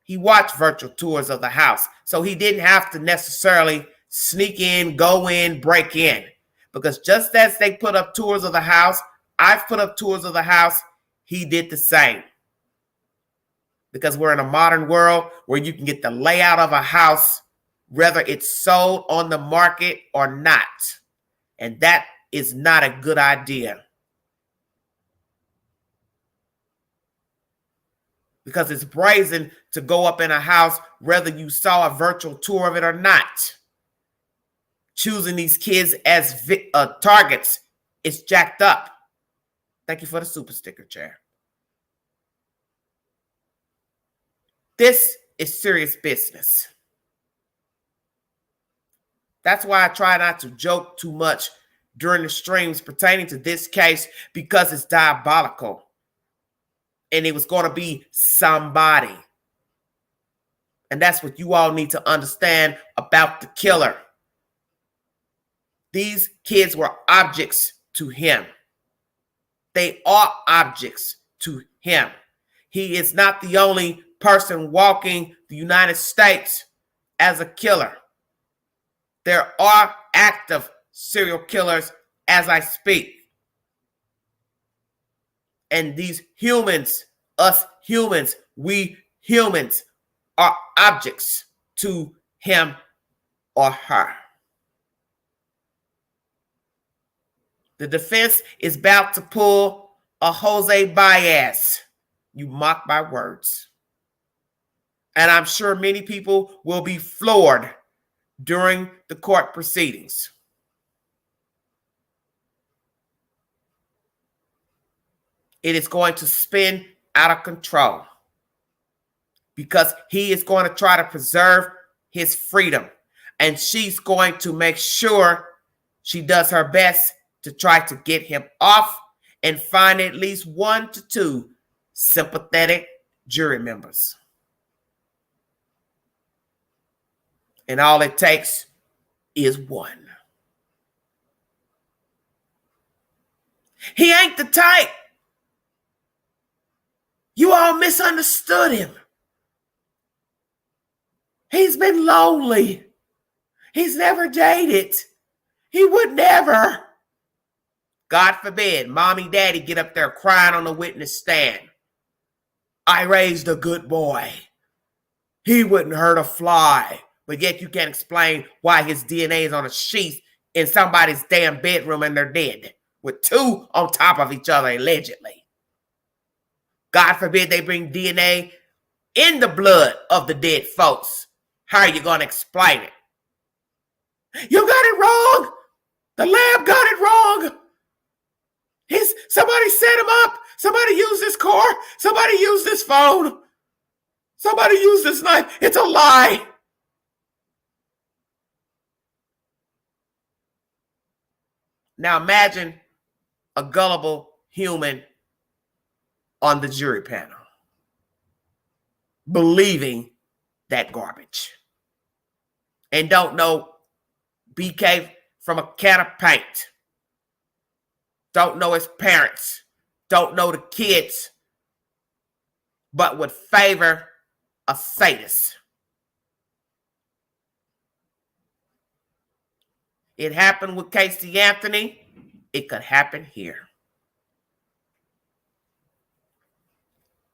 he watched virtual tours of the house, so he didn't have to necessarily sneak in, go in, break in. Because just as they put up tours of the house, I've put up tours of the house, he did the same. Because we're in a modern world where you can get the layout of a house, whether it's sold on the market or not. And that is not a good idea. Because it's brazen to go up in a house, whether you saw a virtual tour of it or not. Choosing these kids as targets is jacked up. Thank you for the super sticker, Chair. This is serious business. That's why I try not to joke too much during the streams pertaining to this case, because it's diabolical. And it was going to be somebody. And that's what you all need to understand about the killer. These kids were objects to him. They are objects to him. He is not the only person walking the United States as a killer. There are active serial killers as I speak. And these humans, us humans, we humans are objects to him or her. The defense is about to pull a Jose Baez. You mock my words. And I'm sure many people will be floored during the court proceedings. It is going to spin out of control because he is going to try to preserve his freedom. And she's going to make sure she does her best to try to get him off and find at least 1 to 2 sympathetic jury members. And all it takes is 1. He ain't the type. You all misunderstood him. He's been lonely. He's never dated. He would never. God forbid, mommy, daddy get up there crying on the witness stand. I raised a good boy. He wouldn't hurt a fly. But yet you can't explain why his DNA is on a sheath in somebody's damn bedroom and they're dead. With 2 on top of each other, allegedly. God forbid they bring DNA in the blood of the dead folks. How are you going to explain it? You got it wrong. The lab got it wrong. Somebody set him up. Somebody used this car. Somebody used this phone. Somebody used this knife. It's a lie. Now imagine a gullible human on the jury panel believing that garbage and don't know BK from a can of paint. Don't know his parents. Don't know the kids. but would favor a sadist. It happened with Casey Anthony. It could happen here.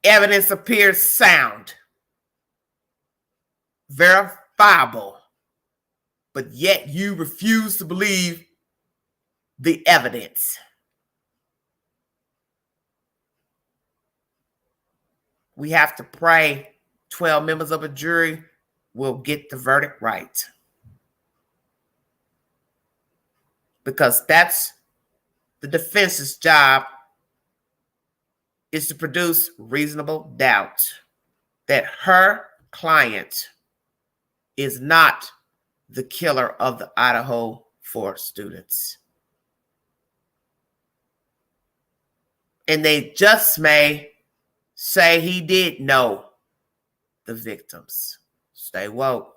Evidence appears sound, verifiable, but yet you refuse to believe the evidence. We have to pray 12 members of a jury will get the verdict right. Because that's the defense's job, is to produce reasonable doubt that her client is not the killer of the Idaho 4 students. And they just may say he did know the victims. Stay woke.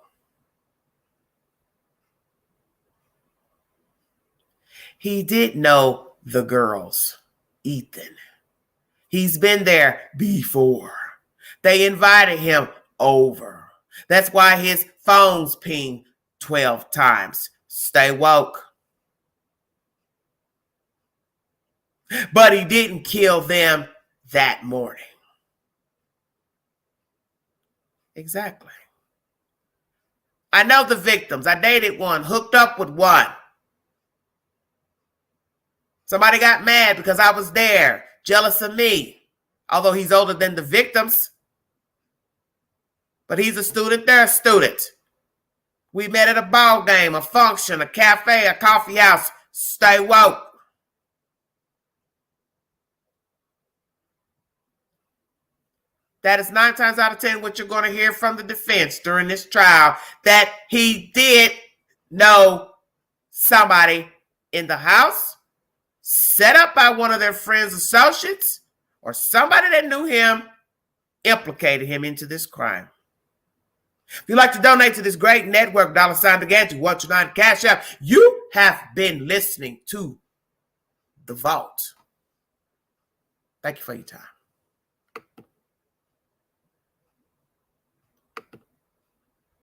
He did know the girls, Ethan. He's been there before. They invited him over. That's why his phone's pinged 12 times. Stay woke. But he didn't kill them that morning. Exactly. I know the victims. I dated one, hooked up with one. Somebody got mad because I was there, jealous of me. Although he's older than the victims. But he's a student, they're a student. We met at a ball game, a function, a cafe, a coffee house. Stay woke. That is 9 times out of 10 what you're going to hear from the defense during this trial, that he did know somebody in the house, set up by one of their friends' associates, or somebody that knew him, implicated him into this crime. If you'd like to donate to this great network, $Began 129 Cash App, you have been listening to The Vault. Thank you for your time.